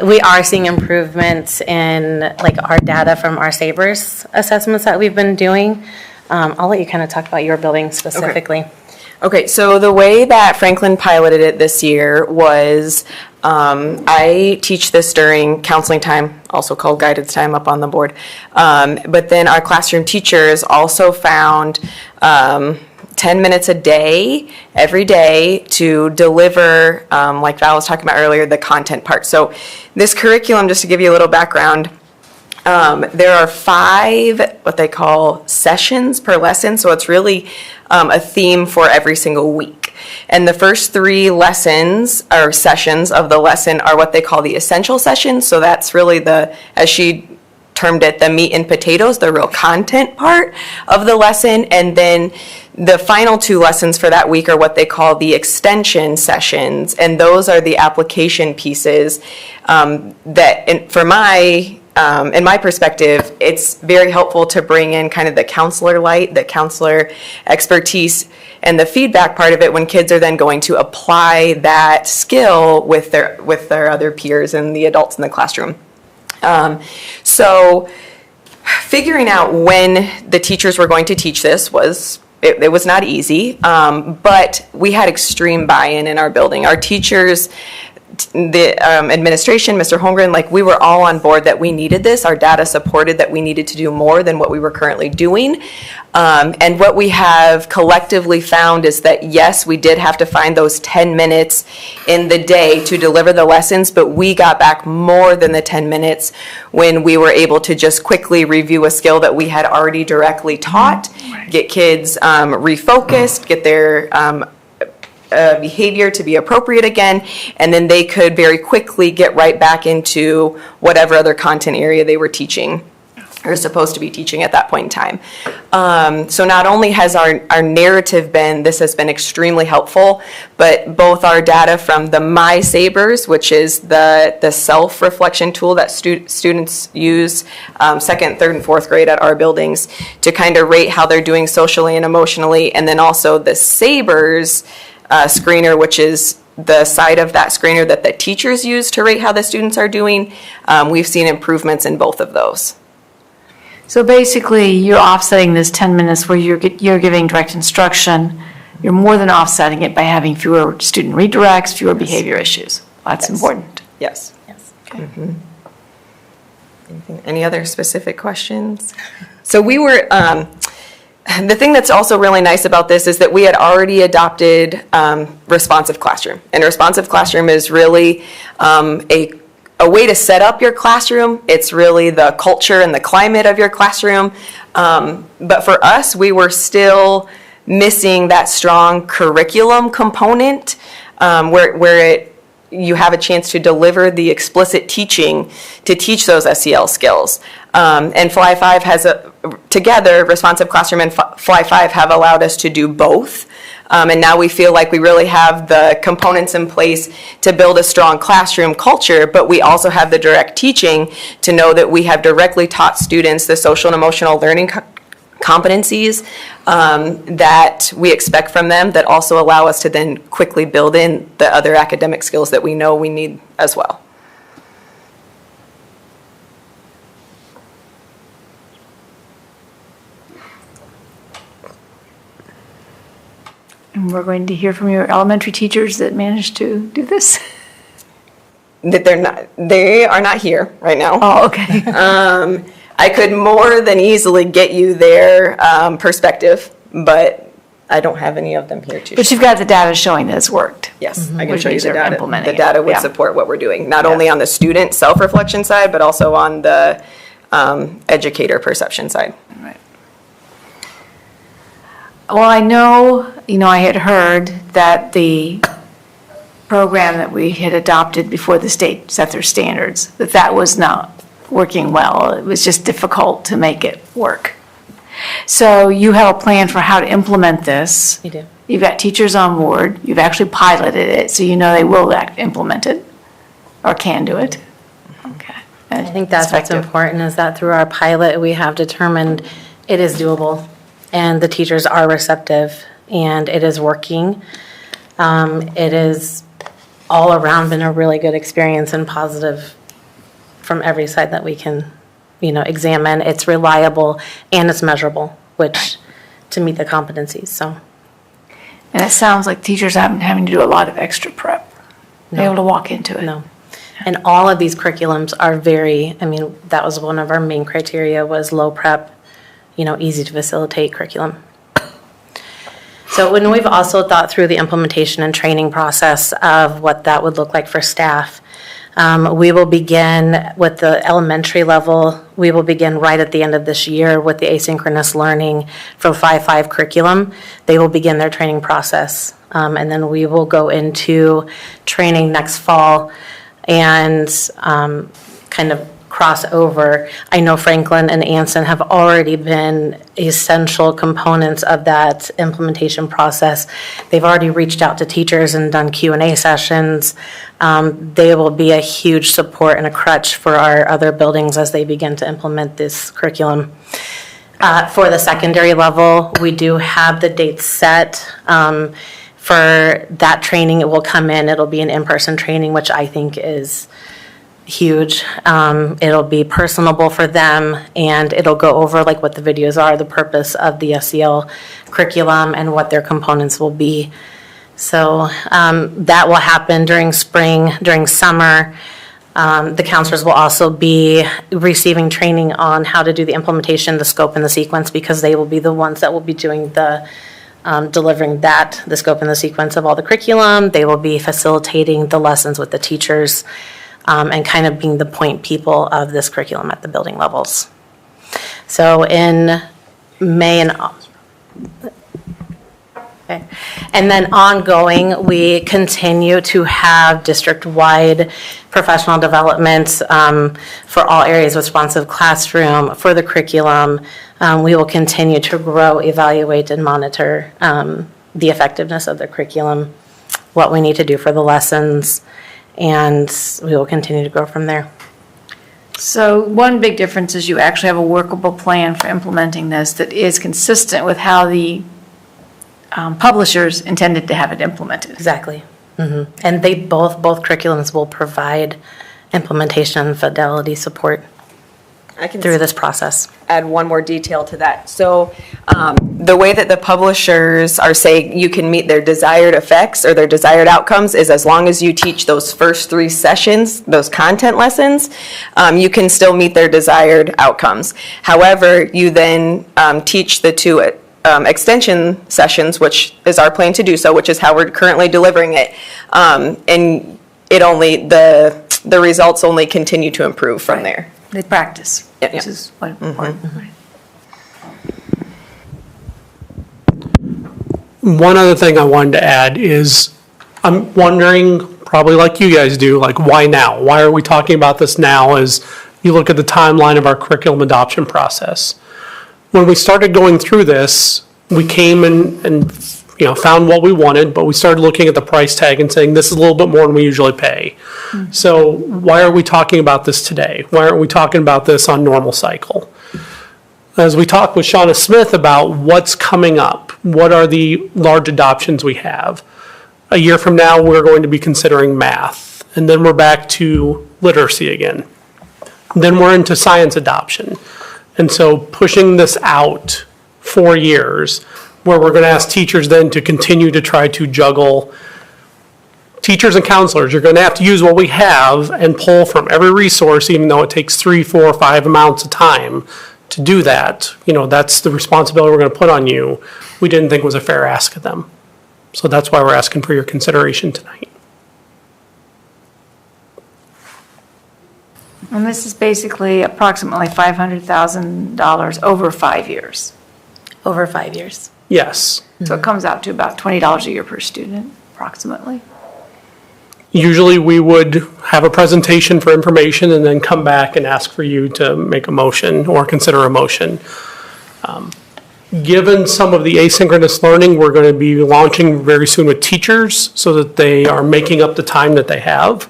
We are seeing improvements in like our data from our SABRS assessments that we've been doing. I'll let you kind of talk about your building specifically. Okay, so the way that Franklin piloted it this year was, I teach this during counseling time, also called guidance time up on the board. But then our classroom teachers also found 10 minutes a day, every day, to deliver, like Val was talking about earlier, the content part. So this curriculum, just to give you a little background, there are 5 what they call sessions per lesson, so it's really a theme for every single week. And the first 3 lessons or sessions of the lesson are what they call the essential sessions, so that's really the, as she termed it, the meat and potatoes, the real content part of the lesson. And then the final 2 lessons for that week are what they call the extension sessions, and those are the application pieces that, for my in my perspective, it's very helpful to bring in kind of the counselor light, the counselor expertise, and the feedback part of it when kids are then going to apply that skill with their other peers and the adults in the classroom. So figuring out when the teachers were going to teach this was, it was not easy, but we had extreme buy-in in our building. Our teachers, the administration, Mr. Holmgren, like we were all on board that we needed this. Our data supported that we needed to do more than what we were currently doing. And what we have collectively found is that, yes, we did have to find those 10 minutes in the day to deliver the lessons, but we got back more than the 10 minutes when we were able to just quickly review a skill that we had already directly taught, get kids refocused, get their behavior to be appropriate again, and then they could very quickly get right back into whatever other content area they were teaching or supposed to be teaching at that point in time. So not only has our narrative been, this has been extremely helpful, but both our data from the My Sabers, which is the self-reflection tool that students use 2nd, 3rd, and 4th grade at our buildings to kind of rate how they're doing socially and emotionally, and then also the Sabers screener, which is the side of that screener that the teachers use to rate how the students are doing, we've seen improvements in both of those. So basically, you're offsetting this 10 minutes where you're giving direct instruction. You're more than offsetting it by having fewer student redirects, fewer behavior issues. That's important. Yes. Okay. Any other specific questions? So we were, the thing that's also really nice about this is that we had already adopted responsive classroom. And responsive classroom is really a way to set up your classroom. It's really the culture and the climate of your classroom. But for us, we were still missing that strong curriculum component where you have a chance to deliver the explicit teaching to teach those SEL skills. And Fly 5 has together, Responsive Classroom and Fly 5 have allowed us to do both. And now we feel like we really have the components in place to build a strong classroom culture, but we also have the direct teaching to know that we have directly taught students the social and emotional learning competencies that we expect from them that also allow us to then quickly build in the other academic skills that we know we need as well. And we're going to hear from your elementary teachers that managed to do this? That they are not here right now. Oh, okay. I could more than easily get you their perspective, but I don't have any of them here to But you've got the data showing that it's worked. Yes, I can Which show you means the they're data. implementing The data it. would Yeah. support what we're doing, not only on the student self-reflection side, but also on the educator perception side. Right. Well, I know, I had heard that the program that we had adopted before the state set their standards, that was not working well. It was just difficult to make it work. So you have a plan for how to implement this. We do. You've got teachers on board. You've actually piloted it, so you know they will implement it or can do it. Okay. I think that's what's important, is that through our pilot, we have determined it is doable, and the teachers are receptive, and it is working. It is all around been a really good experience and positive from every side that we can, examine. It's reliable and it's measurable, which to meet the competencies, so. And it sounds like teachers aren't having to do a lot of extra prep. They're able to walk into it. No. And all of these curriculums are that was one of our main criteria, was low prep, easy to facilitate curriculum. So when we've also thought through the implementation and training process of what that would look like for staff, we will begin with the elementary level. We will begin right at the end of this year with the asynchronous learning for 5-5 curriculum. They will begin their training process. And then we will go into training next fall and kind of cross over. I know Franklin and Anson have already been essential components of that implementation process. They've already reached out to teachers and done Q&A sessions. They will be a huge support and a crutch for our other buildings as they begin to implement this curriculum. For the secondary level, we do have the dates set. For that training, it will come in. It'll be an in-person training, which I think is huge. It'll be personable for them, and it'll go over like what the videos are, the purpose of the SEL curriculum, and what their components will be. So that will happen during spring, during summer. The counselors will also be receiving training on how to do the implementation, the scope, and the sequence, because they will be the ones that will be doing the delivering the scope and the sequence of all the curriculum. They will be facilitating the lessons with the teachers, and kind of being the point people of this curriculum at the building levels. So in May and then ongoing, we continue to have district-wide professional development for all areas, responsive classroom, for the curriculum. We will continue to grow, evaluate, and monitor the effectiveness of the curriculum, what we need to do for the lessons, and we will continue to grow from there. So one big difference is you actually have a workable plan for implementing this that is consistent with how the publishers intended to have it implemented. Exactly. And they both curriculums will provide implementation and fidelity support I can through this process. add one more detail to that. So the way that the publishers are saying you can meet their desired effects or their desired outcomes is as long as you teach those first 3 sessions, those content lessons, you can still meet their desired outcomes. However, you then teach the 2 extension sessions, which is our plan to do so, which is how we're currently delivering it. And it only, the results only continue to improve from there. They practice, Yeah. which is what important. One other thing I wanted to add is, I'm wondering, probably like you guys do, like, why now? Why are we talking about this now as you look at the timeline of our curriculum adoption process? When we started going through this, we came and found what we wanted, but we started looking at the price tag and saying, this is a little bit more than we usually pay. So why are we talking about this today? Why aren't we talking about this on normal cycle? As we talked with Shauna Smith about what's coming up, what are the large adoptions we have? A year from now, we're going to be considering math, and then we're back to literacy again. Then we're into science adoption. And so pushing this out 4 years, where we're going to ask teachers then to continue to try to juggle. Teachers and counselors, you're going to have to use what we have and pull from every resource, even though it takes 3, 4, 5 amounts of time to do that. That's the responsibility we're going to put on you. We didn't think was a fair ask of them. So that's why we're asking for your consideration tonight. And this is basically approximately $500,000 over 5 years. Over 5 years. Yes. So it comes out to about $20 a year per student, approximately. Usually we would have a presentation for information and then come back and ask for you to make a motion or consider a motion. Given some of the asynchronous learning we're going to be launching very soon with teachers so that they are making up the time that they have,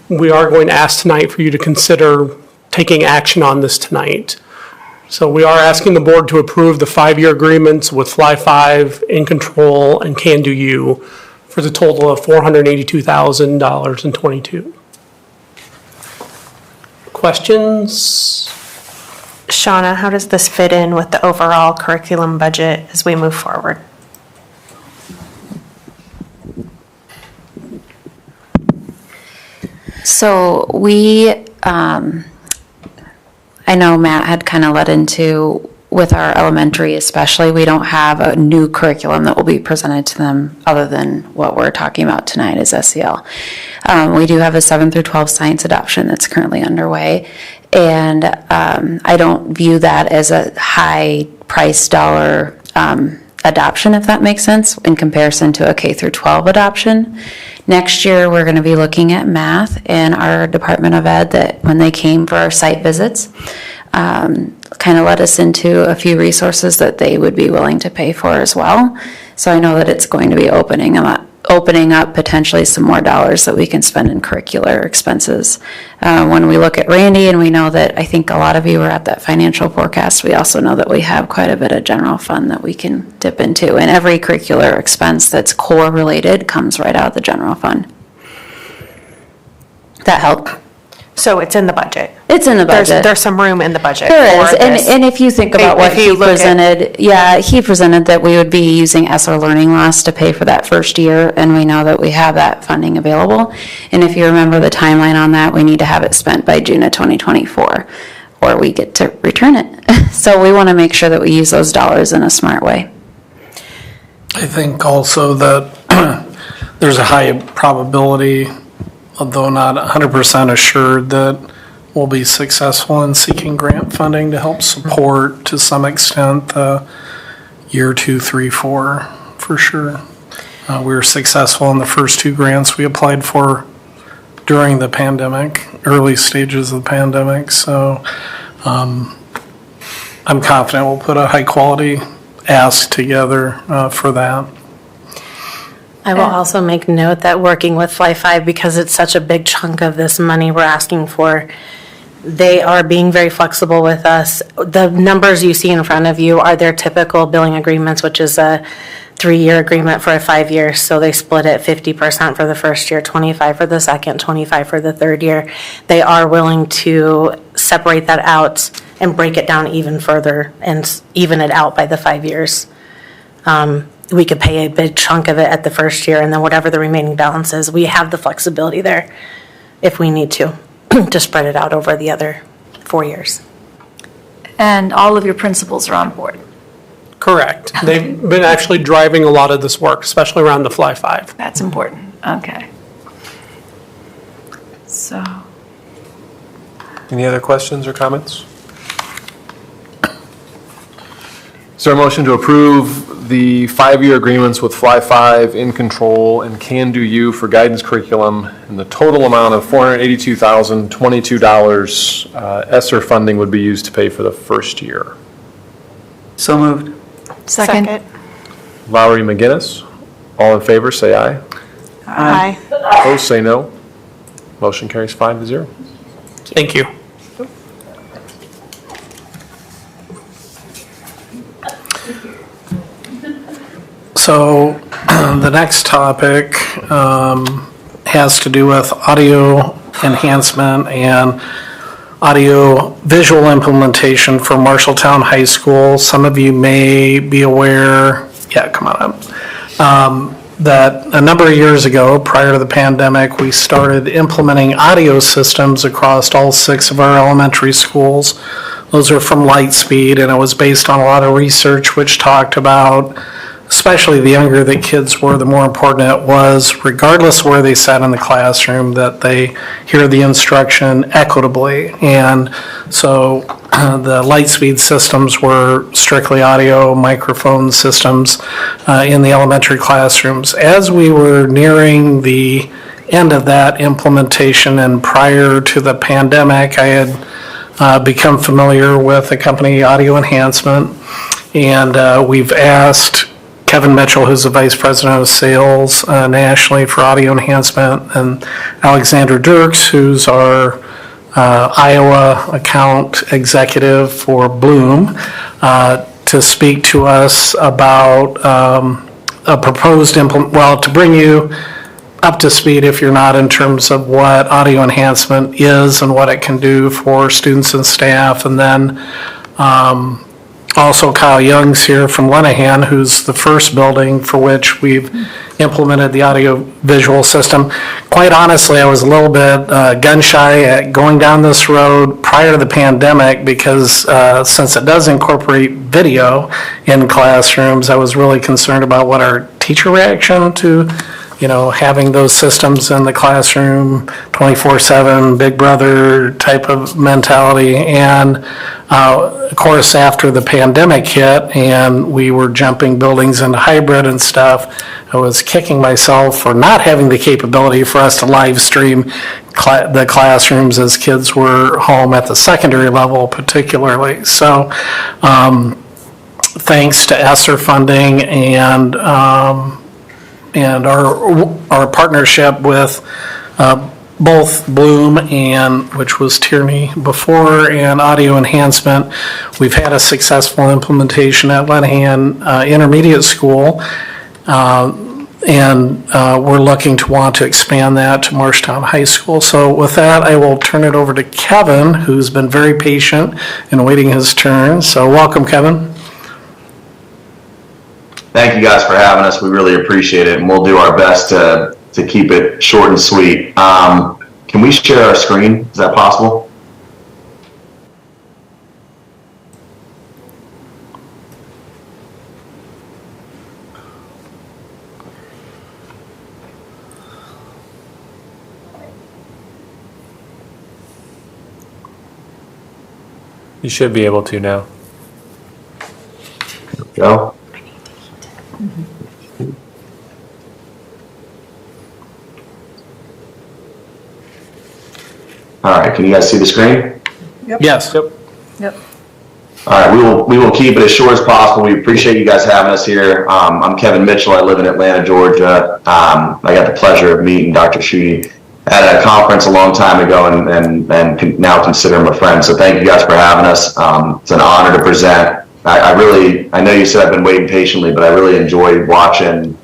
we are going to ask tonight for you to consider taking action on this tonight. So we are asking the board to approve the 5-year agreements with Fly 5, In Control, and Can Do You for the total of $482,022. Questions? Shauna, how does this fit in with the overall curriculum budget as we move forward? So we, I know Matt had kind of led into, with our elementary especially, we don't have a new curriculum that will be presented to them other than what we're talking about tonight is SEL. We do have a 7 through 12 science adoption that's currently underway. And I don't view that as a high price dollar adoption, if that makes sense, in comparison to a K through 12 adoption. Next year, we're going to be looking at math in our Department of Ed that when they came for our site visits, kind of led us into a few resources that they would be willing to pay for as well. So I know that it's going to be opening up potentially some more dollars that we can spend in curricular expenses. When we look at Randy and we know that I think a lot of you were at that financial forecast, we also know that we have quite a bit of general fund that we can dip into. And every curricular expense that's core related comes right out of the general fund. That help? So it's in the budget? It's in the budget. There's some room in the budget. There is, for this. and if you think about what he presented, he presented that we would be using ESSER learning loss to pay for that first year, and we know that we have that funding available. And if you remember the timeline on that, we need to have it spent by June of 2024, or we get to return it. So we want to make sure that we use those dollars in a smart way. I think also that there's a high probability, although not 100% assured, that we'll be successful in seeking grant funding to help support, to some extent, the year 2, 3, 4, for sure. We were successful in the first 2 grants we applied for during the pandemic, early stages of the pandemic. So I'm confident we'll put a high-quality ask together for that. I will also make note that working with Fly 5, because it's such a big chunk of this money we're asking for, they are being very flexible with us. The numbers you see in front of you are their typical billing agreements, which is a 3-year agreement for a 5 years, so they split it 50% for the first year, 25 for the second, 25 for the third year. They are willing to separate that out and break it down even further and even it out by the 5 years. We could pay a big chunk of it at the first year, and then whatever the remaining balance is, we have the flexibility there if we need to spread it out over the other 4 years. And all of your principals are on board. Correct. They've been actually driving a lot of this work, especially around the Fly 5. That's important. Okay. So, Any other questions or comments? Is there a motion to approve the 5-year agreements with Fly 5, In Control, and Can Do You for guidance curriculum in the total amount of $482,022? ESSER funding would be used to pay for the first year. So moved. second. Lowry McGinnis, all in favor, say aye. Aye. Opposed, say no. Motion carries 5-0. Thank you. So the next topic has to do with audio enhancement and audio visual implementation for Marshalltown High School. Some of you may be aware, come on up, that a number of years ago, prior to the pandemic, we started implementing audio systems across all 6 of our elementary schools. Those are from Lightspeed, and it was based on a lot of research which talked about, especially the younger the kids were, the more important it was, regardless of where they sat in the classroom, that they hear the instruction equitably. And so the Lightspeed systems were strictly audio microphone systems in the elementary classrooms. As we were nearing the end of that implementation and prior to the pandemic, I had become familiar with the company Audio Enhancement, and we've asked Kevin Mitchell, who's the Vice President of Sales nationally for Audio Enhancement, and Alexander Dirks, who's our Iowa account executive for Bloom, to speak to us about a proposed to bring you up to speed if you're not, in terms of what audio enhancement is and what it can do for students and staff. And then also Kyle Young's here from Lenahan, who's the first building for which we've implemented the audio visual system. Quite honestly, I was a little bit gun shy at going down this road prior to the pandemic because since it does incorporate video in classrooms, I was really concerned about what our teacher reaction to having those systems in the classroom 24/7, Big Brother type of mentality. And of course, after the pandemic hit and we were jumping buildings into hybrid and stuff, I was kicking myself for not having the capability for us to live stream the classrooms as kids were home at the secondary level particularly. So thanks to ESSER funding and our partnership with both Bloom and, which was Tierney before, and Audio Enhancement, we've had a successful implementation at Lenahan Intermediate School, and we're looking to want to expand that to Marshalltown High School. So with that, I will turn it over to Kevin, who's been very patient in waiting his turn. So welcome, Kevin. Thank you guys for having us. We really appreciate it, and we'll do our best to keep it short and sweet. Can we share our screen? Is that possible? You should be able to now. Go. All right, can you guys see the screen? Yep. Yes. Yep. All right, we will keep it as short as possible. We appreciate you guys having us here. I'm Kevin Mitchell. I live in Atlanta, Georgia. I got the pleasure of meeting Dr. Schutte at a conference a long time ago and now consider him a friend. So thank you guys for having us. It's an honor to present I know you said I've been waiting patiently, but I really enjoyed watching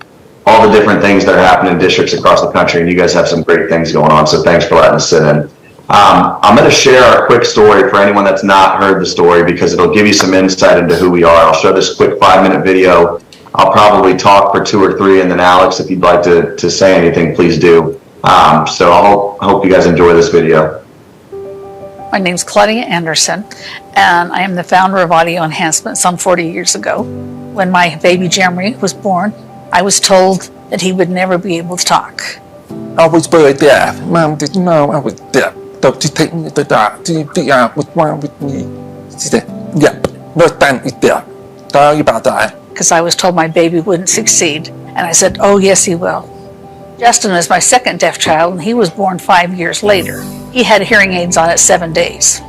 all the different things that are happening in districts across the country, and you guys have some great things going on, so thanks for letting us sit in. I'm going to share a quick story for anyone that's not heard the story because it'll give you some insight into who we are. I'll show this quick 5-minute video. I'll probably talk for 2 or 3, and then Alex, if you'd like to say anything, please do. So I hope you guys enjoy this video. My name's Claudia Anderson, and I am the founder of Audio Enhancement some 40 years ago. When my baby Jeremy was born, I was told that he would never be able to talk. I was very deaf. Mom didn't know I was deaf. So she took me to the doctor to figure out what's wrong with me. She said, "Yep, no time is deaf. Sorry about that." Because I was told my baby wouldn't succeed. And I said, oh, yes, he will. Justin is my second deaf child, and he was born 5 years later. He had hearing aids on at 7 days.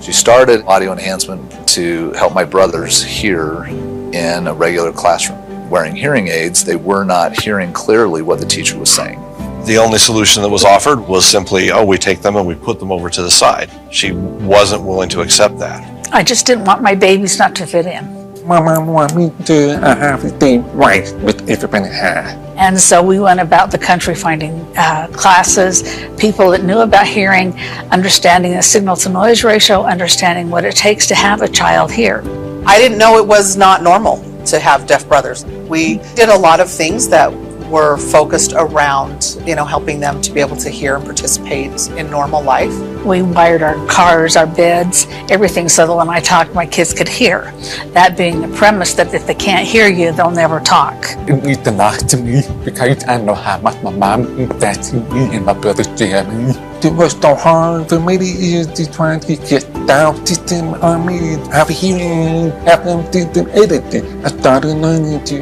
She started audio enhancement to help my brothers hear in a regular classroom. Wearing hearing aids, they were not hearing clearly what the teacher was saying. The only solution that was offered was simply, oh, we take them and we put them over to the side. She wasn't willing to accept that. I just didn't want my babies not to fit in. My mom wanted me to have everything right with everybody had. And so we went about the country finding classes, people that knew about hearing, understanding the signal-to-noise ratio, understanding what it takes to have a child hear. I didn't know it was not normal to have deaf brothers. We did a lot of things that were focused around, helping them to be able to hear and participate in normal life. We wired our cars, our beds, everything so that when I talked, my kids could hear. That being the premise that if they can't hear you, they'll never talk. It means a lot to me because I know how much my mom invested in me and my brother Jeremy. It was so hard for many years to try to get down to them on me, have hearing, have them do them everything. I started learning to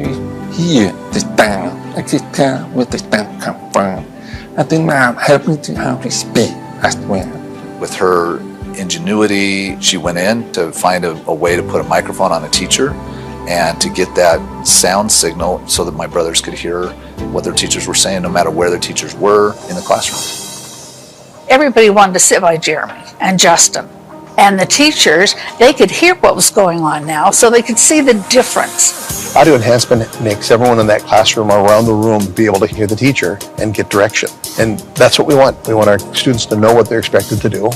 hear the sound. I could tell where the sound come from. And then now helping to how to speak as well. With her ingenuity, she went in to find a way to put a microphone on a teacher and to get that sound signal so that my brothers could hear what their teachers were saying no matter where their teachers were in the classroom. Everybody wanted to sit by Jeremy and Justin. And the teachers, they could hear what was going on now, so they could see the difference. Audio enhancement makes everyone in that classroom or around the room be able to hear the teacher and get direction. And that's what we want. We want our students to know what they're expected to do.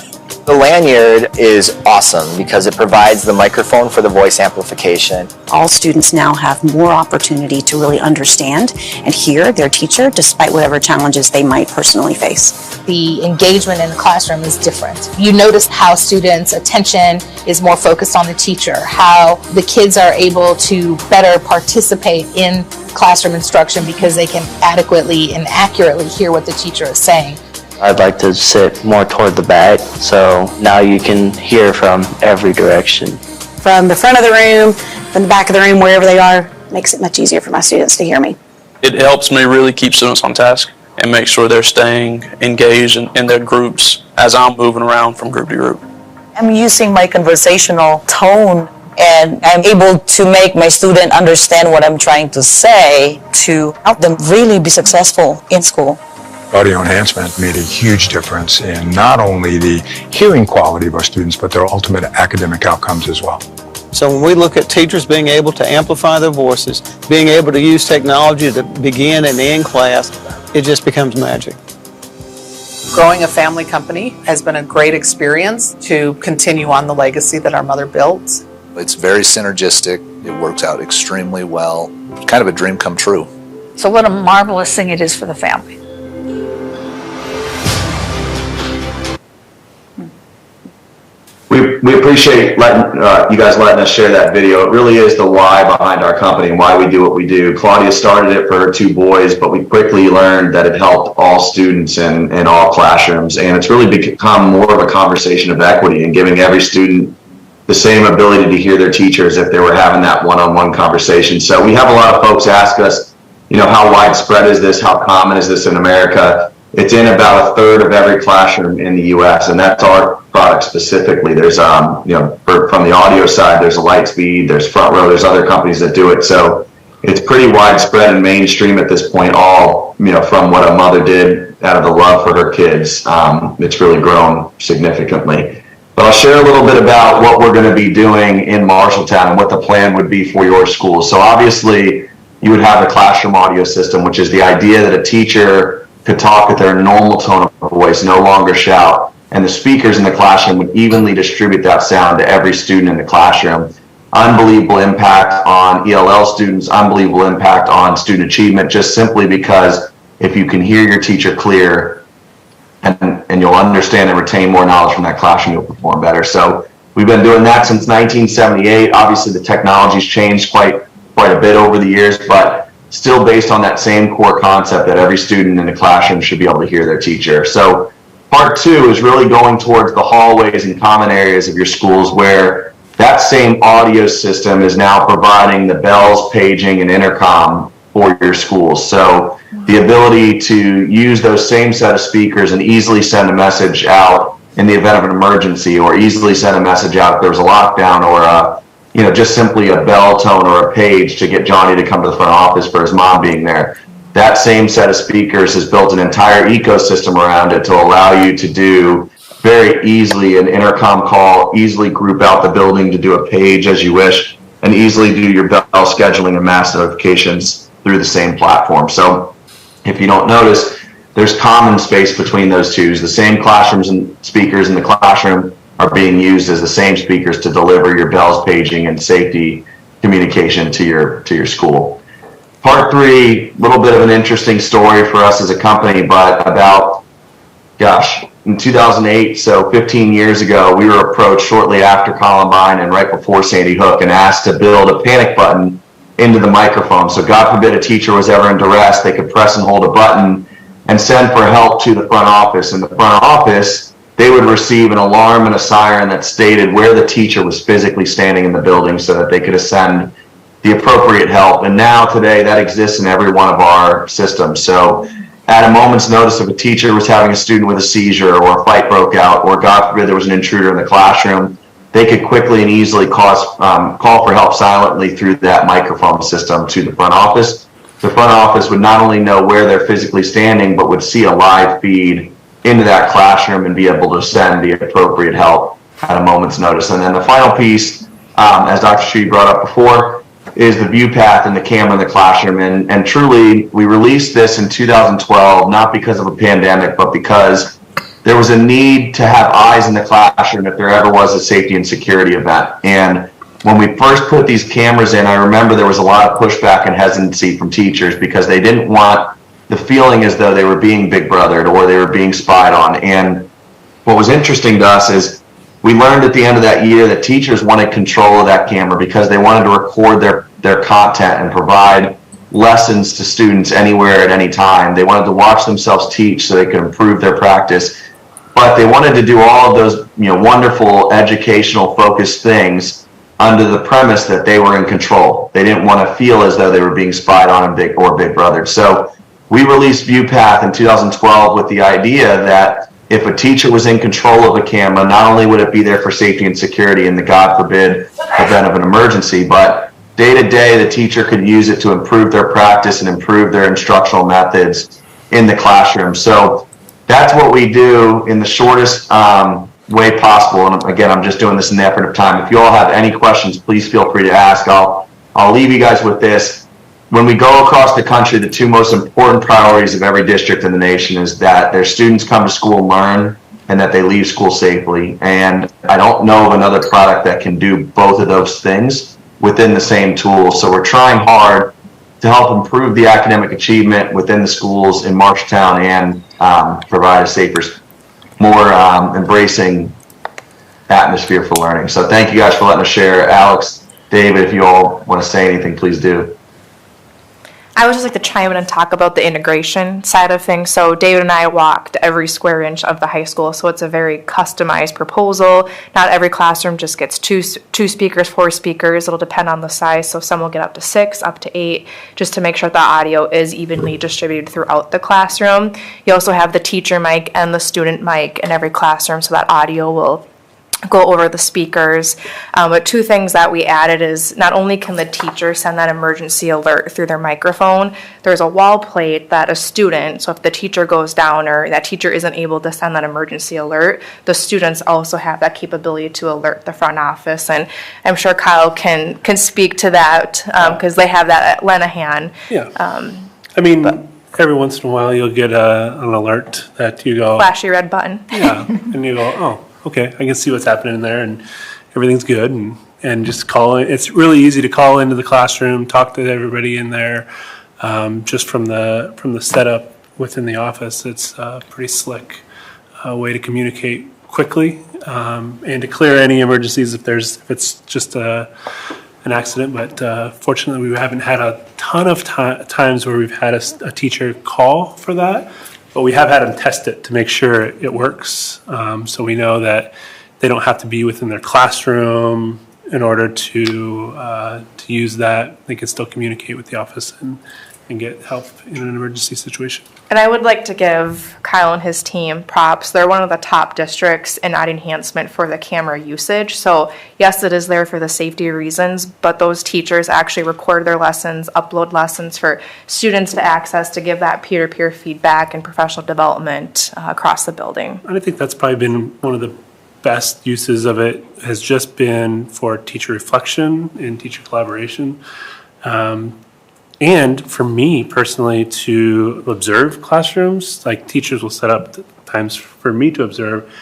The lanyard is awesome because it provides the microphone for the voice amplification. All students now have more opportunity to really understand and hear their teacher despite whatever challenges they might personally face. The engagement in the classroom is different. You notice how students' attention is more focused on the teacher, how the kids are able to better participate in classroom instruction because they can adequately and accurately hear what the teacher is saying. I'd like to sit more toward the back, so now you can hear from every direction. From the front of the room, from the back of the room, wherever they are, makes it much easier for my students to hear me. It helps me really keep students on task and make sure they're staying engaged in their groups as I'm moving around from group to group. I'm using my conversational tone and I'm able to make my student understand what I'm trying to say to help them really be successful in school. Audio enhancement made a huge difference in not only the hearing quality of our students, but their ultimate academic outcomes as well. So when we look at teachers being able to amplify their voices, being able to use technology to begin and end class, it just becomes magic. Growing a family company has been a great experience to continue on the legacy that our mother built. It's very synergistic. It works out extremely well. It's kind of a dream come true. So what a marvelous thing it is for the family. We appreciate you guys letting us share that video. It really is the why behind our company and why we do what we do. Claudia started it for her 2 boys, but we quickly learned that it helped all students in all classrooms. And it's really become more of a conversation of equity and giving every student the same ability to hear their teachers if they were having that one-on-one conversation. So we have a lot of folks ask us, how widespread is this? How common is this in America? It's in about 1/3 of every classroom in the U.S., and that's our product specifically. There's, from the audio side, there's Lightspeed, there's Front Row, there's other companies that do it. So it's pretty widespread and mainstream at this point, all, from what a mother did out of the love for her kids. It's really grown significantly. But I'll share a little bit about what we're going to be doing in Marshalltown and what the plan would be for your school. So obviously, you would have a classroom audio system, which is the idea that a teacher could talk at their normal tone of voice, no longer shout, and the speakers in the classroom would evenly distribute that sound to every student in the classroom. Unbelievable impact on ELL students, unbelievable impact on student achievement, just simply because if you can hear your teacher clear, and you'll understand and retain more knowledge from that classroom, you'll perform better. So we've been doing that since 1978. Obviously, the technology's changed quite a bit over the years, but still based on that same core concept that every student in the classroom should be able to hear their teacher. So part two is really going towards the hallways and common areas of your schools where that same audio system is now providing the bells, paging, and intercom for your schools. So the ability to use those same set of speakers and easily send a message out in the event of an emergency, or easily send a message out if there was a lockdown, or just simply a bell tone or a page to get Johnny to come to the front office for his mom being there. That same set of speakers has built an entire ecosystem around it to allow you to do very easily an intercom call, easily group out the building to do a page as you wish, and easily do your bell scheduling and mass notifications through the same platform. So if you don't notice, there's common space between those two. The same classrooms and speakers in the classroom are being used as the same speakers to deliver your bells, paging, and safety communication to your school. Part three, a little bit of an interesting story for us as a company, but about, in 2008, so 15 years ago, we were approached shortly after Columbine and right before Sandy Hook and asked to build a panic button into the microphone. So God forbid a teacher was ever in duress, they could press and hold a button and send for help to the front office. In the front office, they would receive an alarm and a siren that stated where the teacher was physically standing in the building so that they could send the appropriate help. And now today that exists in every one of our systems. So at a moment's notice, if a teacher was having a student with a seizure or a fight broke out, or God forbid there was an intruder in the classroom, they could quickly and easily call for help silently through that microphone system to the front office. The front office would not only know where they're physically standing, but would see a live feed into that classroom and be able to send the appropriate help at a moment's notice. And then the final piece, as Dr. Shi brought up before, is the view path and the camera in the classroom. And truly, we released this in 2012, not because of a pandemic, but because there was a need to have eyes in the classroom if there ever was a safety and security event. And when we first put these cameras in, I remember there was a lot of pushback and hesitancy from teachers because they didn't want the feeling as though they were being big brothered or they were being spied on. And what was interesting to us is we learned at the end of that year that teachers wanted control of that camera because they wanted to record their content and provide lessons to students anywhere at any time. They wanted to watch themselves teach so they could improve their practice. But they wanted to do all of those, wonderful educational focused things under the premise that they were in control. They didn't want to feel as though they were being spied on and big brothered. So we released ViewPath in 2012 with the idea that if a teacher was in control of a camera, not only would it be there for safety and security in the God forbid event of an emergency, but day to day the teacher could use it to improve their practice and improve their instructional methods in the classroom. So that's what we do in the shortest way possible. And again, I'm just doing this in the effort of time. If you all have any questions, please feel free to ask. I'll leave you guys with this. When we go across the country, the two most important priorities of every district in the nation is that their students come to school and learn, and that they leave school safely. And I don't know of another product that can do both of those things within the same tool. So we're trying hard to help improve the academic achievement within the schools in Marshalltown and provide a safer, more embracing atmosphere for learning. So thank you guys for letting us share. Alex, David, if you all want to say anything, please do. I would just like to chime in and talk about the integration side of things. So David and I walked every square inch of the high school, so it's a very customized proposal. Not every classroom just gets two speakers, 4 speakers. It'll depend on the size, so some will get up to 6, up to 8, just to make sure the audio is evenly distributed throughout the classroom. You also have the teacher mic and the student mic in every classroom, so that audio will go over the speakers. But two things that we added is not only can the teacher send that emergency alert through their microphone, there's a wall plate that a student, so if the teacher goes down or that teacher isn't able to send that emergency alert, the students also have that capability to alert the front office. And I'm sure Kyle can speak to that because they have that at Lenahan. Yeah. I mean, every once in a while you'll get an alert that you go, flashy red button. Yeah, and you go, oh, okay, I can see what's happening in there, and everything's good, and just call in. It's really easy to call into the classroom, talk to everybody in there, just from the setup within the office. It's a pretty slick way to communicate quickly and to clear any emergencies if it's just an accident. But fortunately, we haven't had a ton of times where we've had a teacher call for that. But we have had them test it to make sure it works. So we know that they don't have to be within their classroom in order to use that. They can still communicate with the office and get help in an emergency situation. And I would like to give Kyle and his team props. They're one of the top districts in enhancement for the camera usage. So yes, it is there for the safety reasons, but those teachers actually record their lessons, upload lessons for students to access to give that peer-to-peer feedback and professional development across the building. And I think that's probably been one of the best uses of it, has just been for teacher reflection and teacher collaboration. And for me personally, to observe classrooms, like teachers will set up times for me to observe,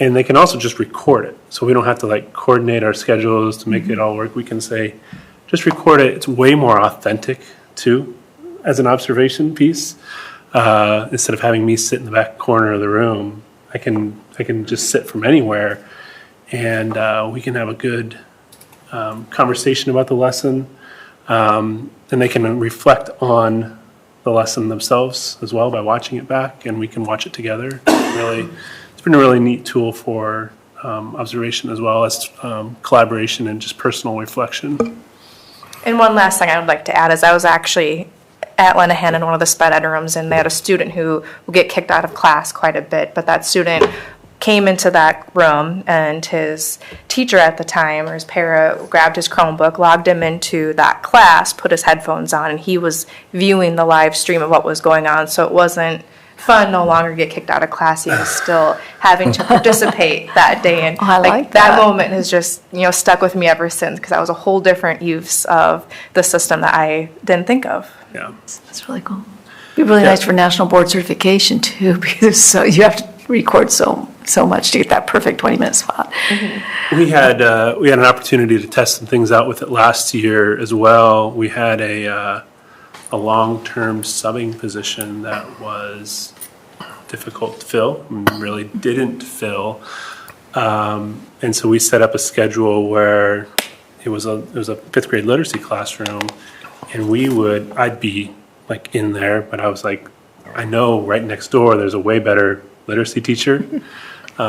and they can also just record it. So we don't have to like coordinate our schedules to make it all work. We can say, just record it. It's way more authentic too, as an observation piece. Instead of having me sit in the back corner of the room, I can just sit from anywhere, and we can have a good conversation about the lesson. And they can reflect on the lesson themselves as well by watching it back, and we can watch it together. It's been a really neat tool for observation as well as collaboration and just personal reflection. And one last thing I would like to add is I was actually at Lenahan in one of the sped ed rooms, and they had a student who will get kicked out of class quite a bit, but that student came into that room, and his teacher at the time, or his para, grabbed his Chromebook, logged him into that class, put his headphones on, and he was viewing the live stream of what was going on. So it wasn't fun no longer get kicked out of class. He was still having to participate that day. And I like that moment has just stuck with me ever since, because that was a whole different use of the system that I didn't think of. Yeah, That's really cool. It'd be really nice for national board certification too, because you have to record so much to get that perfect 20-minute spot. We had an opportunity to test some things out with it last year as well. We had a long-term subbing position that was difficult to fill, and really didn't fill, and so we set up a schedule where it was a fifth grade literacy classroom, and I'd be like in there, but I was like, I know right next door there's a way better literacy teacher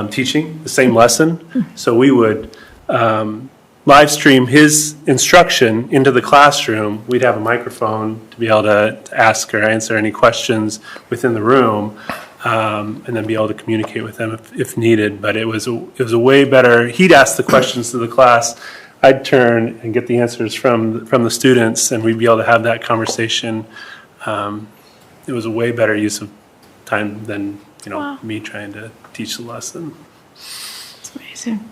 teaching the same lesson. So we would live stream his instruction into the classroom. We'd have a microphone to be able to ask or answer any questions within the room, and then be able to communicate with them if needed. But it was a way better. He'd ask the questions to the class. I'd turn and get the answers from the students, and we'd be able to have that conversation. It was a way better use of time than me trying to teach the lesson. It's amazing.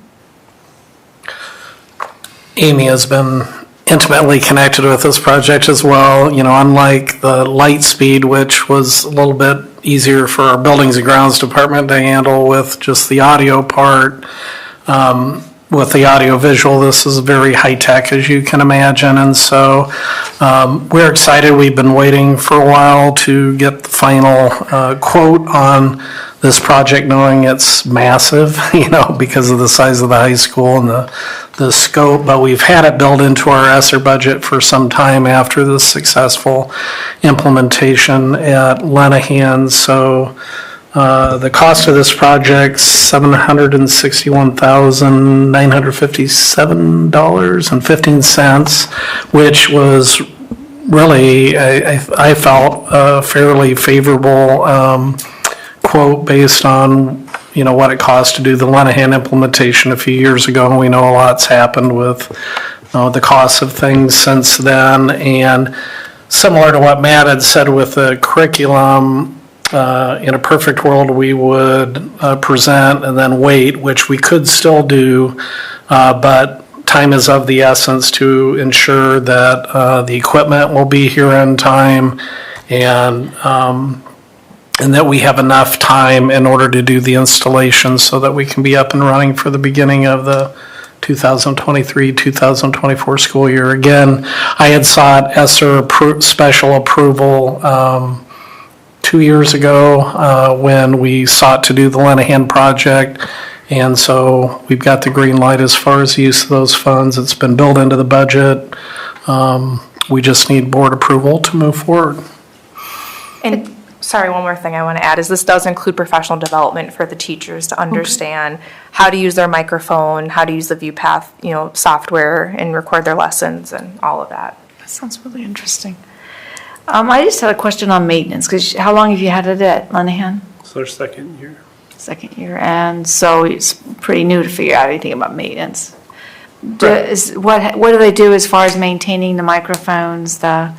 Amy has been intimately connected with this project as well. Unlike the Lightspeed, which was a little bit easier for our Buildings and Grounds department to handle with just the audio part. With the audio visual, this is very high tech, as you can imagine, and so we're excited. We've been waiting for a while to get the final quote on this project, knowing it's massive, because of the size of the high school and the scope. But we've had it built into our ESSER budget for some time after the successful implementation at Lenahan. So the cost of this project, $761,957.15, which was really, I felt, a fairly favorable quote based on what it costs to do the Lenahan implementation a few years ago, and we know a lot's happened with the costs of things since then. And similar to what Matt had said with the curriculum, in a perfect world, we would present and then wait, which we could still do, but time is of the essence to ensure that the equipment will be here in time, and that we have enough time in order to do the installation so that we can be up and running for the beginning of the 2023-2024 school year. Again, I had sought ESSER special approval 2 years ago when we sought to do the Lenahan project, and so we've got the green light as far as the use of those funds. It's been built into the budget. We just need board approval to move forward. And sorry, one more thing I want to add is this does include professional development for the teachers to understand how to use their microphone, how to use the ViewPath, software and record their lessons and all of that. That sounds really interesting. I just had a question on maintenance, because how long have you had it at Lenahan? So our second year. Second year, and so it's pretty new to figure out anything about maintenance. What do they do as far as maintaining the microphones, the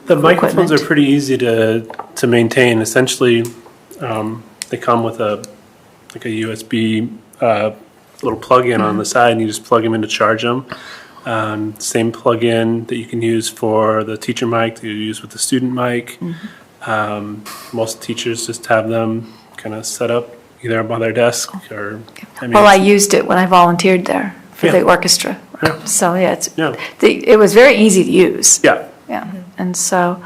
microphones equipment? are pretty easy to maintain. Essentially, they come with a USB little plug-in on the side, and you just plug them in to charge them. Same plug-in that you can use for the teacher mic that you use with the student mic. Most teachers just have them kind of set up either by their desk or. I used it when I volunteered there for the orchestra. Yeah. So it was very easy to use. Yeah. Yeah, and so,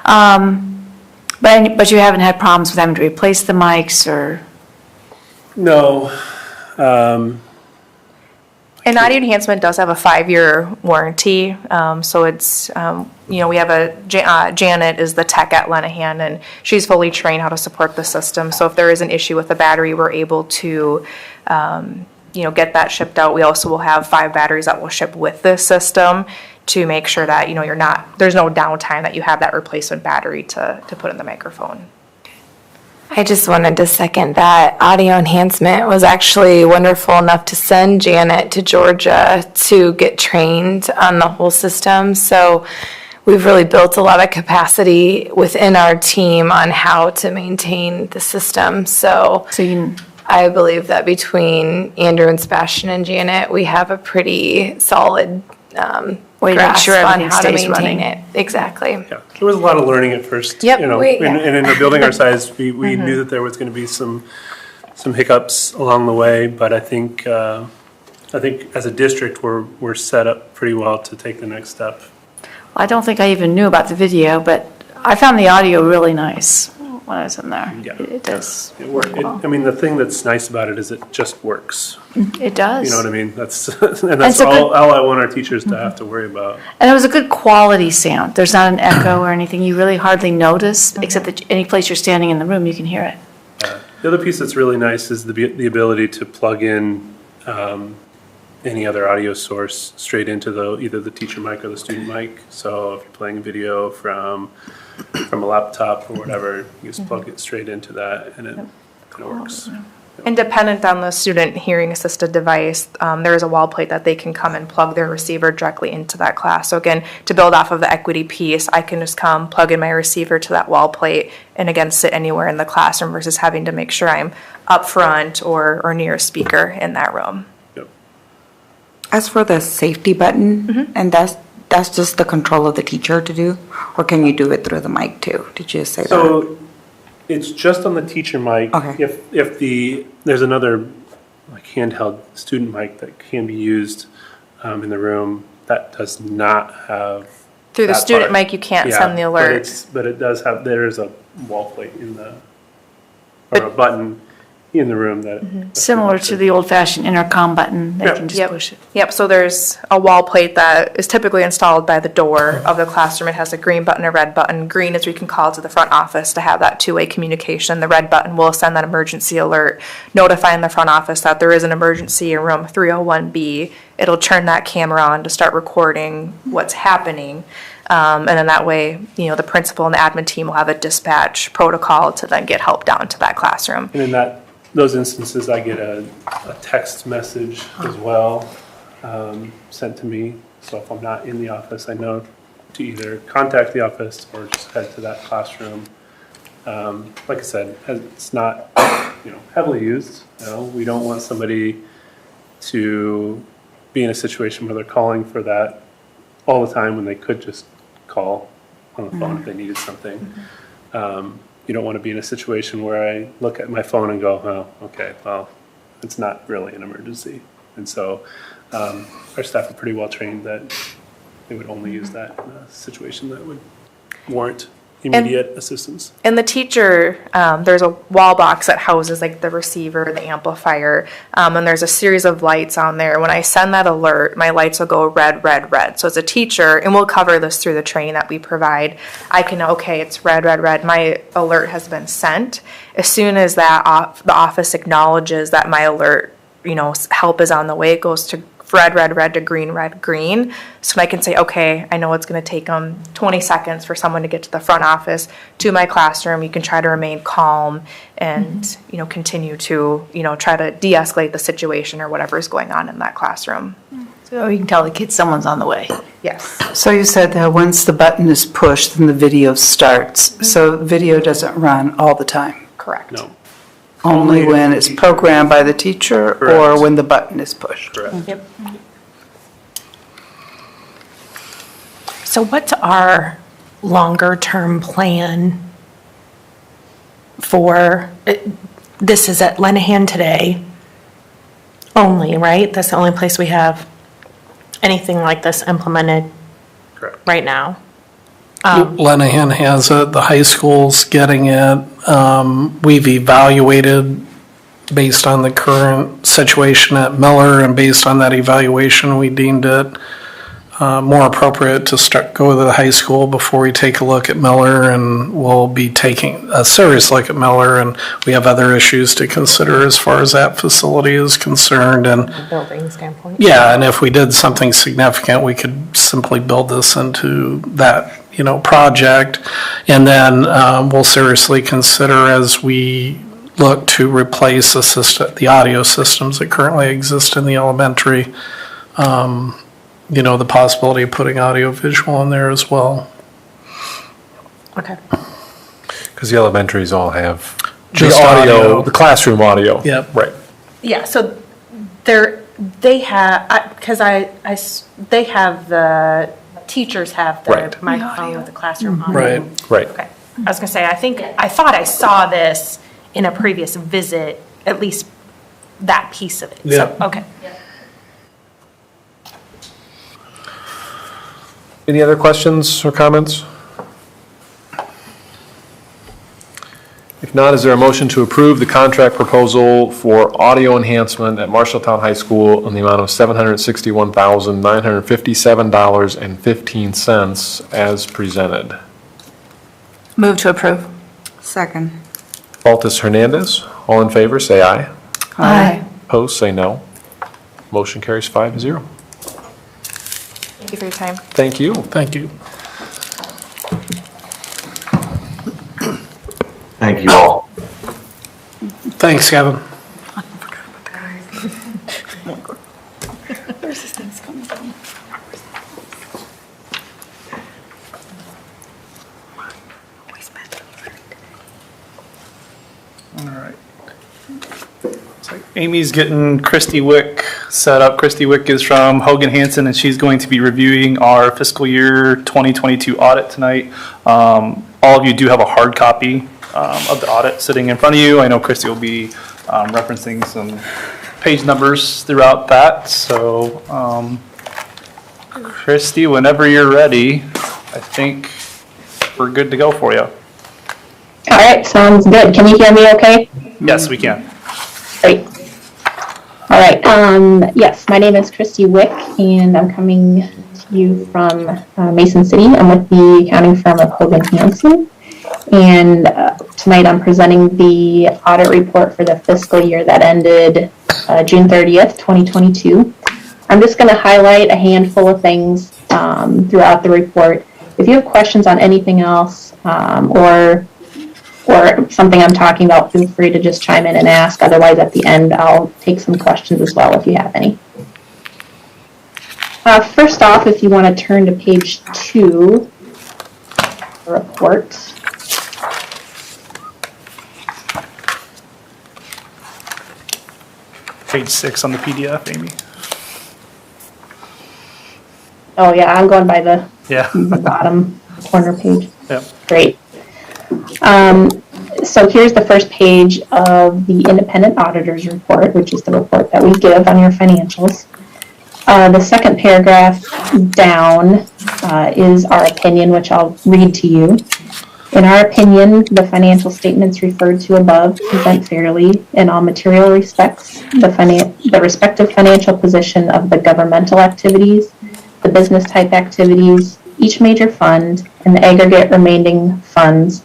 but you haven't had problems with having to replace the mics or? No. And audio enhancement does have a 5-year warranty, so it's, we have Janet is the tech at Lenahan, and she's fully trained how to support the system. So if there is an issue with the battery, we're able to, get that shipped out. We also will have 5 batteries that will ship with this system to make sure that, there's no downtime, that you have that replacement battery to put in the microphone. I just wanted to second that. Audio enhancement was actually wonderful enough to send Janet to Georgia to get trained on the whole system. So we've really built a lot of capacity within our team on how to maintain the system. So I believe that between Andrew and Sebastian and Janet, we have a pretty solid way to make grasp sure on everything how to stays maintain running. it. Exactly. Yeah, there was a lot of learning at first. Yep. And in building our size, we knew that there was going to be some hiccups along the way, but I think as a district we're set up pretty well to take the next step. I don't think I even knew about the video, but I found the audio really nice when I was in there. Yeah. It does. It works. The thing that's nice about it is it just works. It does. You know what I mean? That's all I want our teachers to have to worry about. And it was a good quality sound. There's not an echo or anything. You really hardly notice, except that any place you're standing in the room, you can hear it. The other piece that's really nice is the ability to plug in any other audio source straight into either the teacher mic or the student mic. So if you're playing a video from a laptop or whatever, you just plug it straight into that, and it works. And dependent on the student hearing assisted device, there is a wall plate that they can come and plug their receiver directly into that class. So again, to build off of the equity piece, I can just come plug in my receiver to that wall plate and again sit anywhere in the classroom versus having to make sure I'm up front or near a speaker in that room. As for the safety button, and that's just the control of the teacher to do, or can you do it through the mic too? Did you say that? So it's just on the teacher mic. Okay. If there's another handheld student mic that can be used in the room, that does not have Through the that student part. mic, you can't send the alert. But it does have. There is a wall plate or a button in the room that. Similar to the old-fashioned intercom button, they can just push it. Yep, so there's a wall plate that is typically installed by the door of the classroom. It has a green button, a red button. Green is we can call to the front office to have that two-way communication. The red button will send that emergency alert, notifying the front office that there is an emergency in room 301B. It'll turn that camera on to start recording what's happening. And then that way, the principal and the admin team will have a dispatch protocol to then get help down to that classroom. And in that those instances, I get a text message as well sent to me. So if I'm not in the office, I know to either contact the office or just head to that classroom. Like I said, it's not heavily used. We don't want somebody to be in a situation where they're calling for that all the time when they could just call on the phone if they needed something. You don't want to be in a situation where I look at my phone and go, oh, okay, well, it's not really an emergency. And so our staff are pretty well trained that they would only use that in a situation that would warrant immediate assistance. And the teacher, there's a wall box that houses like the receiver, the amplifier, and there's a series of lights on there. When I send that alert, my lights will go red, red, red. So as a teacher, and we'll cover this through the training that we provide, I can know, okay, it's red, red, red. My alert has been sent. As soon as that the office acknowledges that my alert, help is on the way, it goes to red, red, red to green, red, green. So I can say, okay, I know it's going to take them 20 seconds for someone to get to the front office, to my classroom. You can try to remain calm and, continue to, try to de-escalate the situation or whatever is going on in that classroom. So you can tell the kids someone's on the way. Yes. So you said that once the button is pushed, then the video starts. So video doesn't run all the time? Correct. No. Only when it's programmed by the teacher or when the button is pushed? Correct. Yep. So what's our longer-term plan for, this is at Lenahan today only, right? That's the only place we have anything like this implemented right now. Lenahan has it, the high school's getting it. We've evaluated based on the current situation at Miller, and based on that evaluation, we deemed it more appropriate to go to the high school before we take a look at Miller, and we'll be taking a serious look at Miller, and we have other issues to consider as far as that facility is concerned. And building standpoint. yeah, and if we did something significant, we could simply build this into that project, and then we'll seriously consider as we look to replace the audio systems that currently exist in the elementary, the possibility of putting audio-visual in there as well. Okay. Because the elementaries all have Just the audio. the classroom audio. Yep. Right. Yeah, so they have, because they have the teachers have the Right. microphone with the classroom audio. Right. Right. Okay. I was gonna say, I thought I saw this in a previous visit, at least that piece of it. So, Yeah. okay. Any other questions or comments? If not, is there a motion to approve the contract proposal for audio enhancement at Marshalltown High School in the amount of $761,957.15 as presented? Move to approve. Second. Altus Hernandez, all in favor, say aye. Aye. Opposed, say no. Motion carries 5-0. Thank you for your time. Thank you. Thank you. Thank you all. Thanks, Kevin. Where's this thing coming from? All right. Looks like Amy's getting Christy Wick set up. Christy Wick is from Hogan Hansen, and she's going to be reviewing our fiscal year 2022 audit tonight. All of you do have a hard copy of the audit sitting in front of you. I know Christy will be referencing some page numbers throughout that. So, Christy, whenever you're ready, I think we're good to go for you. All right, sounds good. Can you hear me okay? Yes, we can. Great. All right, yes, my name is Christy Wick, and I'm coming to you from Mason City. I'm with the accounting firm of Hogan Hansen, and tonight I'm presenting the audit report for the fiscal year that ended June 30th, 2022. I'm just going to highlight a handful of things throughout the report. If you have questions on anything else, or or something I'm talking about, feel free to just chime in and ask. Otherwise, at the end, I'll take some questions as well if you have any. First off, if you want to turn to page 2, the report. Page 6 on the PDF, Amy. Oh yeah, I'm going by the, Yeah. the bottom corner page. Yep. Great. So here's the first page of the independent auditor's report, which is the report that we give on your financials. The second paragraph down is our opinion, which I'll read to you. In our opinion, the financial statements referred to above present fairly in all material respects the respective financial position of the governmental activities, the business type activities, each major fund, and the aggregate remaining funds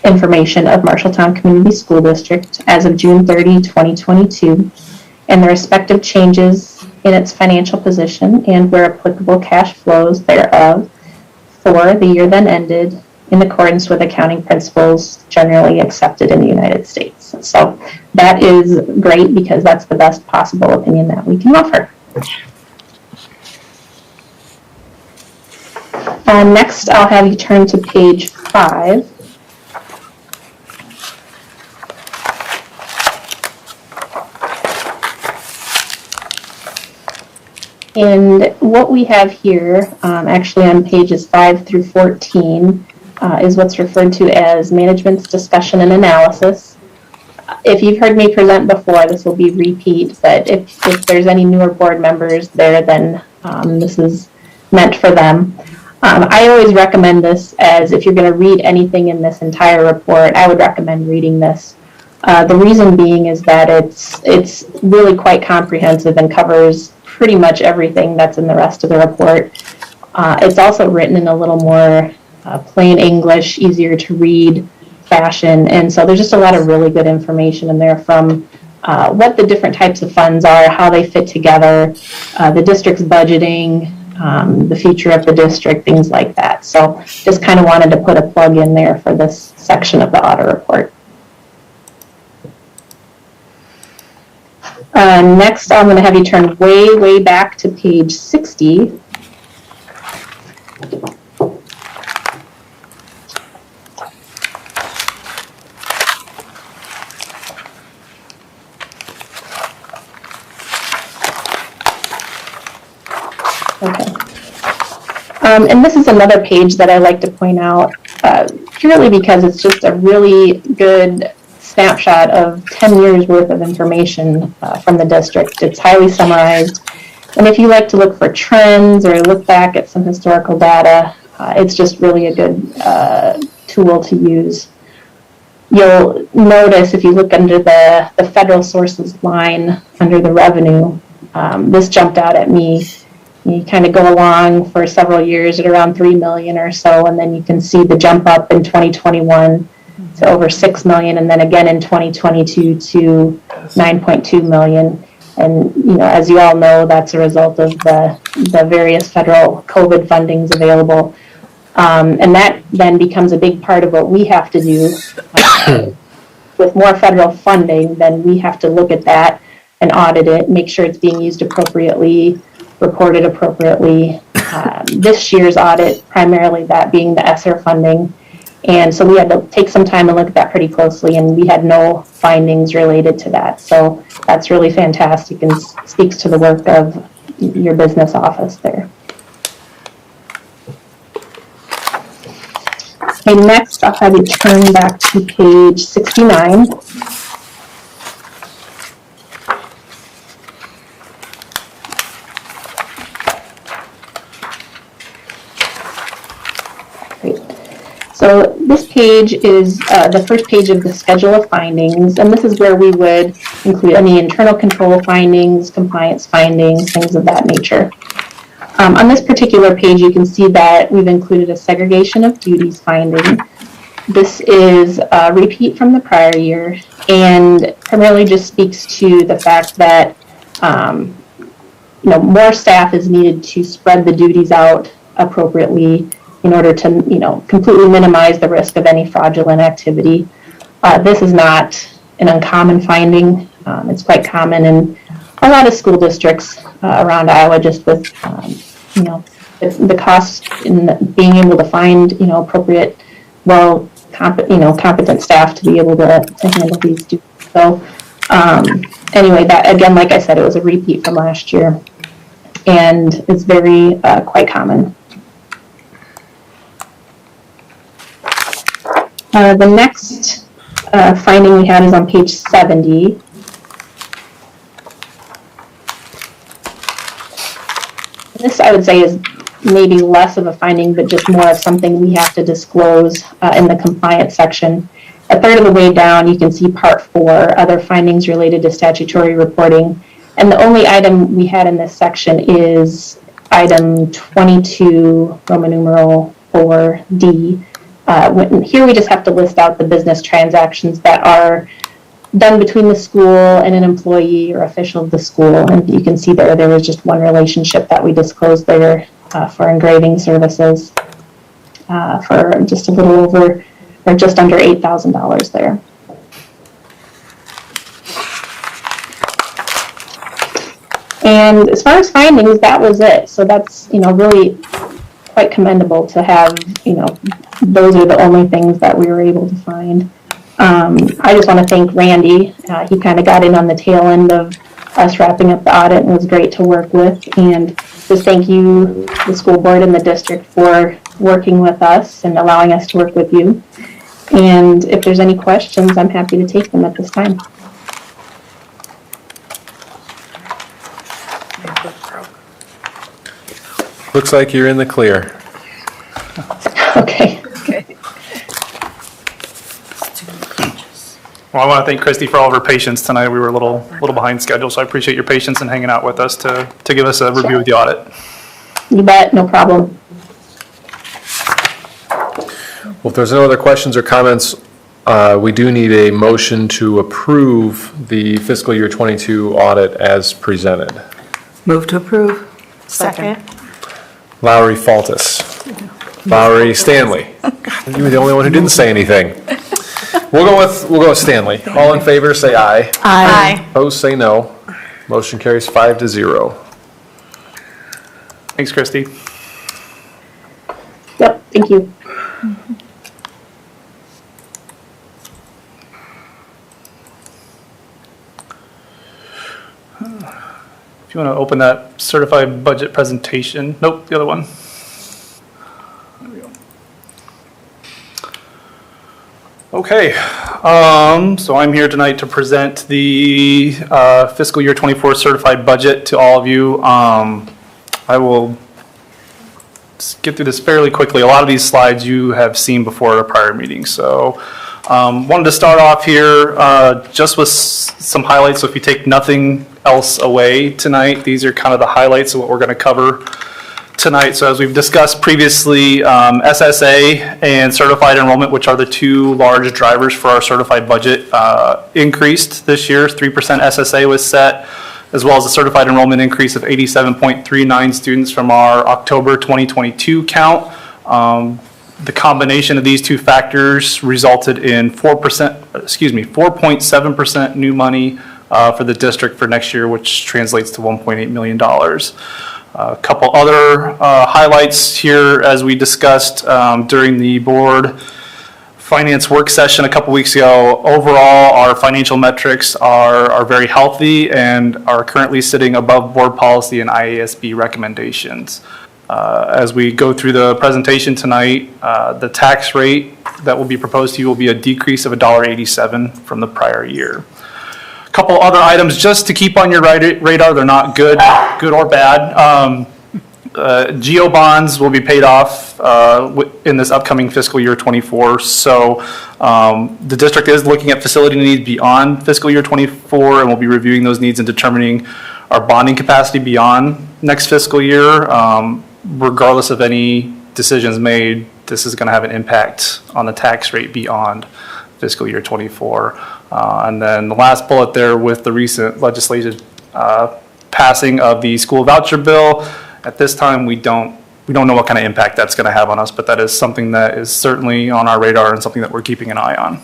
information of Marshalltown Community School District as of June 30, 2022, and the respective changes in its financial position and, where applicable, cash flows thereof for the year then ended in accordance with accounting principles generally accepted in the United States. So that is great because that's the best possible opinion that we can offer. Next, I'll have you turn to page 5. And what we have here, actually on pages 5 through 14, is what's referred to as management's discussion and analysis. If you've heard me present before, this will be repeat, but if there's any newer board members there, then this is meant for them. I always recommend this as if you're going to read anything in this entire report, I would recommend reading this. The reason being is that it's really quite comprehensive and covers pretty much everything that's in the rest of the report. It's also written in a little more plain English, easier to read fashion, and so there's just a lot of really good information in there from what the different types of funds are, how they fit together, the district's budgeting, the future of the district, things like that. So just kind of wanted to put a plug in there for this section of the audit report. Next, I'm going to have you turn way back to page 60. Okay. And this is another page that I like to point out, purely because it's just a really good snapshot of 10 years worth of information from the district. It's highly summarized. And if you like to look for trends or look back at some historical data, it's just really a good tool to use. You'll notice if you look under the federal sources line under the revenue, this jumped out at me. You kind of go along for several years at around 3 million or so, and then you can see the jump up in 2021 to over 6 million, and then again in 2022 to 9.2 million. And as you all know, that's a result of the various federal COVID fundings available. And that then becomes a big part of what we have to do. With more federal funding, then we have to look at that and audit it, make sure it's being used appropriately, reported appropriately. This year's audit, primarily that being the ESSER funding. And so we had to take some time and look at that pretty closely, and we had no findings related to that. So that's really fantastic and speaks to the work of your business office there. Okay, next I'll have you turn back to page 69. So this page is the first page of the schedule of findings, and this is where we would include any internal control findings, compliance findings, things of that nature. On this particular page, you can see that we've included a segregation of duties finding. This is a repeat from the prior year and primarily just speaks to the fact that more staff is needed to spread the duties out appropriately in order to completely minimize the risk of any fraudulent activity. This is not an uncommon finding. It's quite common in a lot of school districts around Iowa, just with the cost in being able to find appropriate, competent staff to be able to handle these students. So anyway, that again, like I said, it was a repeat from last year, and it's very quite common. The next finding we had is on page 70. This, I would say, is maybe less of a finding, but just more of something we have to disclose in the compliance section. A third of the way down, you can see part 4, other findings related to statutory reporting. And the only item we had in this section is item 22, Roman numeral 4D. Here we just have to list out the business transactions that are done between the school and an employee or official of the school. And you can see there was just one relationship that we disclosed there for engraving services for just a little over, or just under $8,000 there. And as far as findings, that was it. So that's, really quite commendable to have, those are the only things that we were able to find. I just want to thank Randy. He kind of got in on the tail end of us wrapping up the audit and was great to work with. And just thank you, the school board and the district, for working with us and allowing us to work with you. And if there's any questions, I'm happy to take them at this time. Looks like you're in the clear. Okay. Well, I want to thank Christy for all of her patience tonight. We were a little behind schedule, so I appreciate your patience and hanging out with us to give us a review of the audit. You bet, no problem. Well, if there's no other questions or comments, we do need a motion to approve the fiscal year 22 audit as presented. Move to approve. Second. Lowry Faltis. Lowry Stanley. You were the only one who didn't say anything. We'll go with Stanley. All in favor, say aye. Aye. Opposed, say no. Motion carries 5-0. Thanks, Christy. Yep, thank you. If you want to open that certified budget presentation. Nope, the other one. There we go. Okay, so I'm here tonight to present the fiscal year 24 certified budget to all of you. I will get through this fairly quickly. A lot of these slides you have seen before at a prior meeting. So wanted to start off here just with some highlights. So if you take nothing else away tonight, these are kind of the highlights of what we're going to cover tonight. So as we've discussed previously, SSA and certified enrollment, which are the two large drivers for our certified budget, increased this year. 3% SSA was set, as well as a certified enrollment increase of 87.39 students from our October 2022 count. The combination of these two factors resulted in 4.7% new money for the district for next year, which translates to $1.8 million. A couple other highlights here, as we discussed during the board finance work session a couple weeks ago. Overall, our financial metrics are very healthy and are currently sitting above board policy and IASB recommendations. As we go through the presentation tonight, the tax rate that will be proposed to you will be a decrease of $1.87 from the prior year. A couple other items just to keep on your radar. They're not good or bad. GO bonds will be paid off in this upcoming fiscal year 24. So the district is looking at facility needs beyond fiscal year 24, and we'll be reviewing those needs and determining our bonding capacity beyond next fiscal year. Regardless of any decisions made, this is going to have an impact on the tax rate beyond fiscal year 24. And then the last bullet there, with the recent legislative passing of the school voucher bill, at this time we don't know what kind of impact that's going to have on us, but that is something that is certainly on our radar and something that we're keeping an eye on.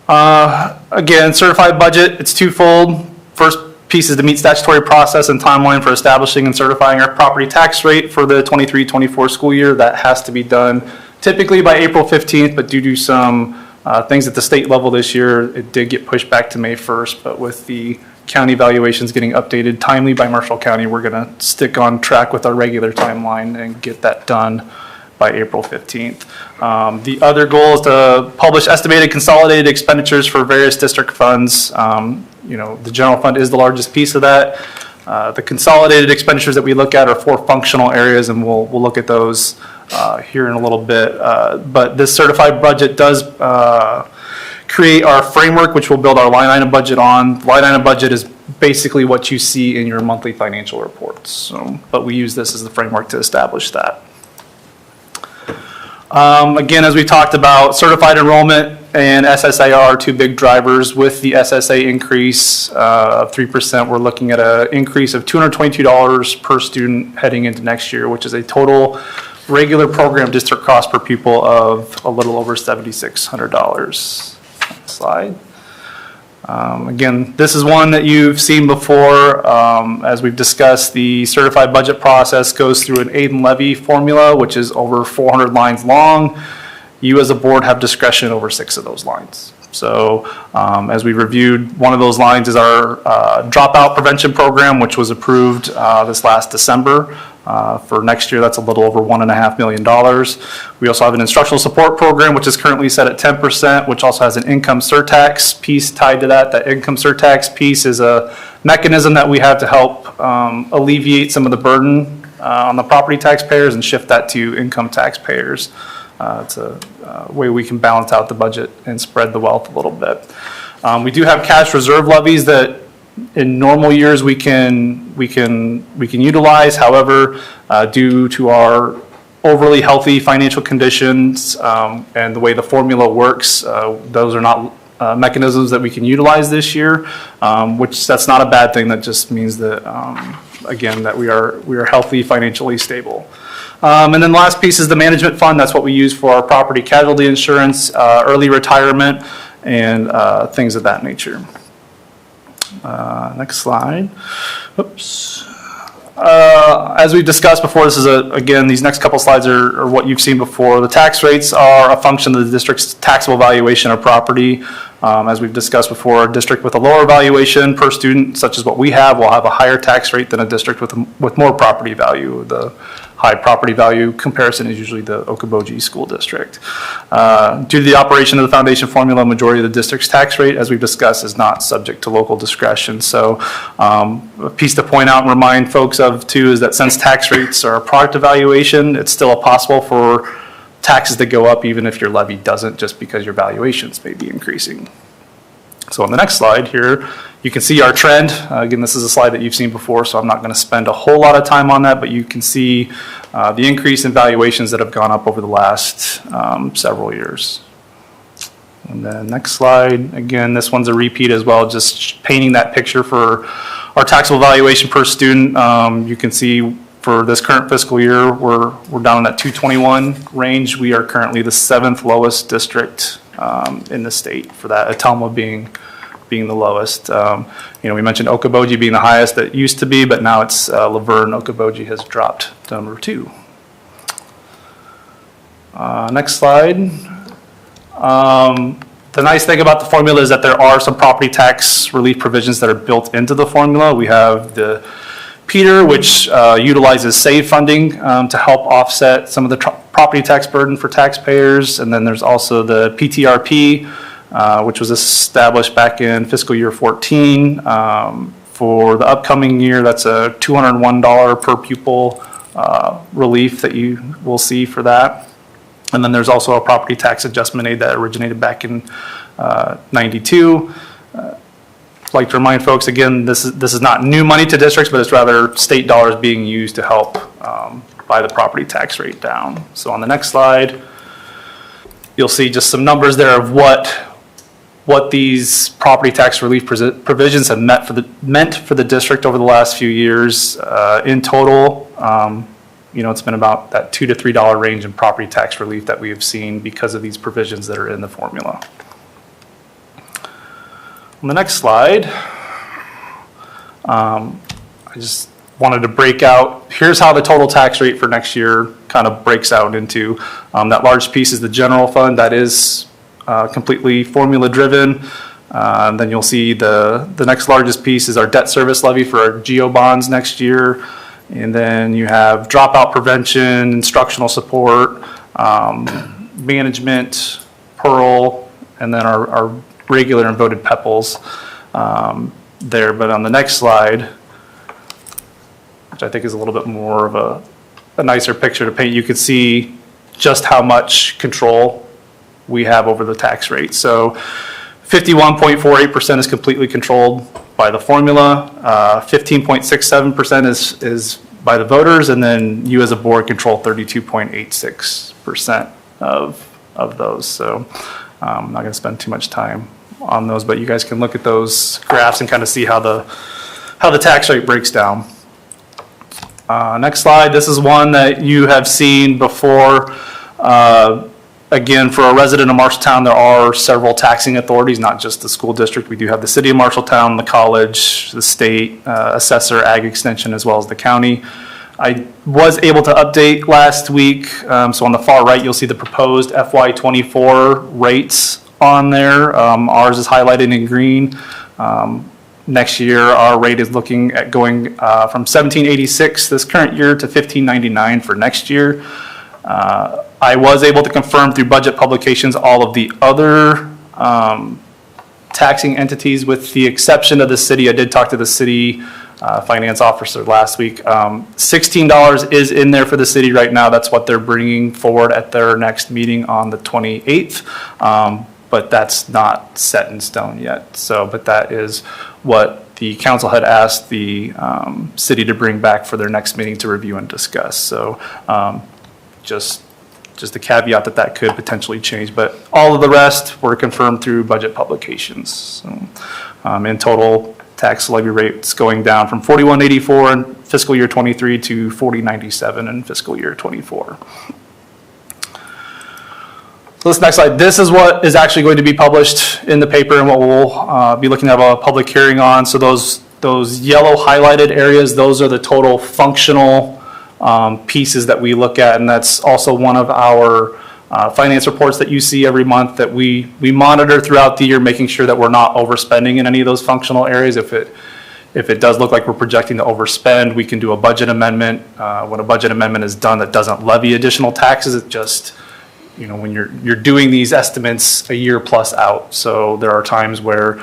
Again, certified budget, it's twofold. First piece is to meet statutory process and timeline for establishing and certifying our property tax rate for the 23-24 school year. That has to be done typically by April 15th, but due to some things at the state level this year, it did get pushed back to May 1st, but with the county valuations getting updated timely by Marshall County, we're gonna stick on track with our regular timeline and get that done by April 15th. The other goal is to publish estimated consolidated expenditures for various district funds. The general fund is the largest piece of that. The consolidated expenditures that we look at are 4 functional areas, and we'll look at those here in a little bit. But this certified budget does create our framework, which we'll build our line item budget on. Line item budget is basically what you see in your monthly financial reports. But we use this as the framework to establish that. Again, as we talked about, certified enrollment and SSA are 2 big drivers. With the SSA increase of 3%, we're looking at an increase of $222 per student heading into next year, which is a total regular program district cost per pupil of a little over $7,600. Next slide. Again, this is one that you've seen before. As we've discussed, the certified budget process goes through an aid and levy formula, which is over 400 lines long. You as a board have discretion over 6 of those lines. So as we reviewed, one of those lines is our dropout prevention program, which was approved this last December. For next year, that's a little over $1.5 million. We also have an instructional support program, which is currently set at 10%, which also has an income surtax piece tied to that. That income surtax piece is a mechanism that we have to help alleviate some of the burden on the property taxpayers and shift that to income taxpayers. It's a way we can balance out the budget and spread the wealth a little bit. We do have cash reserve levies that in normal years we can utilize. However, due to our overly healthy financial conditions and the way the formula works, those are not mechanisms that we can utilize this year, which that's not a bad thing. That just means that again that we are healthy, financially stable. And then the last piece is the management fund. That's what we use for our property casualty insurance, early retirement, and things of that nature. Next slide. Oops. As we've discussed before, this is again, these next couple slides are what you've seen before. The tax rates are a function of the district's taxable valuation of property. As we've discussed before, a district with a lower valuation per student, such as what we have, will have a higher tax rate than a district with more property value. The high property value comparison is usually the Okoboji School District. Due to the operation of the foundation formula, a majority of the district's tax rate, as we've discussed, is not subject to local discretion. So a piece to point out and remind folks of too is that since tax rates are a product evaluation, it's still possible for taxes to go up even if your levy doesn't, just because your valuations may be increasing. So on the next slide here, you can see our trend. Again, this is a slide that you've seen before, so I'm not going to spend a whole lot of time on that, but you can see the increase in valuations that have gone up over the last several years. And then next slide, again, this one's a repeat as well, just painting that picture for our taxable valuation per student. You can see for this current fiscal year, we're down in that 221 range. We are currently the 7th lowest district in the state for that, Atalma being the lowest. We mentioned Okoboji being the highest that used to be, but now it's Laverne. Okoboji has dropped to number 2. Next slide. The nice thing about the formula is that there are some property tax relief provisions that are built into the formula. We have the Peter, which utilizes SAVE funding to help offset some of the property tax burden for taxpayers. And then there's also the PTRP, which was established back in fiscal year 14. For the upcoming year, that's a $201 per pupil relief that you will see for that. And then there's also a property tax adjustment aid that originated back in 92. I'd like to remind folks again, this is not new money to districts, but it's rather state dollars being used to help buy the property tax rate down. So on the next slide, you'll see just some numbers there of what these property tax relief provisions have meant for the district over the last few years. In total, it's been about that $2 to $3 range in property tax relief that we have seen because of these provisions that are in the formula. On the next slide, I just wanted to break out, here's how the total tax rate for next year kind of breaks out into. That large piece is the general fund. That is completely formula driven. Then you'll see the next largest piece is our debt service levy for our GO bonds next year. And then you have dropout prevention, instructional support, management, Pearl, and then our regular and voted PEPLs there. But on the next slide, which I think is a little bit more of a nicer picture to paint, you can see just how much control we have over the tax rate. So 51.48% is completely controlled by the formula, 15.67% is by the voters, and then you as a board control 32.86% of those. So I'm not going to spend too much time on those, but you guys can look at those graphs and kind of see how the tax rate breaks down. Next slide. This is one that you have seen before. Again, for a resident of Marshalltown, there are several taxing authorities, not just the school district. We do have the city of Marshalltown, the college, the state, assessor, ag extension, as well as the county. I was able to update last week. So on the far right, you'll see the proposed FY24 rates on there. Ours is highlighted in green. Next year, our rate is looking at going from $17.86 this current year to $15.99 for next year. I was able to confirm through budget publications all of the other taxing entities with the exception of the city. I did talk to the city finance officer last week. $16 is in there for the city right now. That's what they're bringing forward at their next meeting on the 28th. But that's not set in stone yet. So, but that is what the council had asked the city to bring back for their next meeting to review and discuss. So just a caveat that could potentially change, but all of the rest were confirmed through budget publications. So, in total, tax levy rates going down from 41.84 in fiscal year 23 to 40.97 in fiscal year 24. So this next slide, this is what is actually going to be published in the paper and what we'll be looking at a public hearing on. So those yellow highlighted areas, those are the total functional pieces that we look at, and that's also one of our finance reports that you see every month that we monitor throughout the year, making sure that we're not overspending in any of those functional areas. If it does look like we're projecting to overspend, we can do a budget amendment. When a budget amendment is done that doesn't levy additional taxes, it just, you know, when you're doing these estimates a year plus out. So there are times where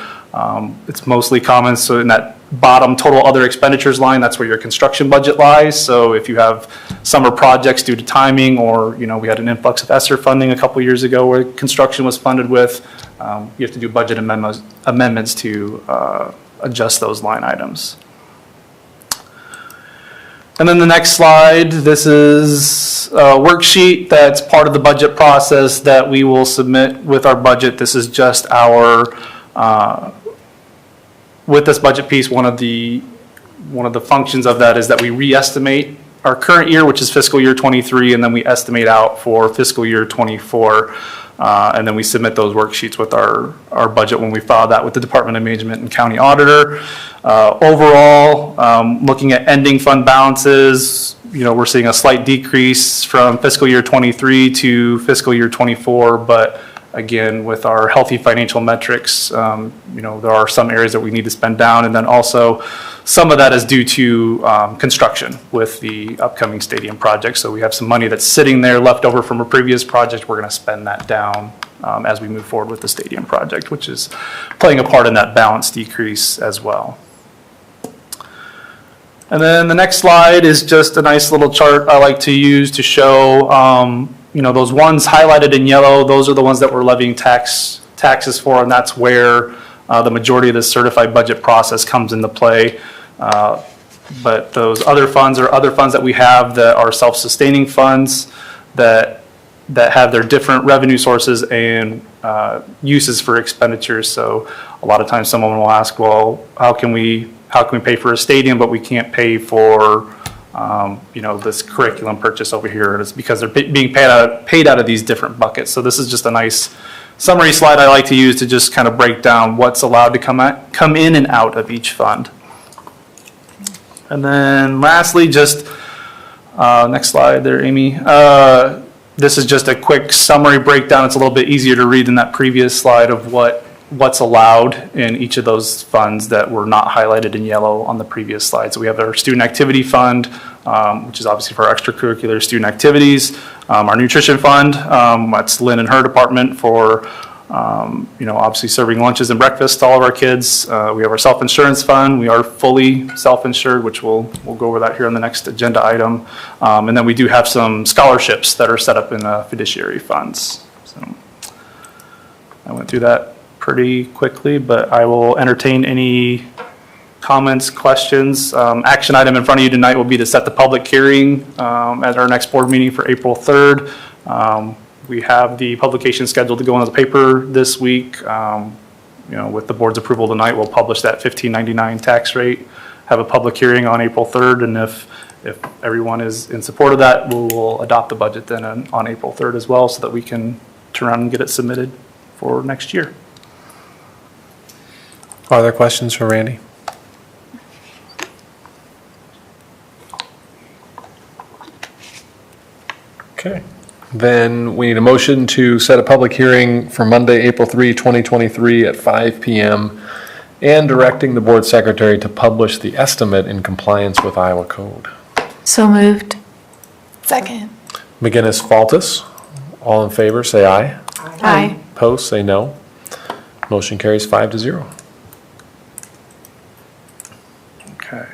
it's mostly common. So in that bottom total other expenditures line, that's where your construction budget lies. So if you have summer projects due to timing, or, you know, we had an influx of ESSER funding a couple years ago where construction was funded with, you have to do budget amendments to adjust those line items. And then the next slide, this is a worksheet that's part of the budget process that we will submit with our budget. This is just our, with this budget piece, one of the functions of that is that we re-estimate our current year, which is fiscal year 23, and then we estimate out for fiscal year 24. And then we submit those worksheets with our budget when we file that with the Department of Management and County Auditor. Overall, looking at ending fund balances, you know, we're seeing a slight decrease from fiscal year 23 to fiscal year 24, but again, with our healthy financial metrics, you know, there are some areas that we need to spend down, and then also some of that is due to construction with the upcoming stadium project. So we have some money that's sitting there left over from a previous project. We're going to spend that down as we move forward with the stadium project, which is playing a part in that balance decrease as well. And then the next slide is just a nice little chart I like to use to show you know, those ones highlighted in yellow, those are the ones that we're levying taxes for, and that's where the majority of the certified budget process comes into play. But those other funds are other funds that we have that are self-sustaining funds that have their different revenue sources and uses for expenditures. So a lot of times someone will ask, well, how can we pay for a stadium, but we can't pay for you know, this curriculum purchase over here? And it's because they're being paid out of these different buckets. So this is just a nice summary slide I like to use to just kind of break down what's allowed to come in and out of each fund. And then lastly, just next slide there, Amy. This is just a quick summary breakdown. It's a little bit easier to read than that previous slide of what's allowed in each of those funds that were not highlighted in yellow on the previous slide. So we have our student activity fund, which is obviously for our extracurricular student activities. Our nutrition fund, that's Lynn and her department for, obviously serving lunches and breakfast to all of our kids. We have our self-insurance fund. We are fully self-insured, which we'll go over that here on the next agenda item. And then we do have some scholarships that are set up in fiduciary funds. So I went through that pretty quickly, but I will entertain any comments, questions. Action item in front of you tonight will be to set the public hearing at our next board meeting for April 3rd. We have the publication scheduled to go into the paper this week. With the board's approval tonight, we'll publish that $15.99 tax rate, have a public hearing on April 3rd, and if everyone is in support of that, we will adopt the budget then on April 3rd as well, so that we can turn around and get it submitted for next year. Are there questions for Randy? Okay. Then we need a motion to set a public hearing for Monday, April 3, 2023 at 5 p.m. and directing the board secretary to publish the estimate in compliance with Iowa code. So moved. Second. McGinnis, Faltus. All in favor, say aye. Aye. Opposed, say no. Motion carries 5-0. Okay.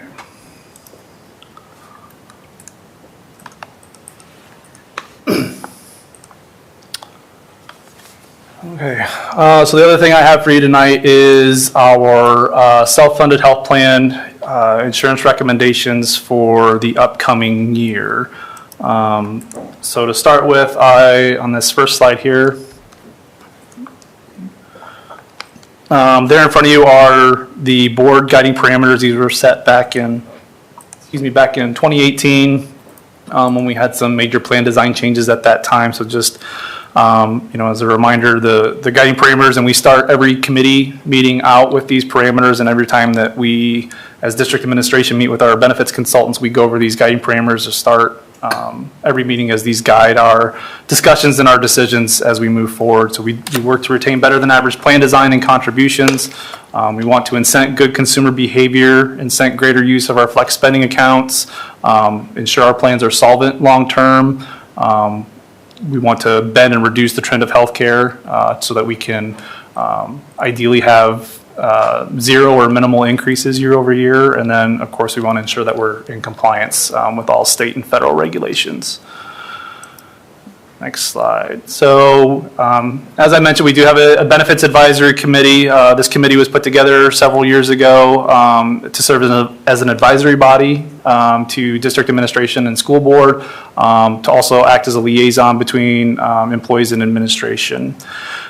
Okay, so the other thing I have for you tonight is our self-funded health plan insurance recommendations for the upcoming year. So to start with, on this first slide here, there in front of you are the board guiding parameters. These were set back in 2018 when we had some major plan design changes at that time. So just as a reminder, the guiding parameters, and we start every committee meeting out with these parameters, and every time that we, as district administration, meet with our benefits consultants, we go over these guiding parameters to start every meeting, as these guide our discussions and our decisions as we move forward. So we work to retain better than average plan design and contributions. We want to incent good consumer behavior, incent greater use of our flex spending accounts, ensure our plans are solvent long-term. We want to bend and reduce the trend of healthcare so that we can ideally have zero or minimal increases year over year. And then, of course, we want to ensure that we're in compliance with all state and federal regulations. Next slide. So, as I mentioned, we do have a benefits advisory committee. This committee was put together several years ago to serve as an advisory body to district administration and school board, to also act as a liaison between employees and administration.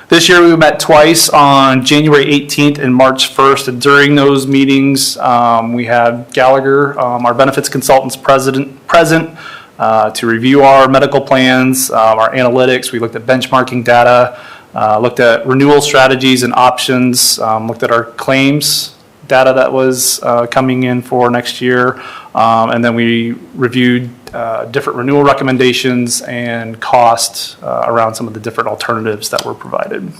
This year we met twice, on January 18th and March 1st. And during those meetings, we had Gallagher, our benefits consultants, present to review our medical plans, our analytics. We looked at benchmarking data, looked at renewal strategies and options, looked at our claims data that was coming in for next year, and then we reviewed different renewal recommendations and cost around some of the different alternatives that were provided.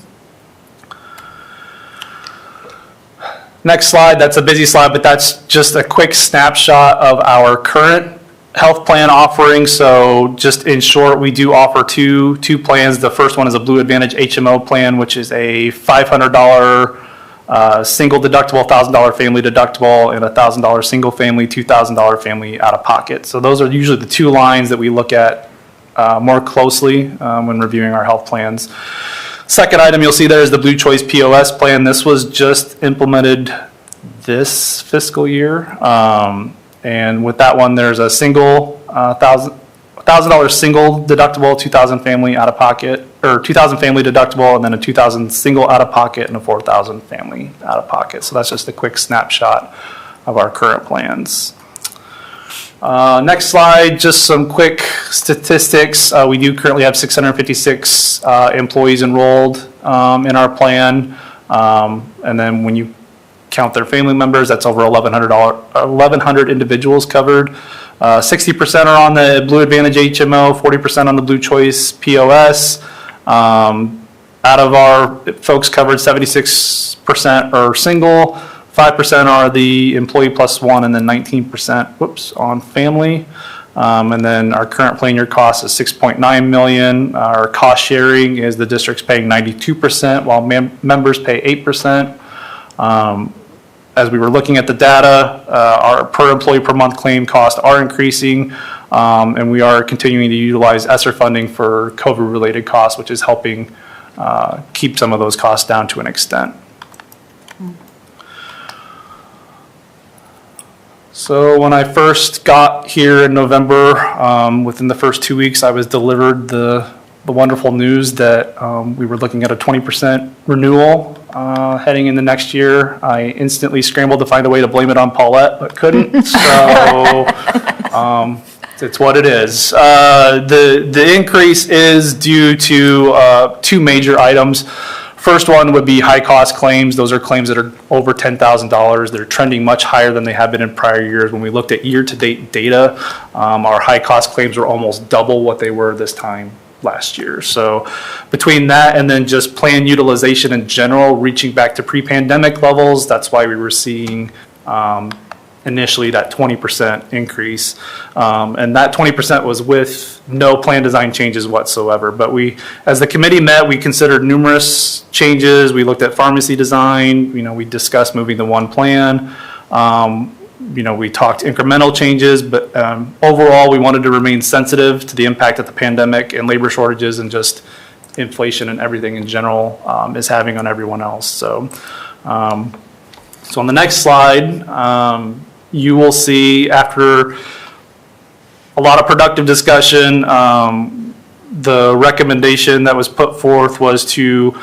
Next slide, that's a busy slide, but that's just a quick snapshot of our current health plan offering. So just in short, we do offer two plans. The first one is a Blue Advantage HMO plan, which is a $500 single deductible, $1,000 family deductible, and $1,000 single family, $2,000 family out of pocket. So those are usually the two lines that we look at more closely when reviewing our health plans. Second item you'll see there is the Blue Choice POS plan. This was just implemented this fiscal year. And with that one, there's a single $1,000 single deductible, $2,000 family out of pocket, or $2,000 family deductible, and then a $2,000 single out of pocket and a $4,000 family out of pocket. So that's just a quick snapshot of our current plans. Next slide, just some quick statistics. We do currently have 656 employees enrolled in our plan. And then when you count their family members, that's over 1,100 individuals covered. 60% are on the Blue Advantage HMO, 40% on the Blue Choice POS. Out of our folks covered, 76% are single, 5% are the employee plus one, and then 19%, on family. And then our current plan year cost is $6.9 million. Our cost sharing is the district's paying 92%, while members pay 8%. As we were looking at the data, our per employee per month claim costs are increasing, and we are continuing to utilize ESSER funding for COVID-related costs, which is helping keep some of those costs down to an extent. So when I first got here in November, within the first 2 weeks, I was delivered the wonderful news that we were looking at a 20% renewal heading into next year. I instantly scrambled to find a way to blame it on Paulette, but couldn't. So it's what it is. The increase is due to two major items. First one would be high cost claims. Those are claims that are over $10,000. They're trending much higher than they have been in prior years. When we looked at year-to-date data, our high cost claims were almost double what they were this time last year. So between that and then just plan utilization in general, reaching back to pre-pandemic levels, that's why we were seeing initially that 20% increase. And that 20% was with no plan design changes whatsoever. But we, as the committee met, we considered numerous changes. We looked at pharmacy design. We discussed moving to one plan. We talked incremental changes, but overall, we wanted to remain sensitive to the impact that the pandemic and labor shortages and just inflation and everything in general is having on everyone else. So on the next slide, you will see, after a lot of productive discussion, the recommendation that was put forth was to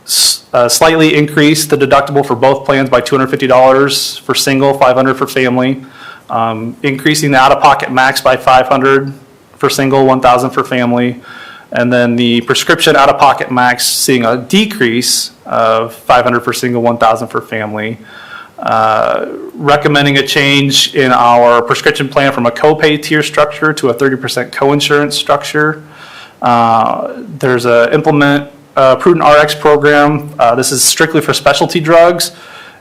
slightly increase the deductible for both plans by $250 for single, $500 for family, increasing the out-of-pocket max by $500 for single, $1,000 for family, and then the prescription out-of-pocket max seeing a decrease of $500 for single, $1,000 for family. Recommending a change in our prescription plan from a copay tier structure to a 30% coinsurance structure. There's a implement Prudent RX program. This is strictly for specialty drugs.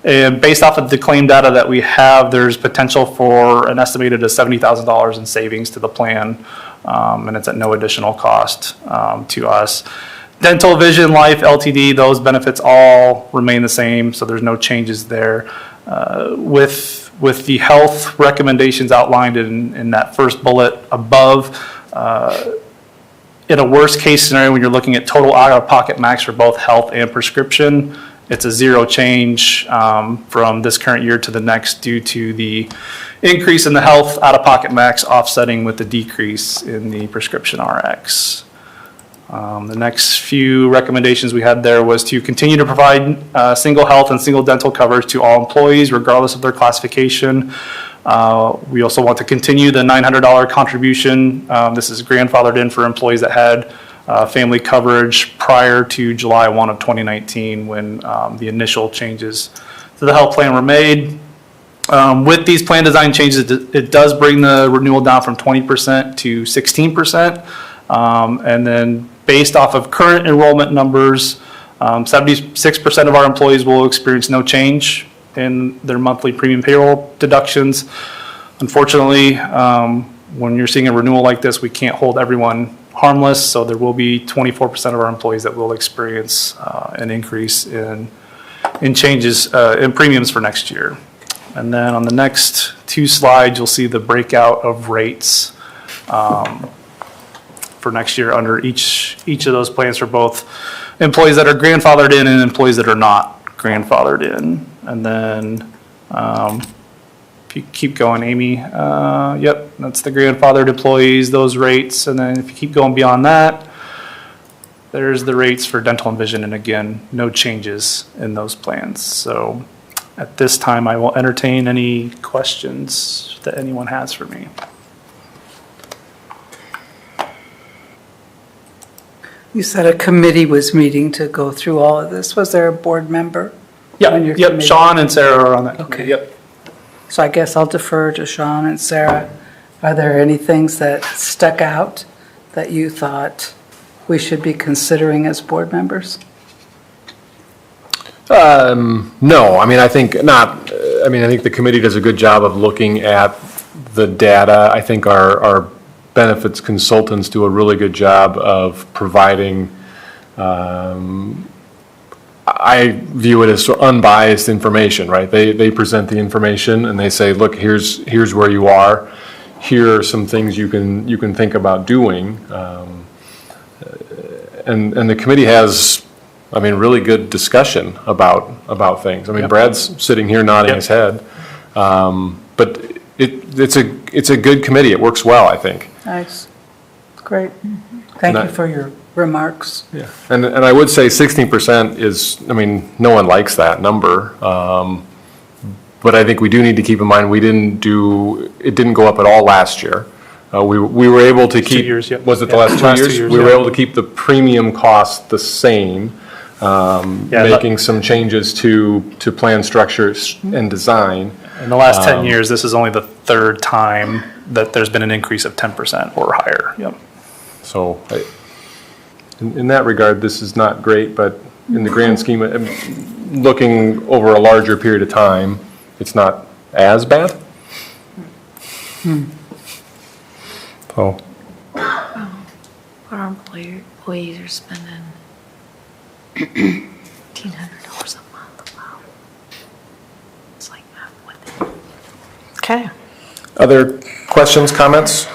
And based off of the claim data that we have, there's potential for an estimated $70,000 in savings to the plan, and it's at no additional cost to us. Dental, vision, life, LTD, those benefits all remain the same, so there's no changes there. With the health recommendations outlined in that first bullet above, in a worst case scenario, when you're looking at total out-of-pocket max for both health and prescription, it's a zero change from this current year to the next due to the increase in the health out-of-pocket max offsetting with the decrease in the prescription RX. The next few recommendations we had there was to continue to provide single health and single dental coverage to all employees regardless of their classification. We also want to continue the $900 contribution. This is grandfathered in for employees that had family coverage prior to July 1 of 2019 when the initial changes to the health plan were made. With these plan design changes, it does bring the renewal down from 20% to 16%. And then based off of current enrollment numbers, 76% of our employees will experience no change in their monthly premium payroll deductions. Unfortunately, when you're seeing a renewal like this, we can't hold everyone harmless, so there will be 24% of our employees that will experience an increase in changes in premiums for next year. And then on the next two slides, you'll see the breakout of rates for next year under each of those plans for both employees that are grandfathered in and employees that are not grandfathered in. And then if you keep going, Amy, yep, that's the grandfathered employees, those rates. And then if you keep going beyond that, there's the rates for dental and vision. And again, no changes in those plans. So at this time, I will entertain any questions that anyone has for me. You said a committee was meeting to go through all of this. Was there a board member? Yeah, on your yep, committee? Sean and Sarah are on that Okay. committee, yep. So I guess I'll defer to Sean and Sarah. Are there any things that stuck out that you thought we should be considering as board members? No, I mean, I think not, I mean, I think the committee does a good job of looking at the data. I think our benefits consultants do a really good job of providing, I view it as unbiased information, right? They present the information and they say, look, here's where you are. Here are some things you can think about doing. And the committee has, I mean, really good discussion about things. I mean, Brad's sitting here nodding his head. But it's a good committee. It works well, I think. Nice. Great. Thank you for your remarks. Yeah. And I would say 16% is, I mean, no one likes that number. But I think we do need to keep in mind, it didn't go up at all last year. We were able to keep. 2 years, yep. Was it the last 2 years? We were able to keep the premium cost the same, making some changes to plan structures and design. In the last 10 years, this is only the third time that there's been an increase of 10% or higher. Yep. So in that regard, this is not great, but in the grand scheme of looking over a larger period of time, it's not as bad. So. Our employees are spending $1,500 a month. Wow. It's like that with it. Okay. Other questions, comments?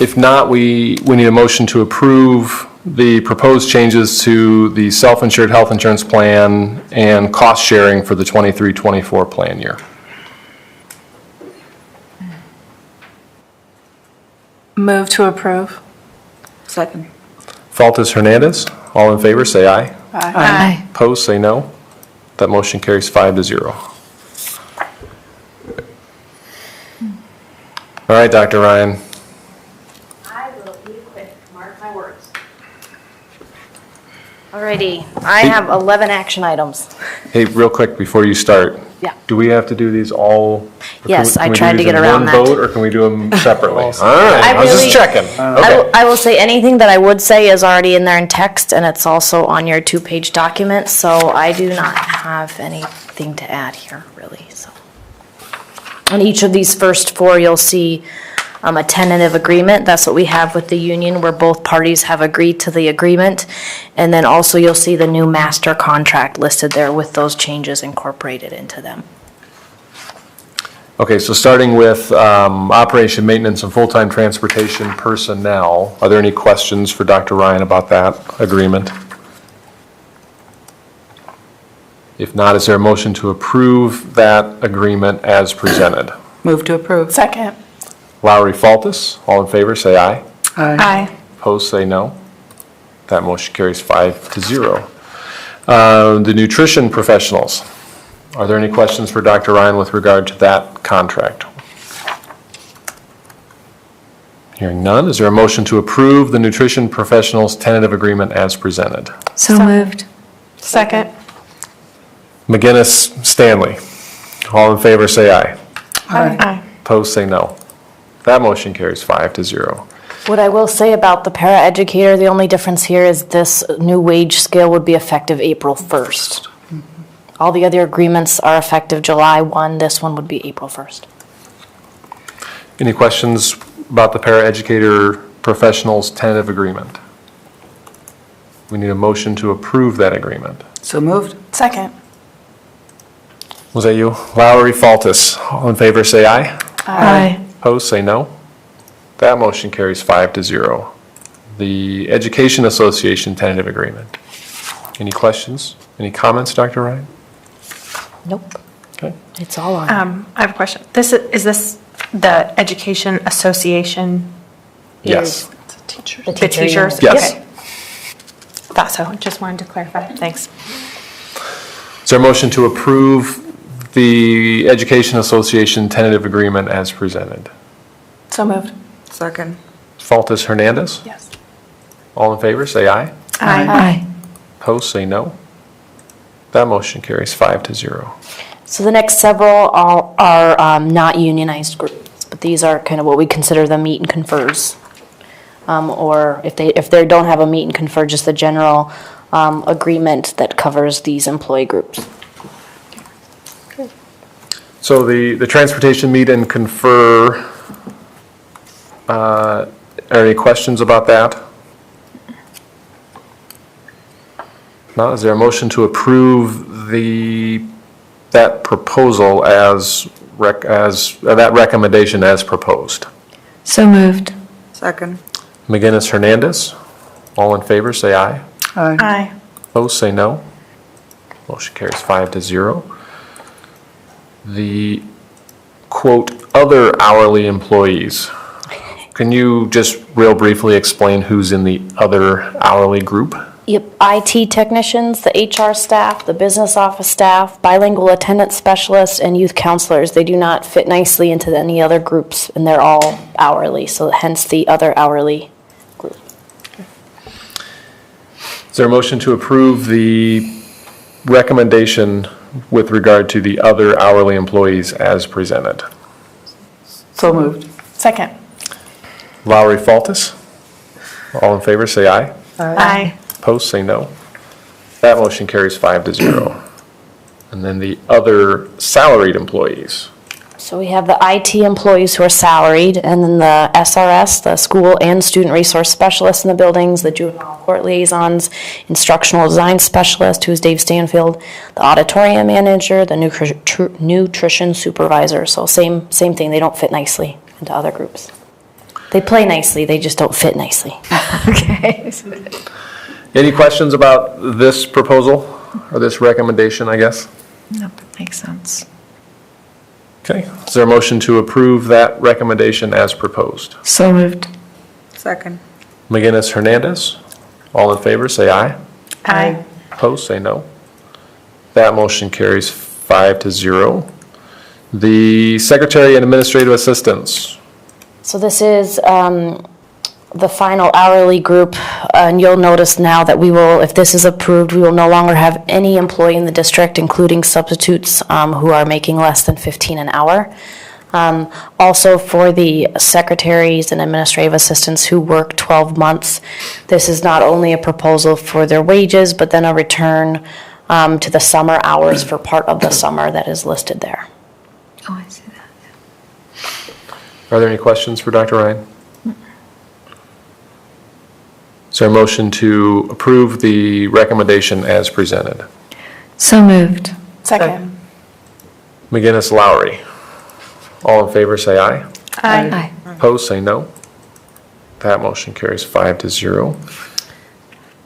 If not, we need a motion to approve the proposed changes to the self-insured health insurance plan and cost sharing for the 23-24 plan year. Move to approve. Second. Faltis Hernandez, all in favor, say aye. Aye. Opposed, say no. That motion carries 5-0. All right, Dr. Ryan. I will be quick, mark my words. Alrighty, I have 11 action items. Hey, real quick before you start. Yeah. Do we have to do these all? Yes, I can we do tried to these get in around one that. vote, or can we do them separately? All right, I was just checking. Okay. I will say anything that I would say is already in there in text, and it's also on your 2-page document, so I do not have anything to add here, really, so. On each of these first 4, you'll see a tentative agreement. That's what we have with the union, where both parties have agreed to the agreement. And then also you'll see the new master contract listed there with those changes incorporated into them. Okay, so starting with operation, maintenance, and full-time transportation personnel, are there any questions for Dr. Ryan about that agreement? If not, is there a motion to approve that agreement as presented? Move to approve. Second. Lowry Faltis, all in favor, say aye. Aye. Opposed, say no. That motion carries 5-0. The nutrition professionals, are there any questions for Dr. Ryan with regard to that contract? Hearing none, is there a motion to approve the nutrition professionals tentative agreement as presented? So moved. Second. McGinnis, Stanley, all in favor, say aye. Aye. Opposed, say no. That motion carries 5-0. What I will say about the paraeducator, the only difference here is this new wage scale would be effective April 1st. All the other agreements are effective July 1. This one would be April 1st. Any questions about the paraeducator professionals tentative agreement? We need a motion to approve that agreement. So moved. Second. Was that you? Lowry Faltis, all in favor, say aye. Aye. Opposed, say no. That motion carries 5-0. The Education Association tentative agreement. Any questions? Any comments, Dr. Ryan? Nope. Okay. It's all on. I have a question. Is this the Education Association? Yes. The teachers? The teacher teachers? union. Yes. Okay. Thought so. Just wanted to clarify. Thanks. Is there a motion to approve the Education Association tentative agreement as presented? So moved. Second. Faltis Hernandez? Yes. All in favor, say aye. Aye. Opposed, say no. That motion carries 5-0. So the next several are not unionized groups, but these are kind of what we consider the meet and confers. Or if they don't have a meet and confer, just the general agreement that covers these employee groups. So the transportation meet and confer, are any questions about that? Now, is there a motion to approve that proposal that recommendation as proposed? So moved. Second. McGinnis Hernandez, all in favor, say aye. Aye. Opposed, say no. Motion carries 5-0. The quote, other hourly employees. Can you just real briefly explain who's in the other hourly group? Yep, IT technicians, the HR staff, the business office staff, bilingual attendance specialists, and youth counselors. They do not fit nicely into any other groups, and they're all hourly, so hence the other hourly group. Is there a motion to approve the recommendation with regard to the other hourly employees as presented? So moved. Second. Lowry Faltis, all in favor, say aye. Aye. Opposed, say no. That motion carries 5-0. And then the other salaried employees. So we have the IT employees who are salaried, and then the SRS, the school and student resource specialists in the buildings, the juvenile court liaisons, instructional design specialist, who is Dave Stanfield, the auditorium manager, the nutrition supervisor. So same thing, they don't fit nicely into other groups. They play nicely, they just don't fit nicely. Okay. Any questions about this proposal, or this recommendation, I guess? Nope, makes sense. Okay, is there a motion to approve that recommendation as proposed? So moved. Second. McGinnis Hernandez, all in favor, say aye. Aye. Opposed, say no. That motion carries 5-0. The secretary and administrative assistants. So this is the final hourly group, and you'll notice now that we will, if this is approved, we will no longer have any employee in the district, including substitutes who are making less than $15 an hour. Also for the secretaries and administrative assistants who work 12 months, this is not only a proposal for their wages, but then a return to the summer hours for part of the summer that is listed there. Oh, I see that. Are there any questions for Dr. Ryan? Is there a motion to approve the recommendation as presented? So moved. Second. McGinnis Lowry, all in favor, say aye. Aye. Opposed, say no. That motion carries 5-0.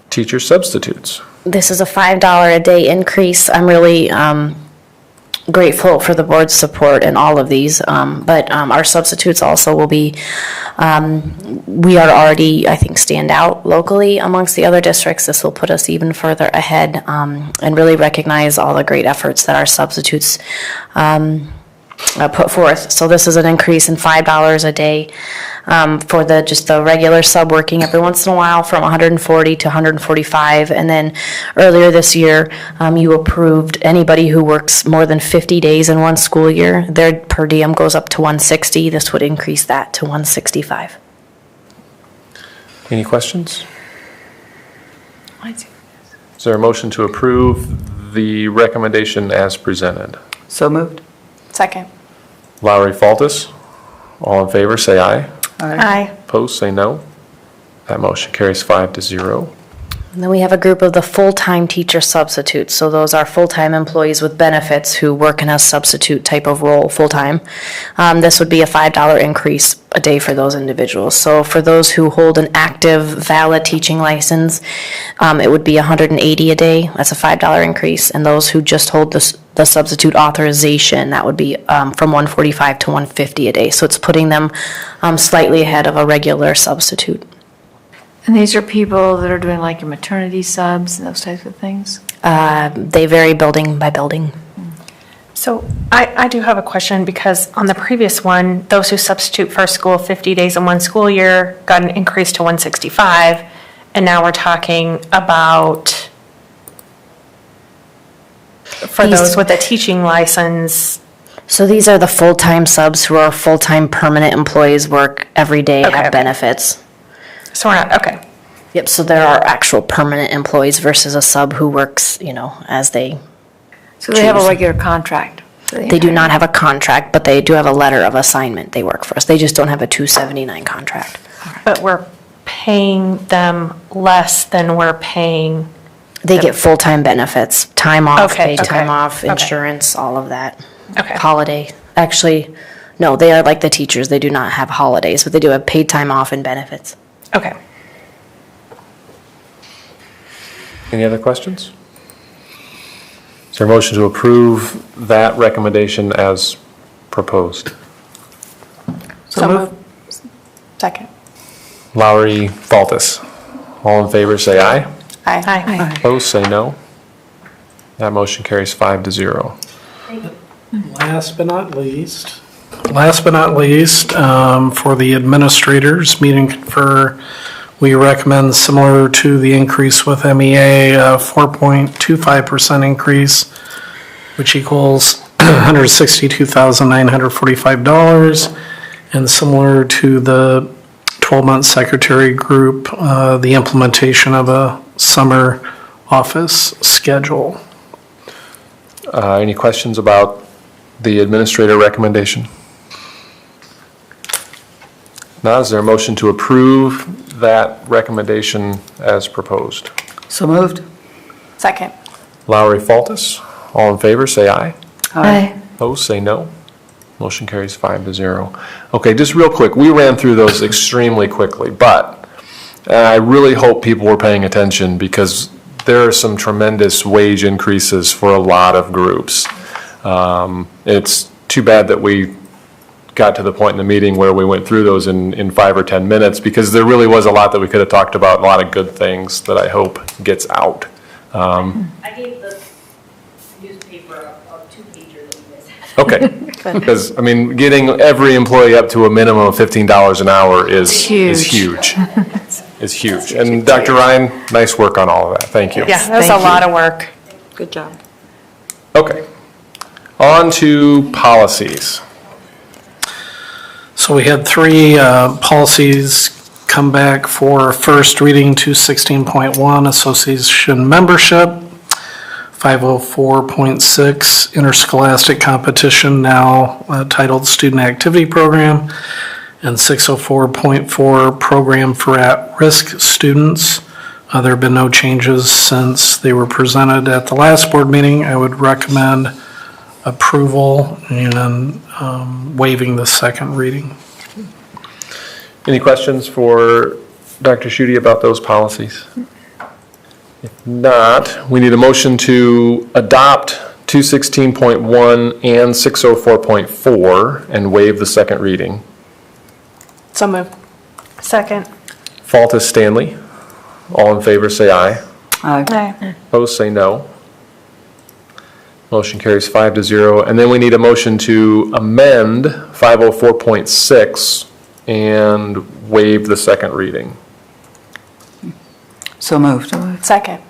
Teacher substitutes. This is a $5 a day increase. I'm really grateful for the board's support in all of these, but our substitutes also will be, we are already, I think, stand out locally amongst the other districts. This will put us even further ahead and really recognize all the great efforts that our substitutes put forth. So this is an increase in $5 a day for just the regular sub working every once in a while, from 140 to 145. And then earlier this year, you approved anybody who works more than 50 days in one school year, their per diem goes up to 160. This would increase that to 165. Any questions? I see. Is there a motion to approve the recommendation as presented? So moved. Second. Lowry Faltis, all in favor, say aye. Aye. Opposed, say no. That motion carries 5-0. And then we have a group of the full-time teacher substitutes. So those are full-time employees with benefits who work in a substitute type of role full-time. This would be a $5 increase a day for those individuals. So for those who hold an active, valid teaching license, it would be $180 a day. That's a $5 increase. And those who just hold the substitute authorization, that would be from $145 to $150 a day. So it's putting them slightly ahead of a regular substitute. And these are people that are doing like your maternity subs and those types of things? They vary building by building. So I do have a question, because on the previous one, those who substitute for school 50 days in one school year got an increase to 165, and now we're talking about for those with a teaching license. So these are the full-time subs who are full-time permanent employees, work every day, have benefits. So we're not, okay. Yep, so there are actual permanent employees versus a sub who works, as they So they have a choose. regular contract? They do not have a contract, but they do have a letter of assignment. They work for us. They just don't have a 279 contract. But we're paying them less than we're paying. They get full-time benefits, time off, Okay, paid time okay, off, okay. insurance, all of that. Okay. Holiday. Actually, no, they are like the teachers. They do not have holidays, but they do have paid time off and benefits. Okay. Any other questions? Is there a motion to approve that recommendation as proposed? So moved. Second. Lowry, Faltis. All in favor, say aye. Aye. Opposed, say no. That motion carries 5-0. Last but not least, for the administrators, meet and confer, we recommend, similar to the increase with MEA, a 4.25% increase, which equals $162,945. And similar to the 12-month secretary group, the implementation of a summer office schedule. Any questions about the administrator recommendation? Now, is there a motion to approve that recommendation as proposed? So moved. Second. Lowry, Faltis. All in favor, say aye. Aye. Opposed, say no. Motion carries 5-0. Okay, just real quick, we ran through those extremely quickly, but I really hope people were paying attention, because there are some tremendous wage increases for a lot of groups. It's too bad that we got to the point in the meeting where we went through those in 5 or 10 minutes, because there really was a lot that we could have talked about, a lot of good things that I hope gets out. I gave the newspaper a two-pager that you guys had. Okay, because, I mean, getting every employee up to a minimum of $15 an hour is huge. Is huge. And Dr. Ryan, nice work on all of that. Thank you. Yeah, that was a lot of work. Good job. Okay. On to policies. So we had three policies come back for first reading: 216.1, association membership; 504.6, interscholastic competition, now titled student activity program; and 604.4, program for at-risk students. There have been no changes since they were presented at the last board meeting. I would recommend approval and waiving the second reading. Any questions for Dr. Schutte about those policies? If not, we need a motion to adopt 216.1 and 604.4 and waive the second reading. So moved. Second. Faltis, Stanley. All in favor, say aye. Aye. Opposed, say no. Motion carries 5-0. And then we need a motion to amend 504.6 and waive the second reading. So moved. Second.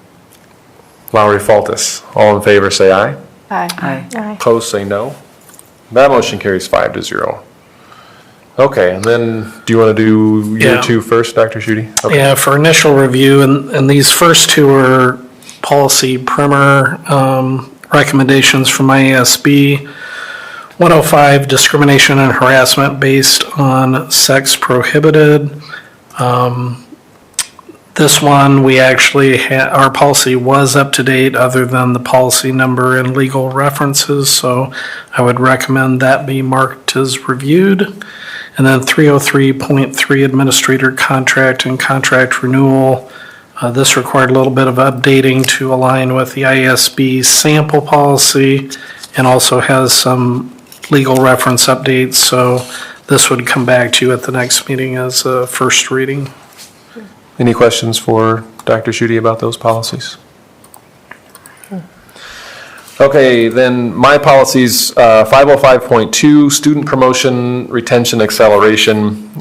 Lowry, Faltis. All in favor, say aye. Aye. Opposed, say no. That motion carries 5-0. Okay, and then do you want to do year two first, Dr. Schutte? Okay. Yeah, for initial review, and these first two are policy primer recommendations from IASB. 105, discrimination and harassment based on sex prohibited. This one, we actually our policy was up to date other than the policy number and legal references, so I would recommend that be marked as reviewed. And then 303.3, administrator contract and contract renewal. This required a little bit of updating to align with the IASB sample policy and also has some legal reference updates, so this would come back to you at the next meeting as a first reading. Any questions for Dr. Schutte about those policies? Okay, then my policies, 505.2, student promotion, retention, acceleration.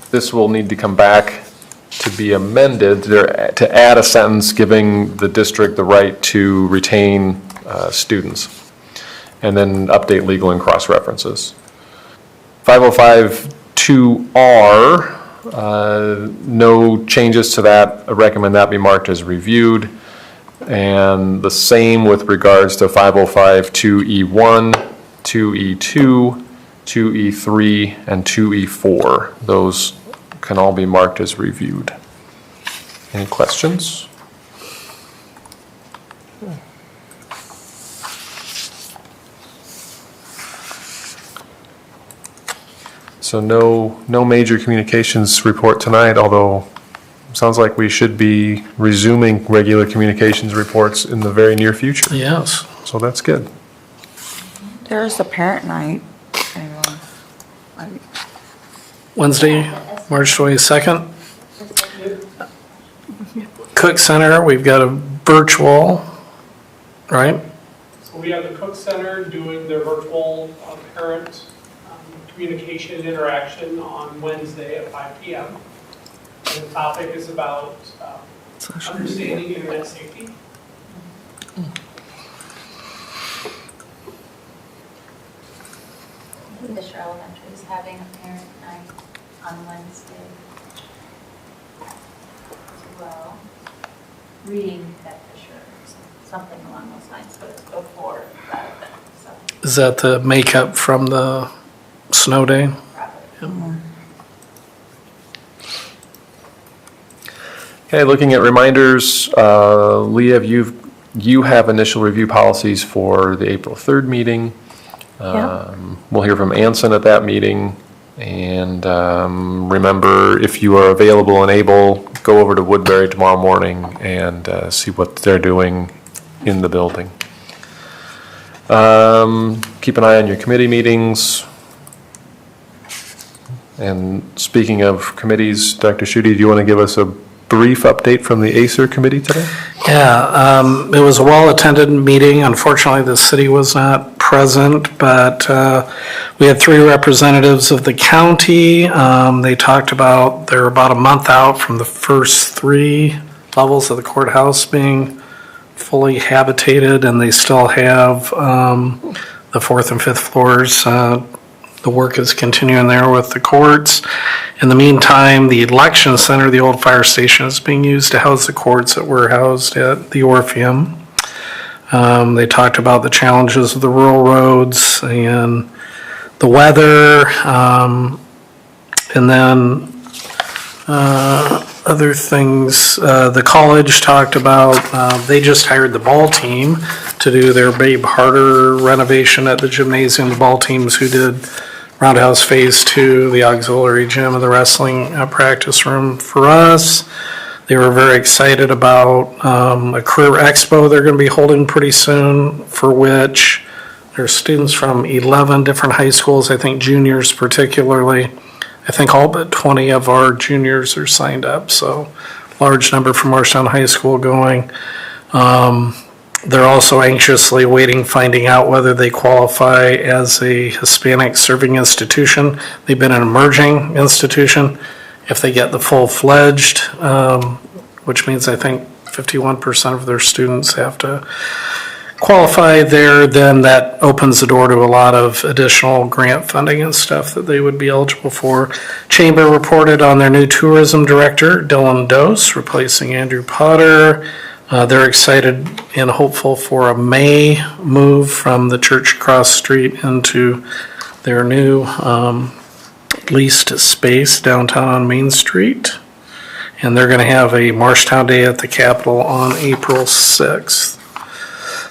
This will need to come back to be amended to add a sentence giving the district the right to retain students, and then update legal and cross-references. 505.2R, no changes to that. I recommend that be marked as reviewed. And the same with regards to 505.2E1, 2E2, 2E3, and 2E4. Those can all be marked as reviewed. Any questions? So no major communications report tonight, although sounds like we should be resuming regular communications reports in the very near future. Yes. So that's good. There's a parent night. Wednesday, March 22nd. Cook Center, we've got a virtual, right? So we have the Cook Center doing their virtual parent communication interaction on Wednesday at 5 p.m. And the topic is about understanding internet safety. I think Fisher Elementary is having a parent night on Wednesday as well. Reading at Fisher, something along those lines, but it's before that event. So. Is that the makeup from the snow day? Probably. Okay, looking at reminders, Leah, you have initial review policies for the April 3rd meeting. We'll hear from Anson at that meeting. And remember, if you are available and able, go over to Woodbury tomorrow morning and see what they're doing in the building. Keep an eye on your committee meetings. And speaking of committees, Dr. Schutte, do you want to give us a brief update from the ACER committee today? Yeah, it was a well-attended meeting. Unfortunately, the city was not present, but we had 3 representatives of the county. They talked about they're about a month out from the first 3 levels of the courthouse being fully habitated, and they still have the 4th and 5th floors. The work is continuing there with the courts. In the meantime, the election center, the old fire station, is being used to house the courts that were housed at the Orpheum. They talked about the challenges of the rural roads and the weather, and then other things. The college talked about, they just hired the ball team to do their Babe Harder renovation at the gymnasium. The ball teams who did Roundhouse Phase 2, the auxiliary gym, and the wrestling practice room for us. They were very excited about a career expo they're going to be holding pretty soon, for which there's students from 11 different high schools, I think juniors particularly. I think all but 20 of our juniors are signed up, so large number from Marshtown High School going. They're also anxiously waiting, finding out whether they qualify as a Hispanic serving institution. They've been an emerging institution. If they get the full-fledged, which means I think 51% of their students have to qualify there, then that opens the door to a lot of additional grant funding and stuff that they would be eligible for. Chamber reported on their new tourism director, Dylan Dose, replacing Andrew Potter. They're excited and hopeful for a May move from the church across the street into their new leased space downtown on Main Street. And they're going to have a Marshtown Day at the Capitol on April 6th.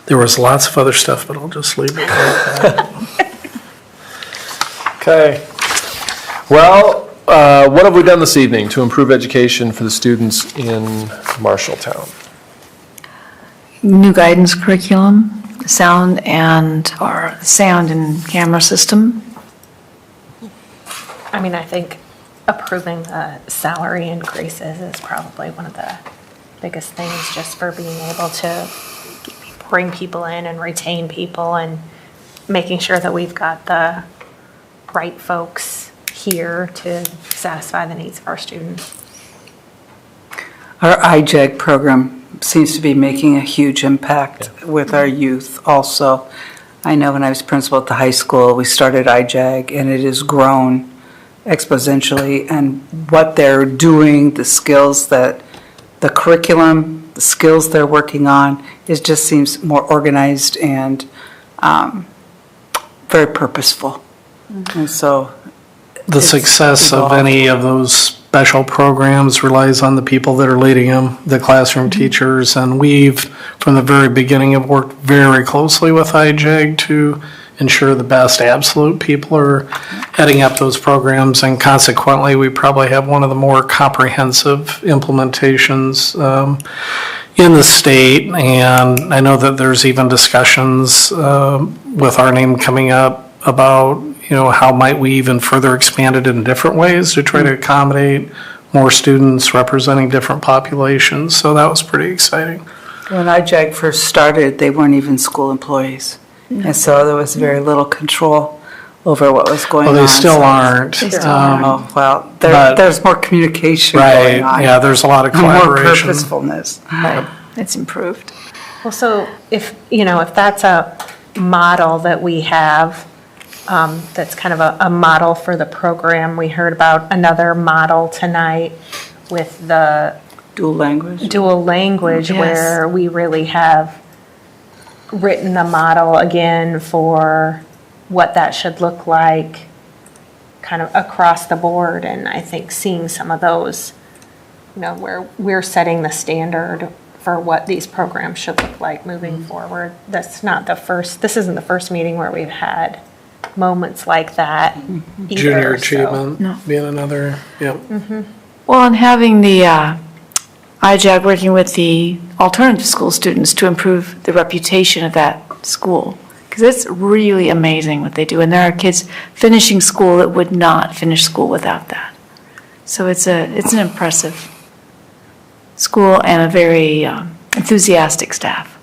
There was lots of other stuff, but I'll just leave it at that. Okay. Well, what have we done this evening to improve education for the students in Marshalltown? New guidance curriculum, sound and camera system. I mean, I think approving the salary increases is probably one of the biggest things, just for being able to bring people in and retain people and making sure that we've got the right folks here to satisfy the needs of our students. Our IJAG program seems to be making a huge impact with our youth also. I know when I was principal at the high school, we started IJAG, and it has grown exponentially. And what they're doing, the skills that, the curriculum, the skills they're working on, it just seems more organized and very purposeful. And so The success of any of those special programs relies on the people that are leading them, the classroom teachers, and we've, from the very beginning, have worked very closely with IJAG to ensure the best absolute people are heading up those programs, and consequently, we probably have one of the more comprehensive implementations in the state, and I know that there's even discussions with our name coming up about, how might we even further expand it in different ways to try to accommodate more students representing different populations. So that was pretty exciting. when IJAG first started, they weren't even school employees. And so there was very little control over what was going on. Well, they still aren't. Oh, well, but- there's more communication Right, going on. yeah, there's a lot of And more collaboration. purposefulness. Right, it's improved. Well, so if that's a model that we have, that's kind of a model for the program. We heard about another model tonight with the Dual language. dual language, Yes. where we really have written the model again for what that should look like kind of across the board. And I think seeing some of those, where we're setting the standard for what these programs should look like moving forward. This isn't the first meeting where we've had moments like that either. Junior so- achievement being another, yep. Well, and having the IJAG working with the alternative school students to improve the reputation of that school. Because it's really amazing what they do. And there are kids finishing school that would not finish school without that. So it's an impressive school and a very enthusiastic staff.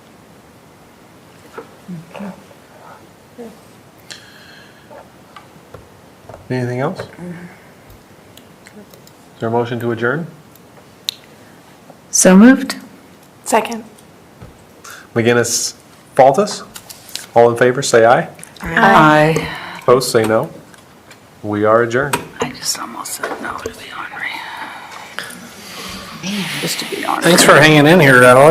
Anything else? Is there a motion to adjourn? So moved. Second. McGinnis, Faltus? All in favor, say aye. Aye. Opposed, say no. We are adjourned. I just almost said no to be ornery. Just to be ornery. Thanks for hanging in here, Alex.